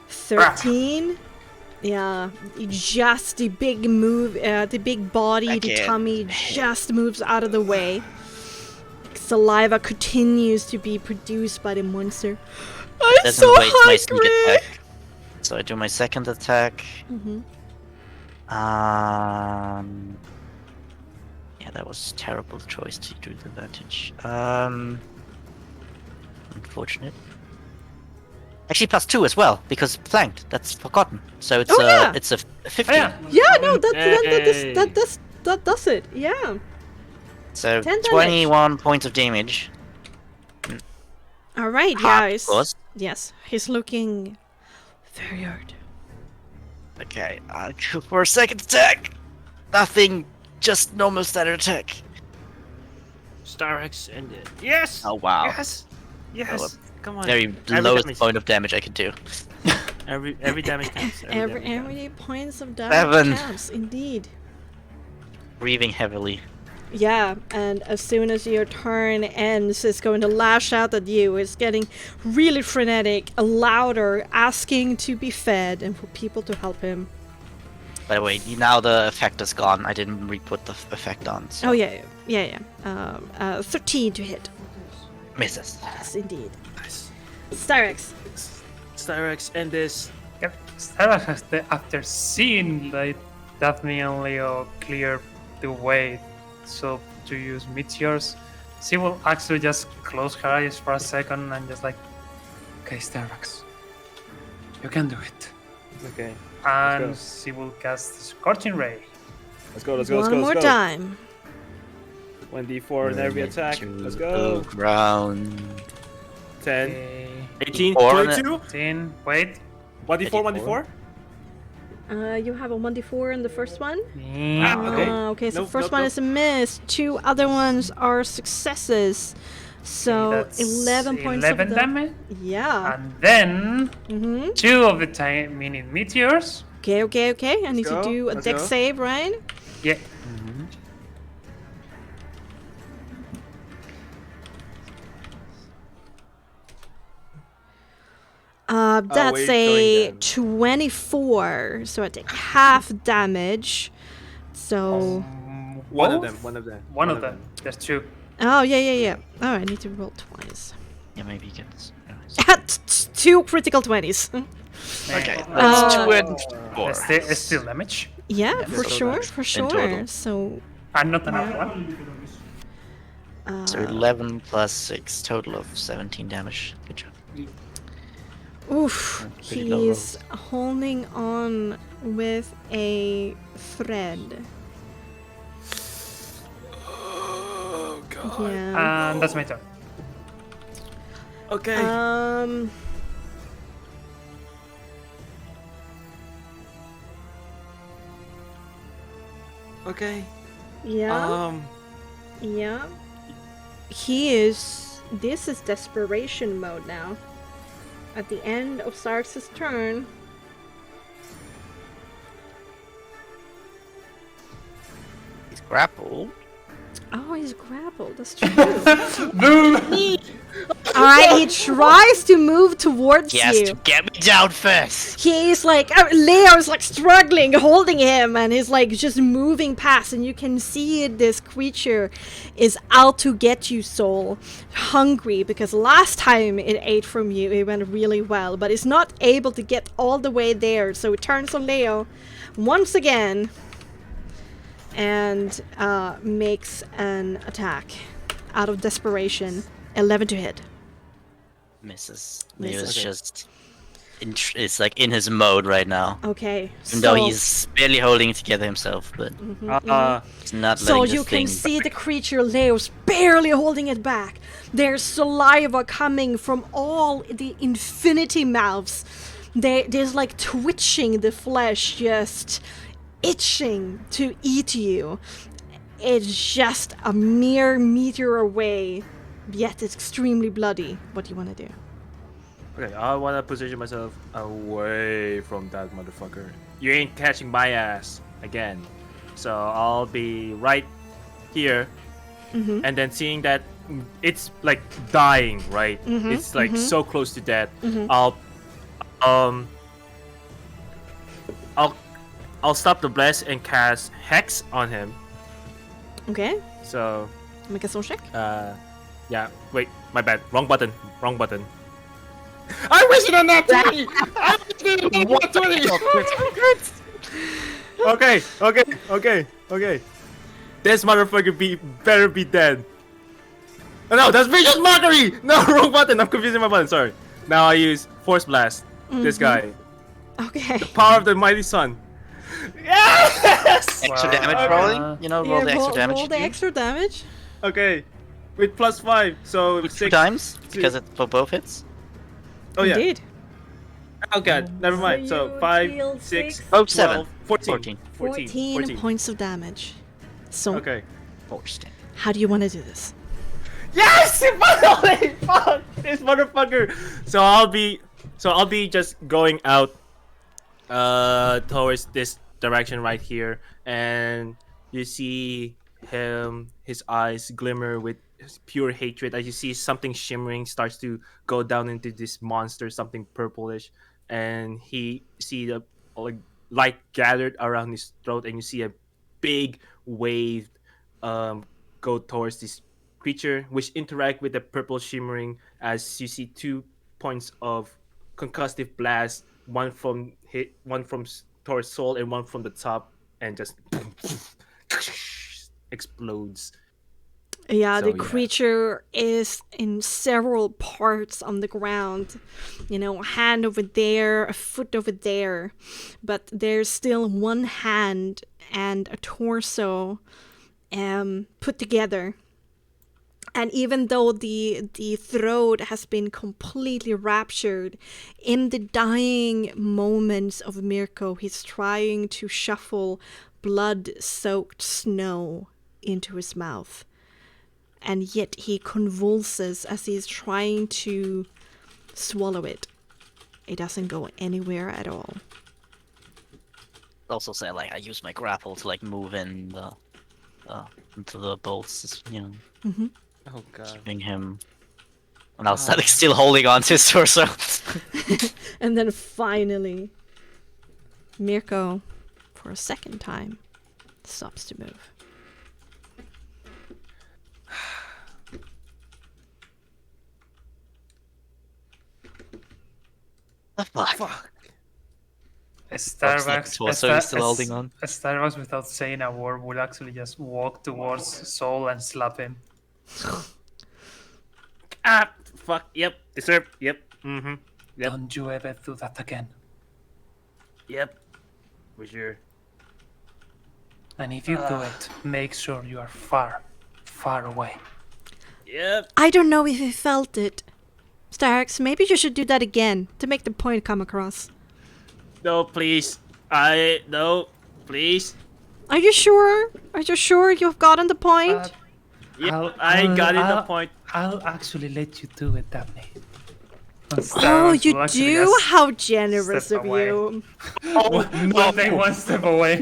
13. Yeah, just the big move, the big body, the tummy just moves out of the way. Saliva continues to be produced by the monster. I'm Doesn't so waste my sneak hungry. attack. So I do my second attack. Yeah, that was a terrible choice to do the advantage. Unfortunate. Actually, +2 as well because flanked. That's forgotten. So it's it's a 15. Yeah, no, that does it. Yeah. So 10 21 points of damage. All right, Half, guys. of course. Yes, he's looking very hurt. Okay, I'll go for a second attack. Nothing, just normal standard attack. Starex ended. Yes. Oh wow. Yes. Yes. Come on. Very lowest point of damage I could do. Every damage counts. Every points of damage counts, indeed. Breathing heavily. Yeah, and as soon as your turn ends, it's going to lash out at you. It's getting really frenetic, louder, asking to be fed and for people to help him. By the way, now the effect is gone. I didn't re-put the effect on. So. Oh, yeah. 13 to hit. Misses. Yes, indeed. Nice. Starex, end this. Yep. Starbucks, after seeing like Daphne and Leo clear the way so to use meteors, she will actually just close her eyes for a second and just like, okay, Starbucks, you can do it. Okay. And she will cast Scorching Ray. Let's go. One more time. 1d4 in every attack. Let's go. Ground. 10. Okay. 18. 22. 10. Wait. 1d4. You have a 1d4 in the first one. Okay. Okay, so first one is a miss. 2 other ones are successes. So That's 11 points 11 of damage. Yeah. And then 2 of the tiny meteors. Okay. I need to do a Let's dex go. save, right? Yeah. That's wait, a going down. 24, so I take half damage. So, One of Both? them. One of them. There's 2. oh yeah. Oh, I need to roll twice. Yeah, maybe you get this. 2 critical 20s. Okay, that's 2 and 4. It's still damage. Yeah, for so sure. total. So, And not enough one. So 11 plus 6, total of 17 damage. Good job. oof, Pretty low he's holding on with a thread. Oh god. Yeah. And that's my turn. Okay. Okay. Yeah. Yeah. This is desperation mode now. At the end of Sarx's turn. He's grappled. Oh, he's grappled. That's true. Alright, he tries to move towards He has you. to get me down first. He's like, Leo's like struggling, holding him, and he's like just moving past, and you can see this creature is out to get you, Soul. Hungry, because last time it ate from you, it went really well, but it's not able to get all the way there, so it turns on Leo once again and makes an attack out of desperation. 11 to hit. Misses. Misses. Leo's just is like in his mode right now. Okay. Even though he's barely holding it together himself, but it's not So letting you the can thing see the break. creature Leo's barely holding it back. There's saliva coming from all the infinity mouths. There's like twitching the flesh, just itching to eat you. It's just a mere meter away, yet it's extremely bloody. What do you want to do? Okay, I want to position myself away from that motherfucker. You ain't catching my ass again. So I'll be right here, and then seeing that it's like dying, right? It's like so close to death. I'll stop the blast and cast Hex on him. Okay, So make a soul check. yeah. Wait, my bad. Wrong button. Wrong button. I wasted on that 20! I wasted on that 20! Okay. This motherfucker better be dead. Oh, no, that's vicious mockery! No, wrong button. I'm confusing my button. Sorry. Now I use Force Blast. This guy. Okay. Power of the Mighty Sun. Yes! Extra damage rolling? You know, roll the extra damage. Roll you the do. extra damage. Okay. With +5, so Two 6. times because it's for both hits. Oh, yeah. Indeed. Oh, God. Never mind. you So deal 5, 6, six- Oh, 7. 14. 14 points of damage. So, Okay. Forced it. how do you want to do this? Yes! Finally! Fuck! This motherfucker! So I'll be just going out towards this direction right here, and you see his eyes glimmer with pure hatred as you see something shimmering starts to go down into this monster, something purplish, and he see the like light gathered around his throat, and you see a big wave go towards this creature, which interact with the purple shimmering as you see 2 points of concussive blast, one from towards soul and one from the top, and just explodes. Yeah, So, the yeah. creature is in several parts on the ground. You know, a hand over there, a foot over there. But there's still one hand and a torso put together. And even though the throat has been completely ruptured, in the dying moments of Mirko, he's trying to shuffle blood-soaked snow into his mouth. And yet he convulses as he's trying to swallow it. It doesn't go anywhere at all. Also say like I use my grapple to like move in the into the bolts, you know, Oh god. keeping him. And I was like still holding on to his torso. And then finally, Mirko, for a second time, stops to move. The fuck? Starbucks, torso is still holding on. Starbucks, without saying a word, will actually just walk towards Soul and slap him. Ah, fuck. Yep. Deserve. Yep. Mm-hmm. Yep. Don't you ever do that again. Yep. For sure. And if you do it, make sure you are far, far away. Yep. I don't know if he felt it. Starks, maybe you should do that again to make the point come across. No, please. No, please. Are you sure? Are you sure you've gotten the point? Yep. I got it. The point. I'll actually let you do it, Daphne. And Oh, Starbucks you will actually do? just How generous step of away. you. One thing, one step away.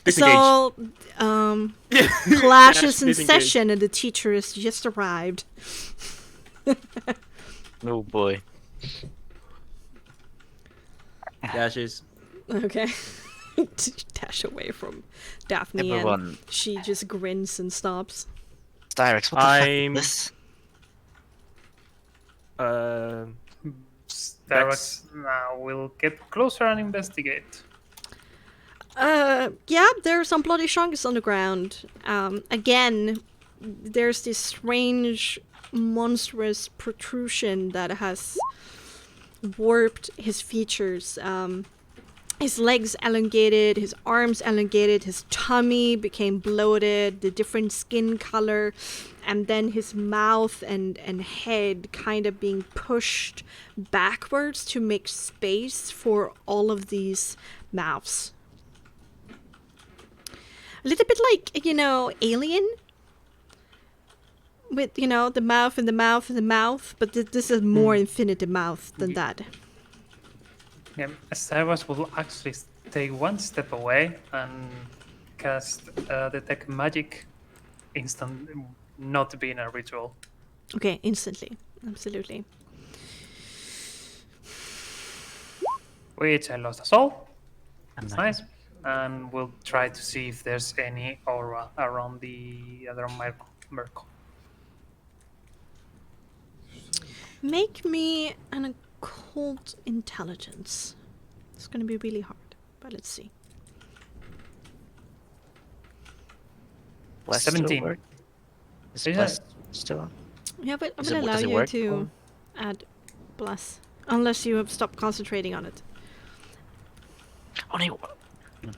Disengage. So, clash is in Disengage. session and the teacher has just arrived. Oh boy. Dashes. Okay. Dash away from Daphne Everyone. and she just grins and stops. Styrex, what the I'm- fuck is this? Starbucks now will get closer and investigate. Yeah, there are some bloody chunks on the ground. Again, there's this strange, monstrous protrusion that has warped his features. His legs elongated, his arms elongated, his tummy became bloated, the different skin color, and then his mouth and head kind of being pushed backwards to make space for all of these mouths. A little bit like, Alien. With, the mouth and the mouth and the mouth, but this is more infinite mouth than that. Yeah, Savoie will actually take one step away and cast Detect Magic instant, not being a ritual. Okay, instantly. Absolutely. Which I lost a soul. And That's nice. nice. And we'll try to see if there's any aura around the other Merc. Make me an occult intelligence. It's going to be really hard, but let's see. Bless 17. still work? Is Yeah. Bless still on? Yeah, but I'm Is going it- to allow does it you work? to add bless. Unless you have stopped concentrating on it. Only one.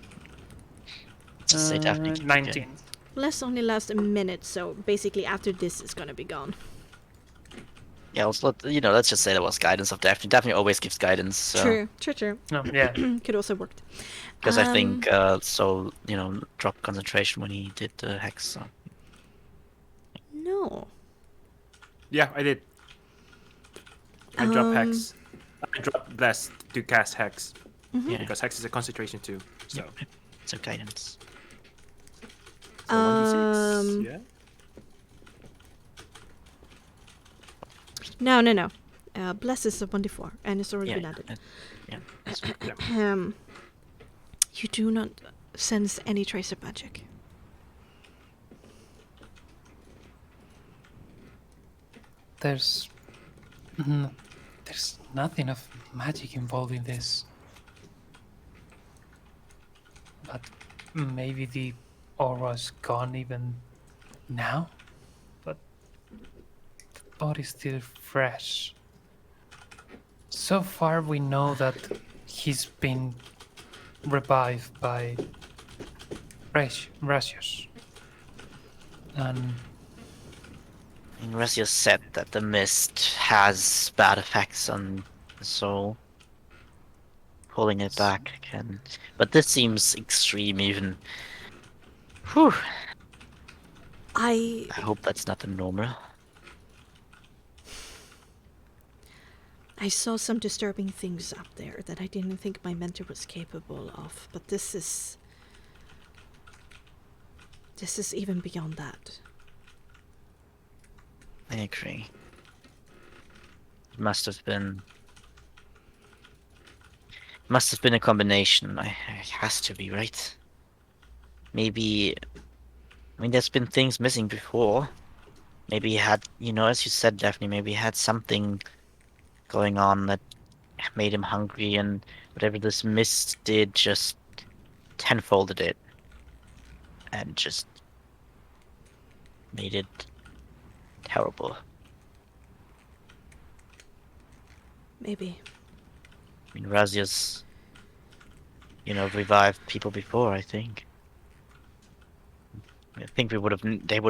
Just say Daphne. 19. Bless only lasts a minute, so basically after this it's going to be gone. Yeah, let's just say that was guidance of Daphne. Daphne always gives guidance. So. True. No, yeah. Could also work. Because I think Soul, dropped concentration when he did the hex. So. No. Yeah, I did. I dropped Hex. I dropped Bless to cast Hex. Mm-hmm. Yeah, Because Hex is a concentration too. So, so guidance. so 1d6. Yeah. No. Bless is a 1d4, and it's already Yeah, been added. yeah. That's You do not sense any trace of magic. There's nothing of magic involved in this. But maybe the aura's gone even now? But the body's still fresh. So far we know that he's been revived by Rasius. And Resius said that the mist has bad effects on the soul. Pulling it back again. But this seems extreme even. Whew. I I hope that's not the normal. saw some disturbing things up there that I didn't think my mentor was capable of, but this is even beyond that. I agree. It must have been a combination. It has to be, right? Maybe. I mean, there's been things missing before. Maybe he had, as you said, Daphne, maybe he had something going on that made him hungry, and whatever this mist did just tenfolded it. And just made it terrible. Maybe. I mean, Razia's, revived people before, I think. I think they would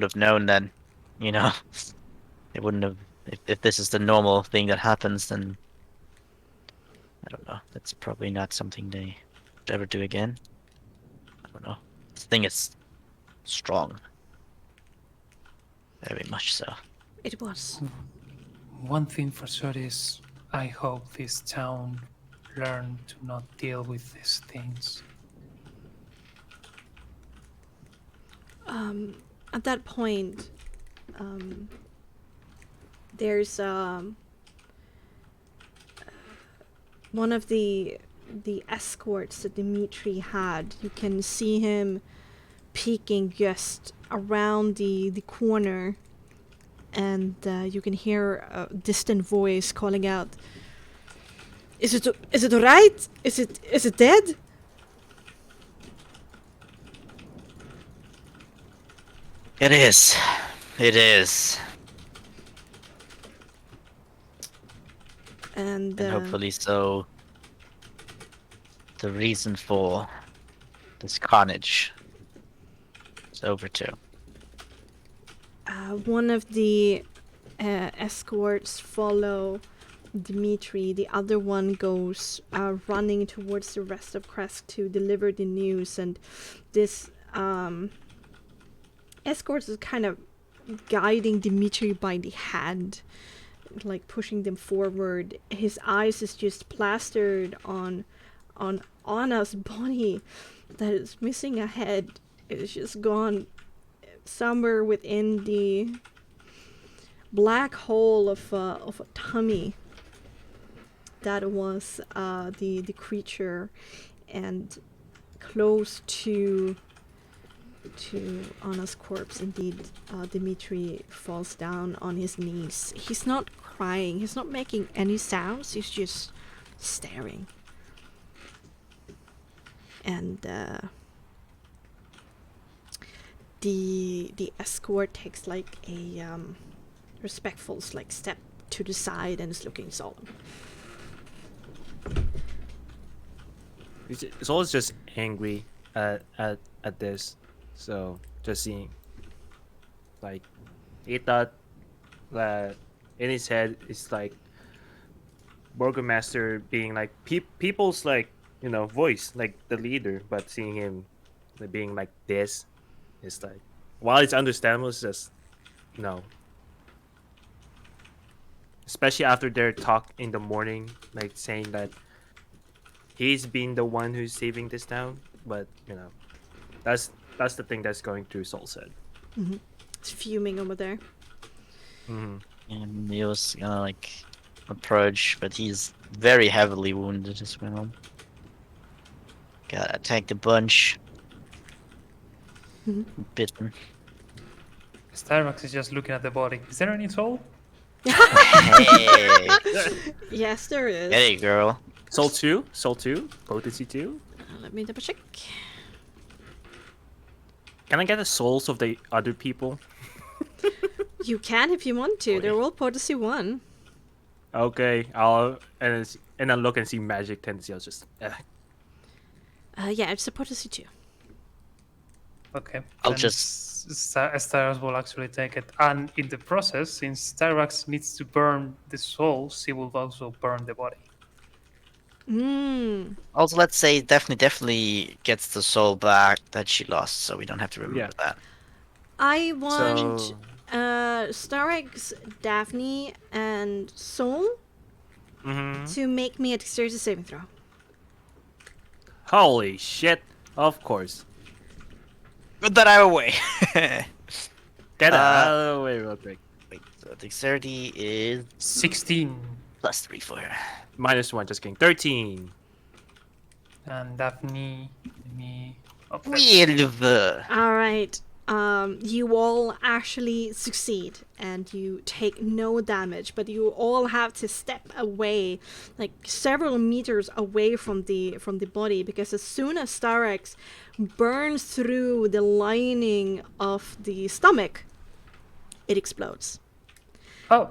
have known then, They wouldn't have, if this is the normal thing that happens, then, I don't know, that's probably not something they would ever do again. I don't know. This thing is strong. Very much so. It was. one thing for sure is I hope this town learn to not deal with these things. At that point, there's one of the escorts that Dimitri had. You can see him peeking just around the corner, and you can hear a distant voice calling out, "Is it alright? Is it dead?" It is. It is. And And hopefully so the reason for this carnage is over too. one of the escorts follow Dmitri. The other one goes running towards the rest of Kresk to deliver the news. And this escort is kind of guiding Dmitri by the hand, like pushing them forward. His eyes is just plastered on Anna's body that is missing a head. It's just gone somewhere within the black hole of a tummy that was the creature, and close to Anna's corpse. Indeed, Dmitri falls down on his knees. He's not crying, he's not making any sounds, he's just staring. And the escort takes like a respectful like step to the side and is looking solemn. It's always just angry at this. So just seeing, like, he thought that in his head it's like Burgomaster being like people's like voice, like the leader, but seeing him like, being like this, is like, while it's understandable, it's just no. Especially after their talk in the morning, like saying that he's been the one who's saving this town, but that's the thing that's going through Soul's head. Mm-hmm. It's fuming over there. Mm-hmm. And he was gonna like approach, but he's very heavily wounded as well. Gotta attack the bunch. Mm-hmm. Bitten. Starbucks is just looking at the body. Is there any soul? Hey, Yes, there is. hey, girl. Soul 2, potency 2. Let me double check. Can I get the souls of the other people? You can if you want to. Boy. They're all potency 1. Okay, I'll and I'll look and see magic tendency. I'll just Yeah, it's a potency 2. Okay. I'll then just- Starbucks will actually take it. And in the process, since Starbucks needs to burn the souls, he will also burn the body. Also, let's say definitely gets the soul back that she lost, so we don't have to remember that. I want So- Starex, Daphne, and Soul to make me a dexterity saving throw. Holy shit! Of course. Put that out of the way. Get out of the way real quick. Wait, so dexterity is 16. +3 for her. -1, just kidding. 13. And Daphne, let me... Okay. 12. All right. You all actually succeed, and you take no damage, but you all have to step away, like several meters away from the body, because as soon as Starex burns through the lining of the stomach, it explodes. Oh,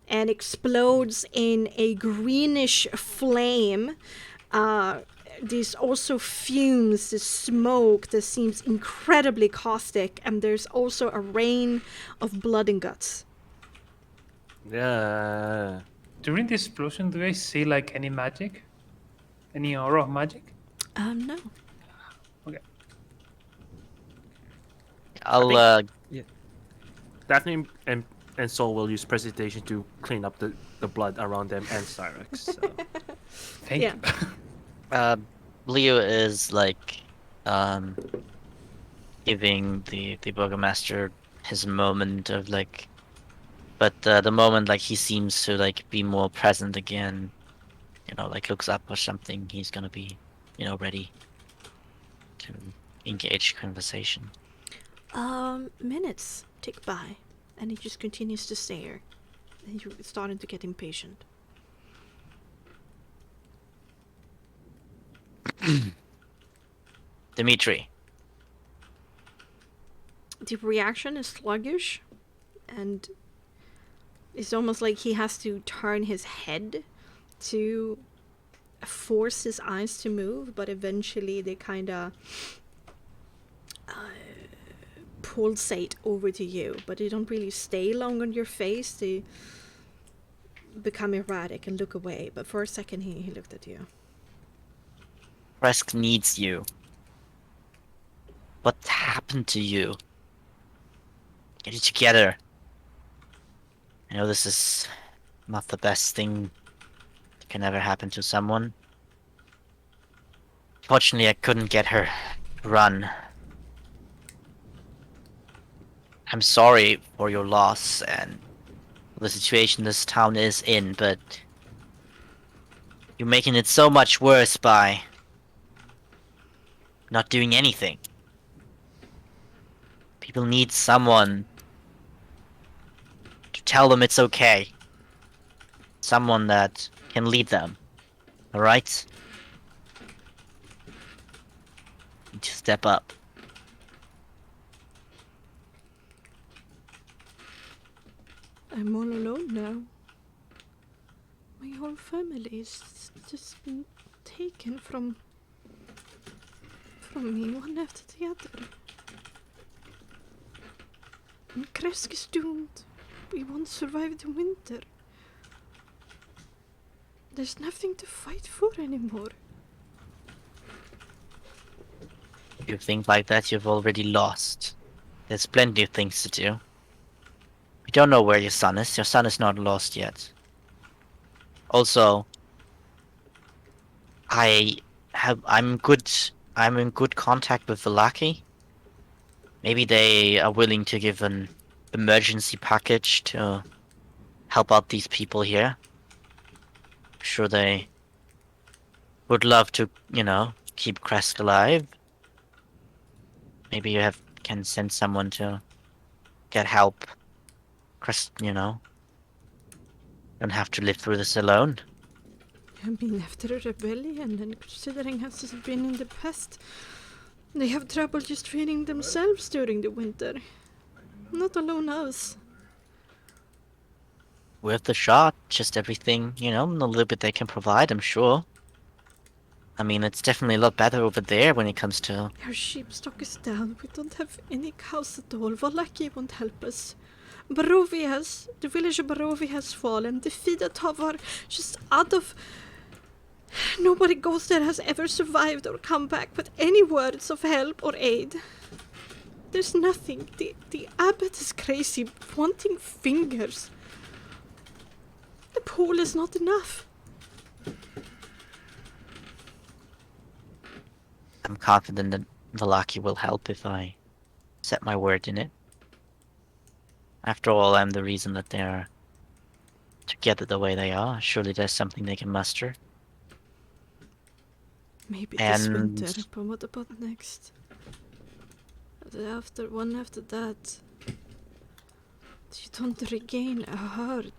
And explodes in a greenish flame. There's also fumes, the smoke that seems incredibly caustic, and there's also a rain of blood and guts. Yeah. during the explosion, do I see like any magic? Any aura of magic? No. Okay. I'll Daphne and Soul will use precipitation to clean up the blood around them and Cyrex. So. Thank Yeah. you. Leo is like giving the Burgomaster his moment of like, but the moment like he seems to like be more present again, like looks up or something, he's gonna be ready to engage conversation. Minutes tick by, and he just continues to stare. And you're starting to get impatient. Dimitri. The reaction is sluggish. and it's almost like he has to turn his head to force his eyes to move, but eventually they kind of pulsate over to you, but they don't really stay long on your face. They become erratic and look away, but for a second he looked at you. Kresk needs you. What happened to you? Get it together. I know this is not the best thing that can ever happen to someone. Fortunately, I couldn't get her to run. I'm sorry for your loss and the situation this town is in, but you're making it so much worse by not doing anything. People need someone to tell them it's okay. Someone that can lead them. Alright? Need to step up. I'm all alone now. My whole family is just been taken from me, one after the other. And Kresk is doomed. We won't survive the winter. There's nothing to fight for anymore. If you think like that, you've already lost. There's plenty of things to do. We don't know where your son is. Your son is not lost yet. Also, I'm in good contact with Velaki. Maybe they are willing to give an emergency package to help out these people here. I'm sure they would love to, keep Kresk alive. Maybe you can send someone to get help. Kresk, don't have to live through this alone. I mean, after a rebellion, and considering how this has been in the past, they have trouble just feeding themselves during the winter. Not alone us. Worth the shot. Just everything, a little bit they can provide, I'm sure. I mean, it's definitely a lot better over there when it comes to... Our sheep stock is down. We don't have any cows at all. Valaki won't help us. The village of Barovi has fallen. The Fidatov are just out of... Nobody goes there has ever survived or come back with any words of help or aid. There's nothing. The abbot is crazy, wanting fingers. The pool is not enough. I'm confident that Velaki will help if I set my word in it. After all, I'm the reason that they're together the way they are. Surely there's something they can muster. Maybe this winter, but what about next? After that, you don't regain a herd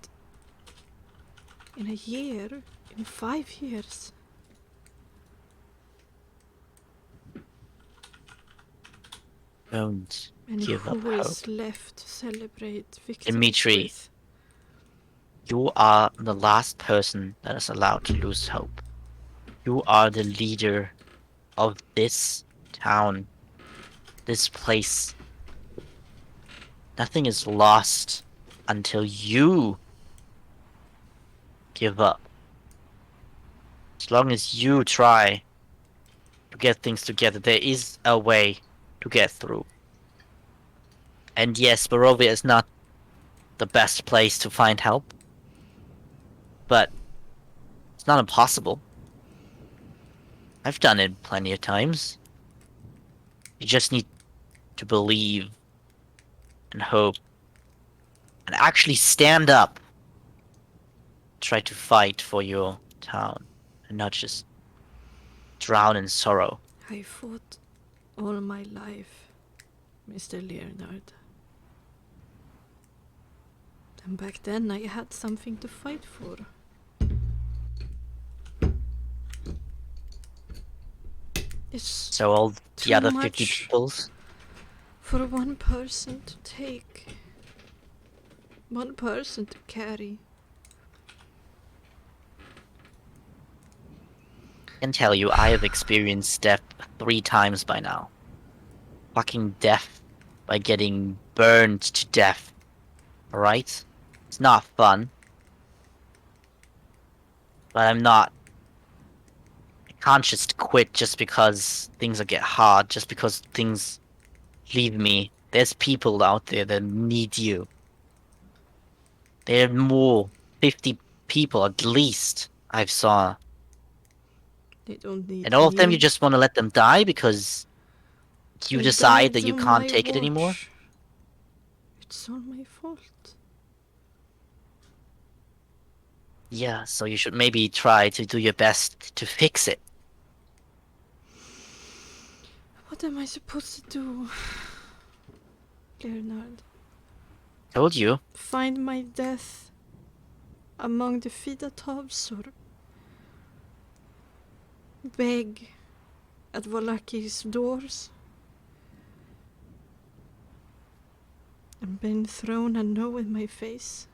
in a year, in 5 years. Don't and give up who hope. is left to celebrate victory Dimitri, with? you are the last person that is allowed to lose hope. You are the leader of this town, this place. Nothing is lost until you give up. As long as you try to get things together, there is a way to get through. And yes, Barovia is not the best place to find help, but it's not impossible. I've done it plenty of times. You just need to believe and hope and actually stand up. Try to fight for your town and not just drown in sorrow. I fought all my life, Mr. Leonard. And back then I had something to fight for. It's So all the too other 50 much peoples, for one person to take. One person to carry. I can tell you, I have experienced death 3 times by now. Fucking death by getting burned to death. Alright? It's not fun. But I'm not. I can't just quit just because things get hard, just because things leave me. There's people out there that need you. There are more 50 people at least I've saw. They don't need And all of them you me. just want to let them die because you They decide died that you on can't my take it anymore? watch. It's all my fault. Yeah, so you should maybe try to do your best to fix it. What am I supposed to do? Leonard, Told you. find my death among the Fidatovs or beg at Valaki's doors and been thrown a no in my face.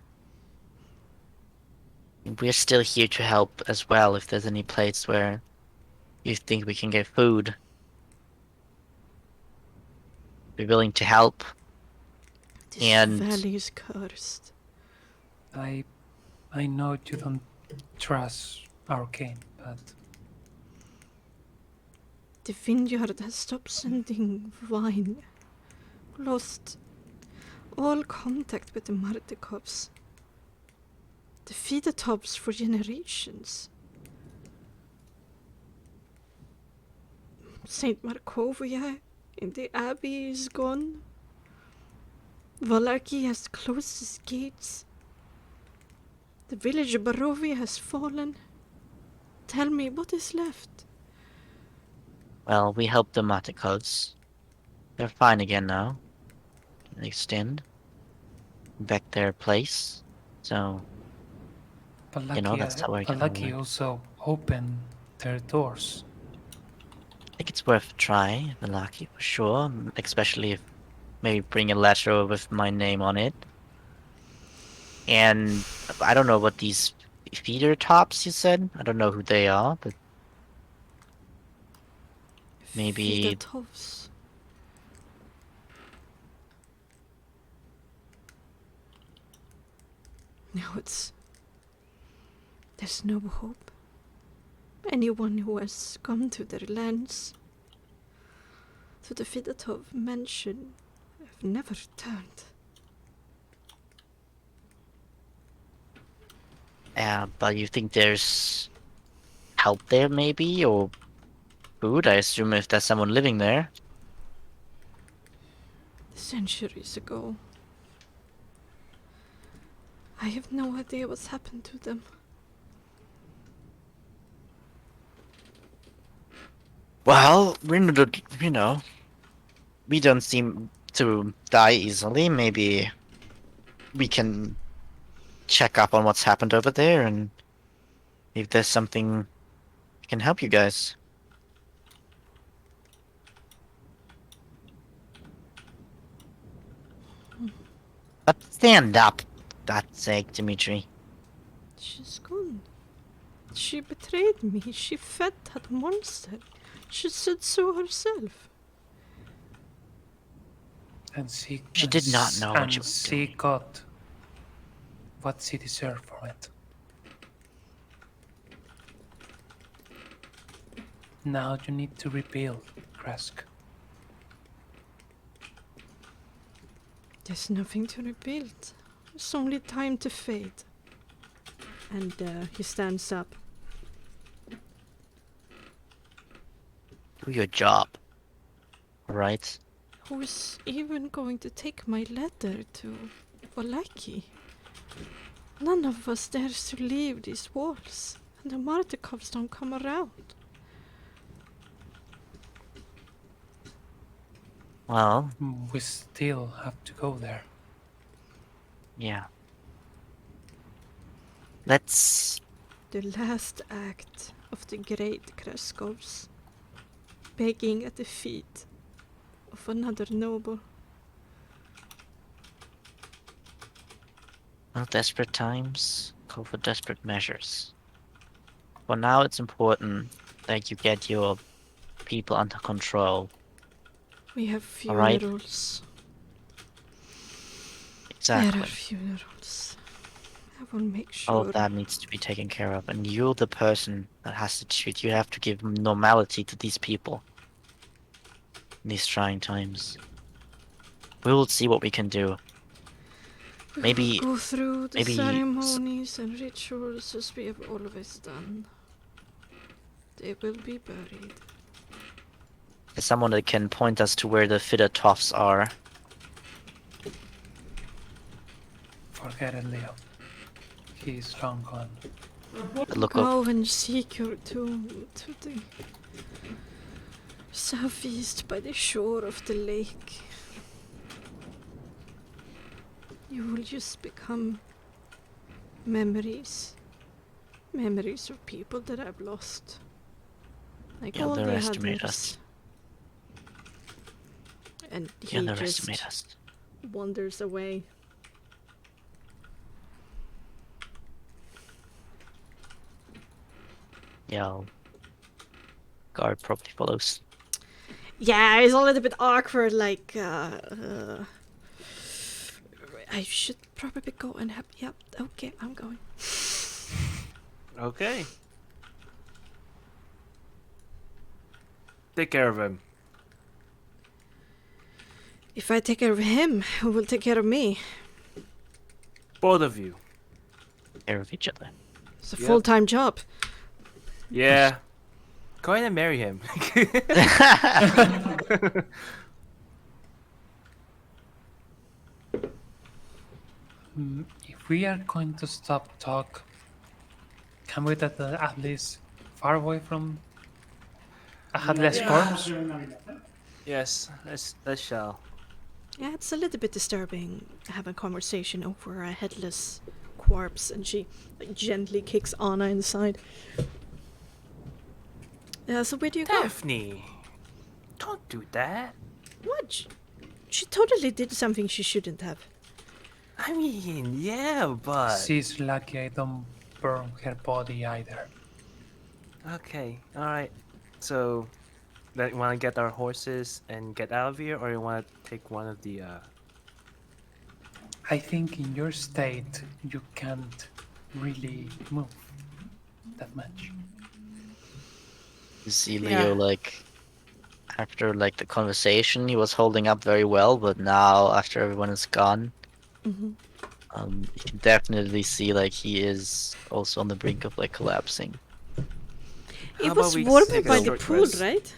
We're still here to help as well if there's any place where you think we can get food. We're willing to help. This And valley is cursed. I know you don't trust Arcane, but The vineyard has stopped sending wine. Lost all contact with the Martikovs. The Fidatovs for generations. Saint Markovia in the abbey is gone. Valaki has closed his gates. The village of Barovia has fallen. Tell me, what is left? well, we helped the Matikos. They're fine again now. They extend back their place. So that's how we're gonna Balaki work. also opened their doors. I think it's worth a try, Malaki, for sure. Especially if maybe bring a letter with my name on it. And I don't know what these feeder tops you said. I don't know who they are, but maybe Fidatovs. Now there's no hope. Anyone who has come to their lands, to the Fidatov mansion, have never returned. but you think there's help there maybe, or food? I assume if there's someone living there. Centuries ago. I have no idea what's happened to them. Well, we don't seem to die easily. Maybe we can check up on what's happened over there, and if there's something that can help you guys. But stand up, for God's sake, Dimitri. She's gone. She betrayed me. She fed that monster. She said so herself. And she did not know what she and was she got what she deserved for it. Now you need to rebuild, Kresk. There's nothing to rebuild. It's only time to fade. And he stands up. Do your job. Alright? Who's even going to take my letter to Valaki? None of us dares to leave these walls, and the Martikovs don't come around. Well, We still have to go there. yeah. Let's... The last act of the great Kreskovs, begging at the feet of another noble. Well, desperate times call for desperate measures. For now, it's important that you get your people under control. We have Alright. funerals. There are Exactly. funerals. I will make All sure. of that needs to be taken care of, and you're the person that has to treat. You have to give normality to these people in these trying times. We will see what we can do. We Maybe, will go through the maybe ceremonies and rituals as we have always done. They will be buried. there's someone that can point us to where the fitter toffs are. Forget it, Leo. He's long gone. The look of Go and seek your tomb to the southeast by the shore of the lake. You will just become memories. Memories of people that I've lost. Like You all the underestimate others. us. And You he underestimate just us. wanders away. Yeah. Guard probably follows. Yeah, it's a little bit awkward, like, I should probably go and have. Yep, okay, I'm going. Okay. Take care of him. If I take care of him, who will take care of me? Both of you. Care of each other. It's a Yep. full-time job. Yeah. Go ahead and marry him. If we are going to stop talk, can we get at least far away from a headless corpse? Yes, let's shall. Yeah, it's a little bit disturbing to have a conversation over a headless corpse, and she like, gently kicks Anna in the side. So where do you go? Daphne, don't do that. What? She totally did something she shouldn't have. I mean, yeah, but She's lucky I don't burn her body either. okay, all right. So, then you want to get our horses and get out of here, or you want to take one of the? I think in your state you can't really move that much. You see Yeah. Leo, like, after, like, the conversation, he was holding up very well, but now, after everyone is gone, Mm-hmm. you can definitely see, like, he is also on the brink of, like, collapsing. How It about was we warmer take a by the short pool, rest? right?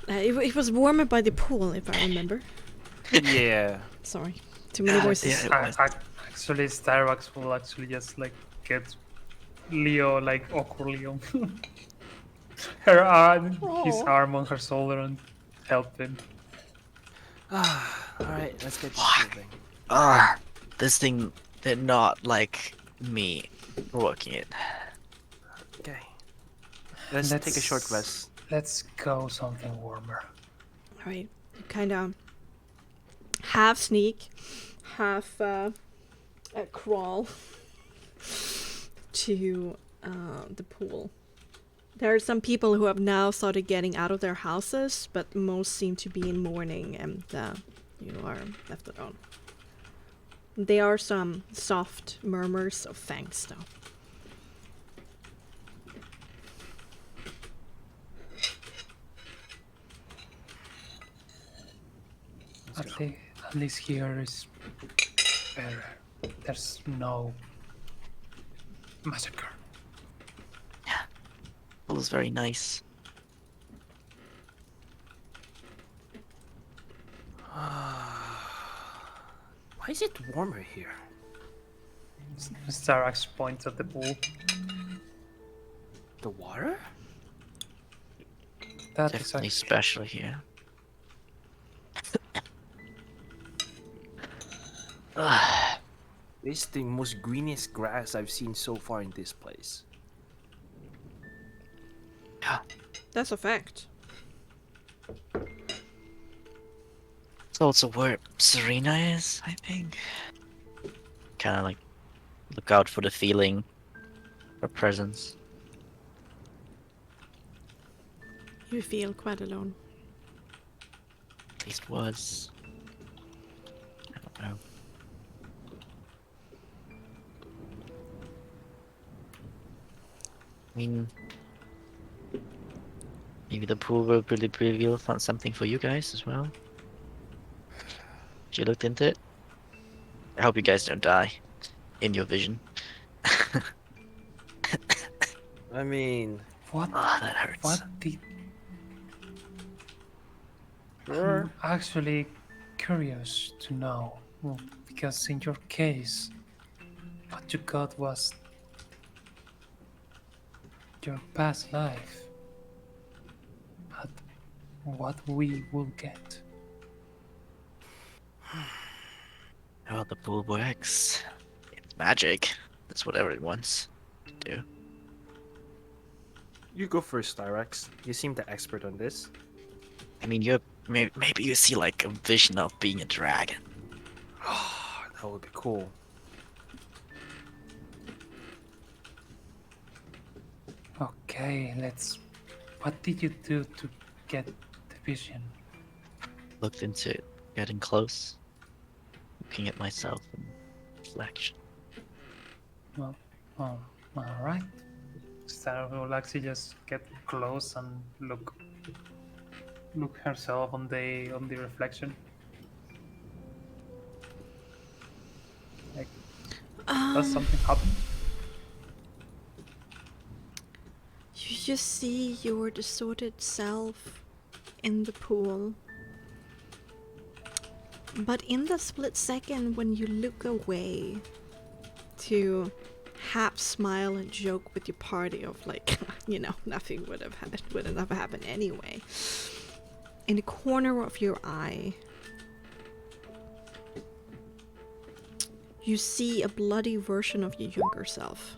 It was warmer by the pool, if I remember. Yeah. Sorry, too many voices. yeah. Actually, Starbucks will actually just like get Leo like awkwardly on her arm, his Aw. arm on her shoulder and help him. All right, let's get this moving. This thing did not like me working it. Okay. Let's take a short rest. Let's go something warmer. Right, kind of half sneak, half crawl to the pool. There are some people who have now started getting out of their houses, but most seem to be in mourning, and you are left alone. There are some soft murmurs of thanks, though. At least here is better. There's no massacre. It was very nice. Why is it warmer here? Starax points at the pool. The water? That is Definitely actually special here. This is the most greenest grass I've seen so far in this place. Yeah. That's a fact. It's also where Serena is, I think. kind of like look out for the feeling or presence. You feel quite alone. At least was. I don't know. I mean, maybe the pool will really reveal something for you guys as well. You looked into it? I hope you guys don't die in your vision. I mean, What? Ah, that hurts. What did? sure. I'm actually curious to know, because in your case, what you got was your past life. But what we will get? How the pool works? It's magic. That's what everyone wants to do. You go first, Styrax. You seem the expert on this. I mean, you're maybe you see like a vision of being a dragon. That would be cool. Okay, let's. What did you do to get the vision? Looked into it, getting close, looking at myself in reflection. Well, all right. Star will actually just get close and look herself on the reflection. Like, does something happen? You just see your distorted self in the pool. But in the split second when you look away to half smile and joke with your party of like, nothing would have happened anyway. In the corner of your eye, you see a bloody version of your younger self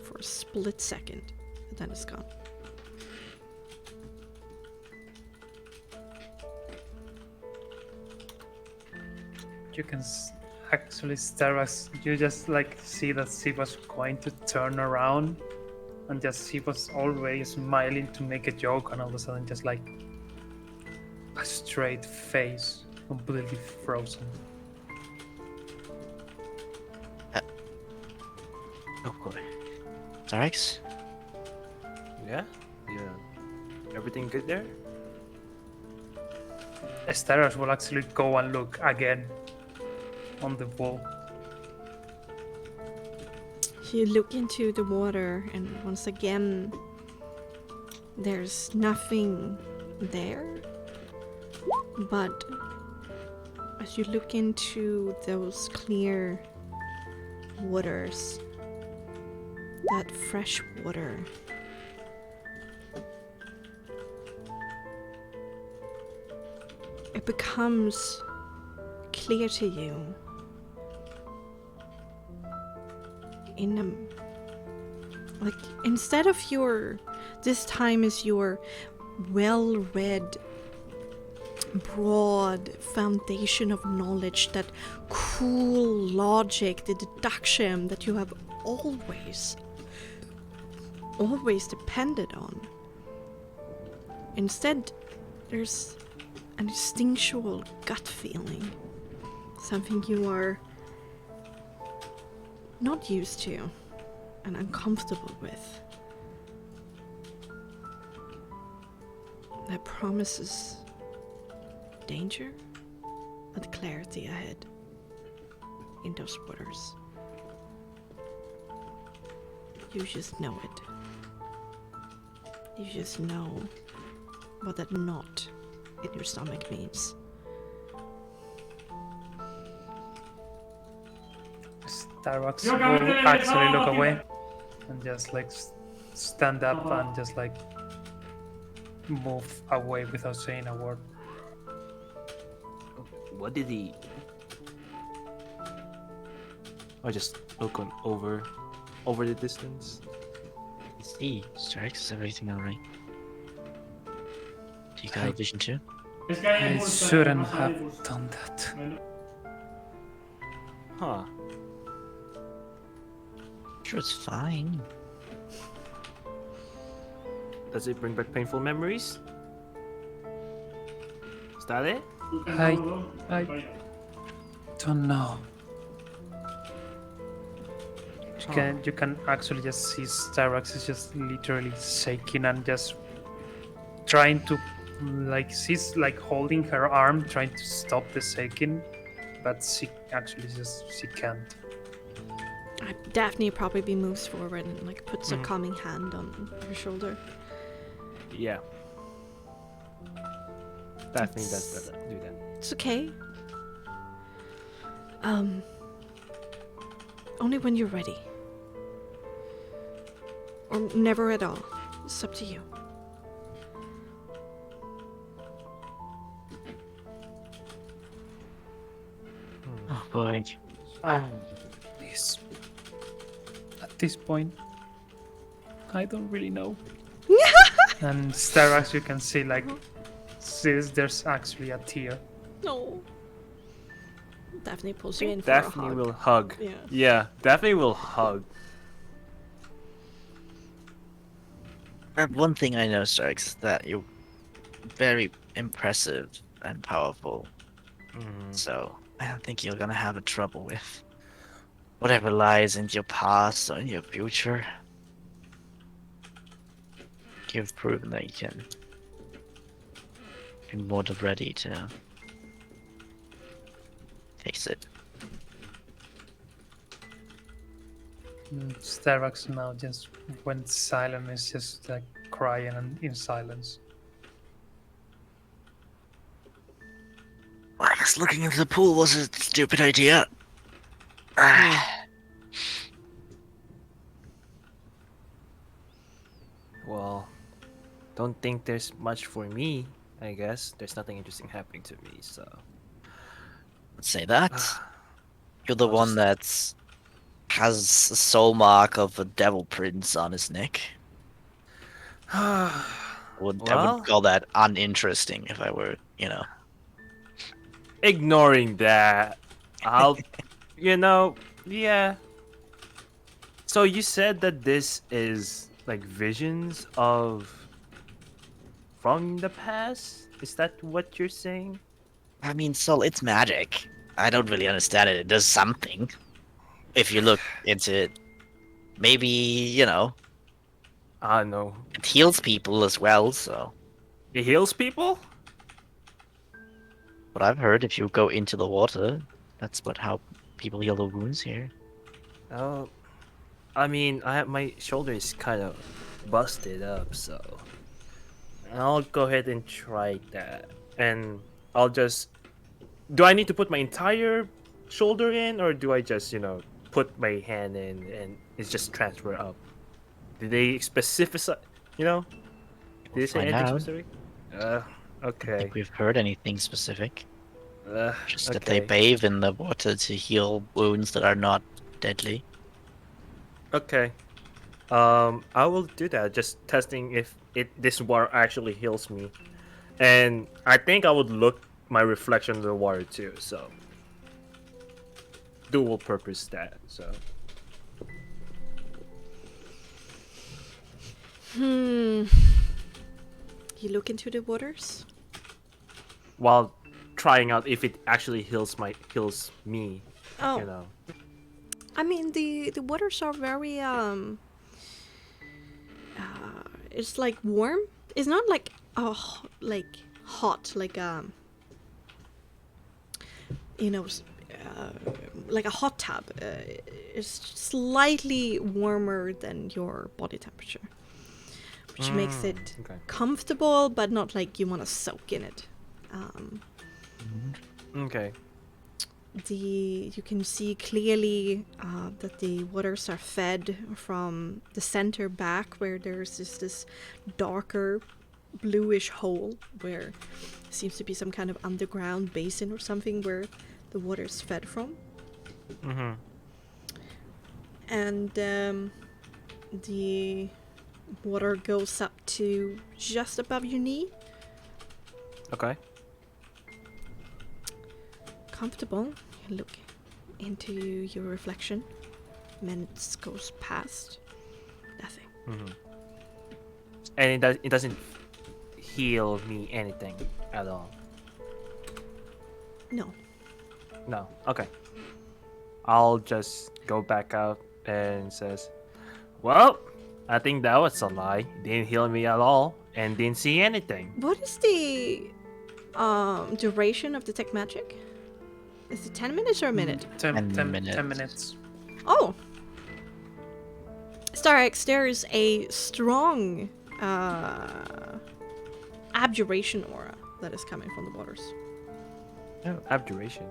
for a split second, and then it's gone. You can actually stare as you just like see that she was going to turn around, and just she was always smiling to make a joke, and all of a sudden just like a straight face, completely frozen. Oh boy. Zarex? Yeah? Everything good there? Esteros will actually go and look again on the wall. You look into the water, and once again, there's nothing there. But as you look into those clear waters, that fresh water, it becomes clear to you instead of this time is your well-read broad foundation of knowledge, that cool logic, the deduction that you have always depended on. Instead, there's an instinctual gut feeling, something you are not used to and uncomfortable with, that promises danger and clarity ahead in those waters. You just know it. You just know what that knot in your stomach means. Starbucks will actually look away and just like stand up and just like move away without saying a word. What did he... I just look over the distance. See, Strikes, is everything alright? Do you got a vision too? I shouldn't have done that. Huh. sure it's fine. Does it bring back painful memories? Is that it? I don't know. You can actually just see Styrax is just literally shaking and just trying to, like, she's like holding her arm, trying to stop the shaking, but she can't. Daphne probably moves forward and like puts a calming hand on her shoulder. Yeah. Daphne does do that. It's okay. Only when you're ready. Or never at all. It's up to you. Oh boy. This. At this point, I don't really know. And Styrax, you can see like there's actually a tear. No. Daphne pulls you in for Daphne a hug. will hug. Yeah. Yeah, Daphne will hug. One thing I know, Styrax, is that you're very impressive and powerful. So I don't think you're gonna have a trouble with whatever lies in your past or in your future. You've proven that you can be more than ready to face it. Styrax now just went silent, is just like crying and in silence. I guess looking into the pool was a stupid idea. Well, don't think there's much for me, I guess. There's nothing interesting happening to me, so... Let's say that. You're the I'll one that has a soul mark of a devil prince on his neck. I would call that uninteresting if I were, Ignoring that, I'll... yeah. So you said that this is, like, visions of... from the past? Is that what you're saying? I mean, Soul, it's magic. I don't really understand it. It does something. If you look into it. Maybe, No. it heals people as well, so... It heals people? What I've heard, if you go into the water, that's how people heal the wounds here. Oh, I mean, my shoulder is kind of busted up, so I'll go ahead and try that. And I'll just... Do I need to put my entire shoulder in, or do I just, put my hand in and it's just transfer up? Did they specify, Did they say Find anything out. specific? I Okay. think we've heard anything specific. Just that they Okay. bathe in the water to heal wounds that are not deadly. Okay. I will do that. Just testing if this water actually heals me, and I think I would look my reflection in the water too. So dual purpose that. So You look into the waters? while trying out if it actually heals me. Oh. I mean, the waters are very it's like warm. It's not like like hot, like like a hot tub. It's slightly warmer than your body temperature, which makes it comfortable, but not like you want to soak in it. Okay. You can see clearly that the waters are fed from the center back, where there's just this darker bluish hole where seems to be some kind of underground basin or something where the water is fed from. And the water goes up to just above your knee. Okay. Comfortable. You look into your reflection. minutes goes past. Nothing. And it doesn't heal me anything at all. No. No. Okay. I'll just go back out and says, "Well, I think that was a lie. Didn't heal me at all, and didn't see anything." What is the duration of detect magic? Is it 10 minutes or a minute? 10 10 minutes. Oh! Starix, there is a strong abjuration aura that is coming from the waters. Oh, abjuration.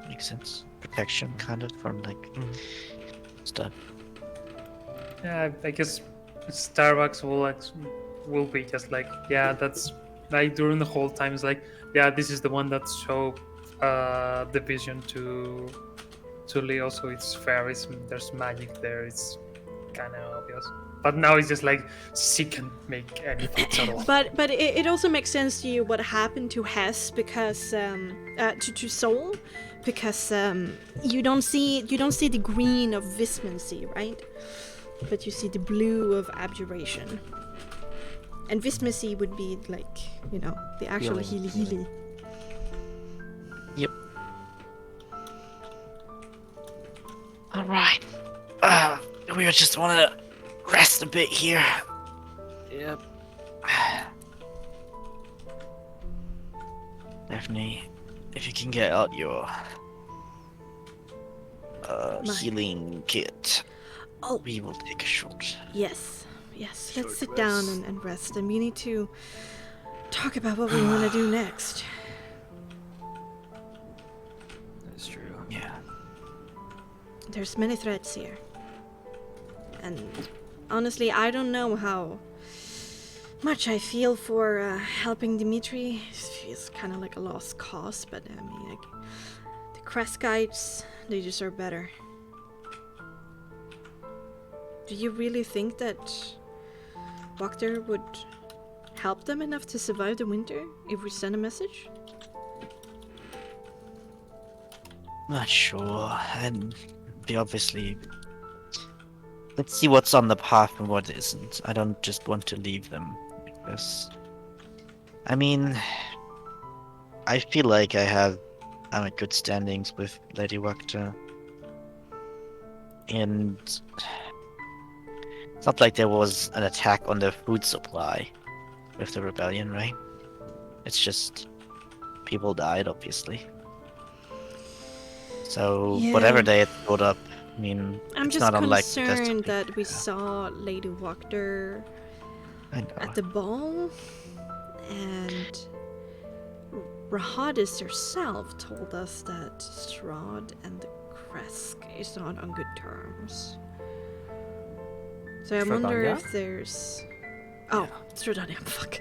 Makes sense. Protection, kind of, from like stuff. Yeah, I guess Starbucks will be just like, yeah, that's like during the whole time. It's like, yeah, this is the one that showed the vision to Leo, so it's fair. There's magic there. It's kind of obvious. But now it's just like she can make anything at all. But it also makes sense to you what happened to Hess because to Soul, because you don't see the green of Vismancy, right? But you see the blue of abjuration. And Vismancy would be like, you know, the actual healy. Yep. All right. We just want to rest a bit here. Yep. Daphne, if you can get out your healing kit, Oh. we will take a short. Yes. Short Let's sit down rest. and rest, and we need to talk about what we want to do next. That's true. Yeah. There's many threads here. And honestly, I don't know how much I feel for helping Dimitri. It feels kind of like a lost cause, but I mean, like, the Kreskites, they deserve better. Do you really think that Wachter would help them enough to survive the winter if we send a message? Not sure. And we obviously. Let's see what's on the path and what isn't. I don't just want to leave them because. I mean, I feel like I'm at good standings with Lady Wachter. And it's not like there was an attack on the food supply with the rebellion, right? It's just people died, obviously. So Yeah. whatever they had put up, I mean, I'm it's just not unlike concerned Destiny. that we saw Lady Wachter I know. at the ball, and Rahadis herself told us that Strahd and the Kresk is not on good terms. So I wonder Stradania? if there's... Oh, Stradania, fuck.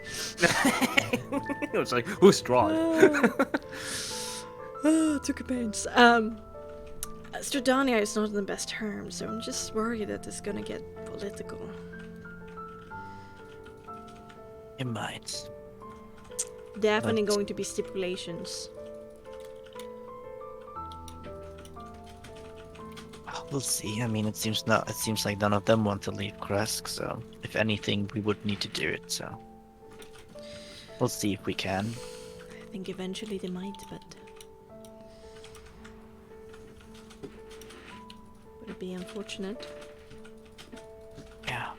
It was like, who's strong? Took a pains. Stradania is not in the best terms, so I'm just worried that it's gonna get political. It might. Definitely But- going to be stipulations. We'll see. I mean, it seems like none of them want to leave Kresk, so if anything, we would need to do it. So we'll see if we can. I think eventually they might, but would it be unfortunate? Yeah.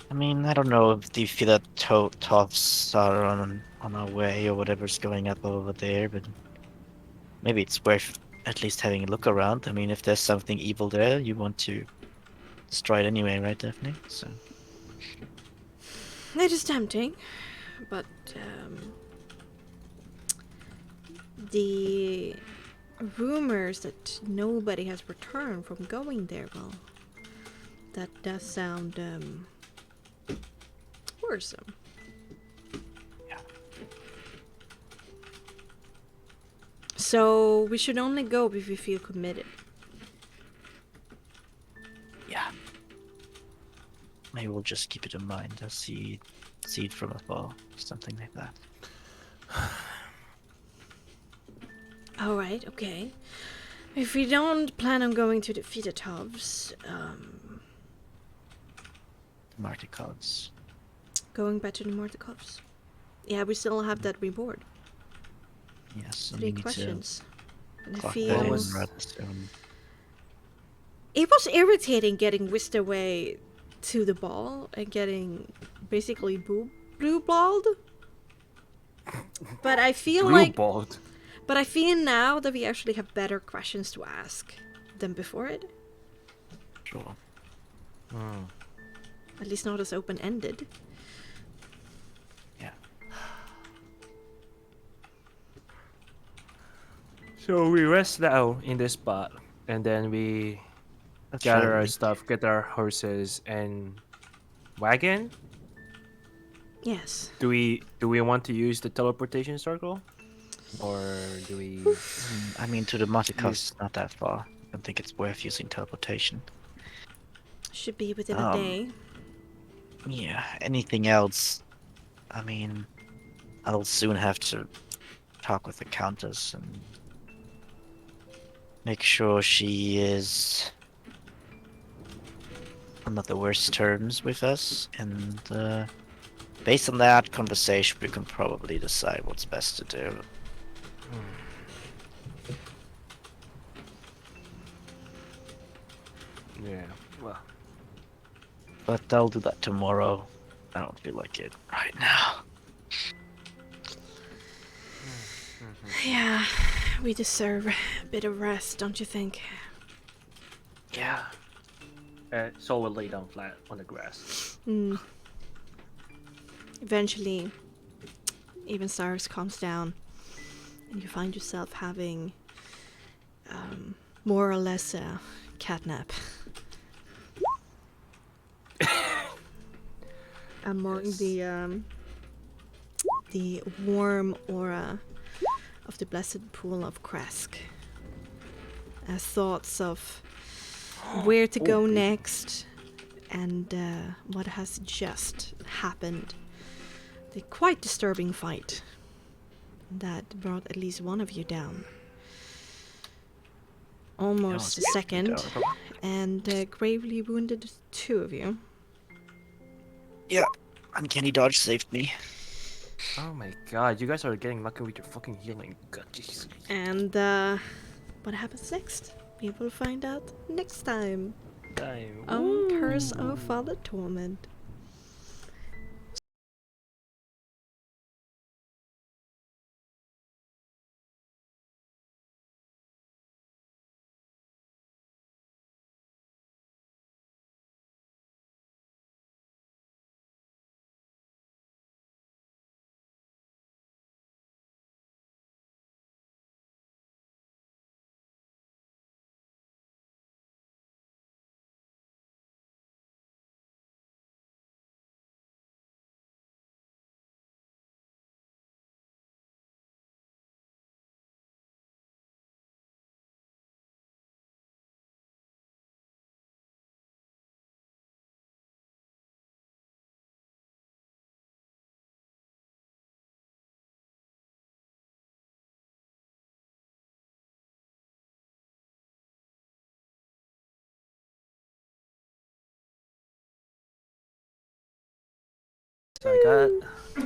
I mean, I don't know if you feel that Toffs are on our way or whatever's going up over there, but maybe it's worth at least having a look around. I mean, if there's something evil there, you want to destroy it anyway, right, Daphne? So It is tempting, but the rumors that nobody has returned from going there, well, that does sound worrisome. Yeah. So we should only go if we feel committed. yeah. Maybe we'll just keep it in mind. I'll see it from afar, something like that. All right, okay. If we don't plan on going to the Fedatovs, Marticods. going back to the Mortikovs. Yeah, we still have that reward. Yes, and 3 we need questions. And I to clock feel that in was- rather soon. it was irritating getting whisked away to the ball and getting basically blue-balled. But I feel like, Bald. but I feel now that we actually have better questions to ask than before it. Sure. At least not as open-ended. Yeah. So we rest now in this spot, and then we That's gather our right. stuff, get our horses and wagon. Yes. Do we want to use the teleportation circle, or do we? I mean, to the Marticods, not that far. I don't think it's worth using teleportation. Should be within a day. Yeah, anything else? I mean, I'll soon have to talk with the Countess and make sure she is on not the worst terms with us, and based on that conversation, we can probably decide what's best to do. Yeah. Well. But I'll do that tomorrow. I don't feel like it right now. Yeah, we deserve a bit of rest, don't you think? Yeah. So we'll lay down flat on the grass. Eventually, even Cyrus calms down, and you find yourself having more or less a catnap. Among the warm aura of the blessed pool of Kresk. As thoughts of where to go next and what has just happened. The quite disturbing fight that brought at least one of you down. Almost a second, and gravely wounded 2 of you. Yeah, Uncanny Dodge saved me. Oh my god, you guys are getting lucky with your fucking healing. God, jeez. And what happens next? We will find out next time Time. on Curse of Father Torment. So I got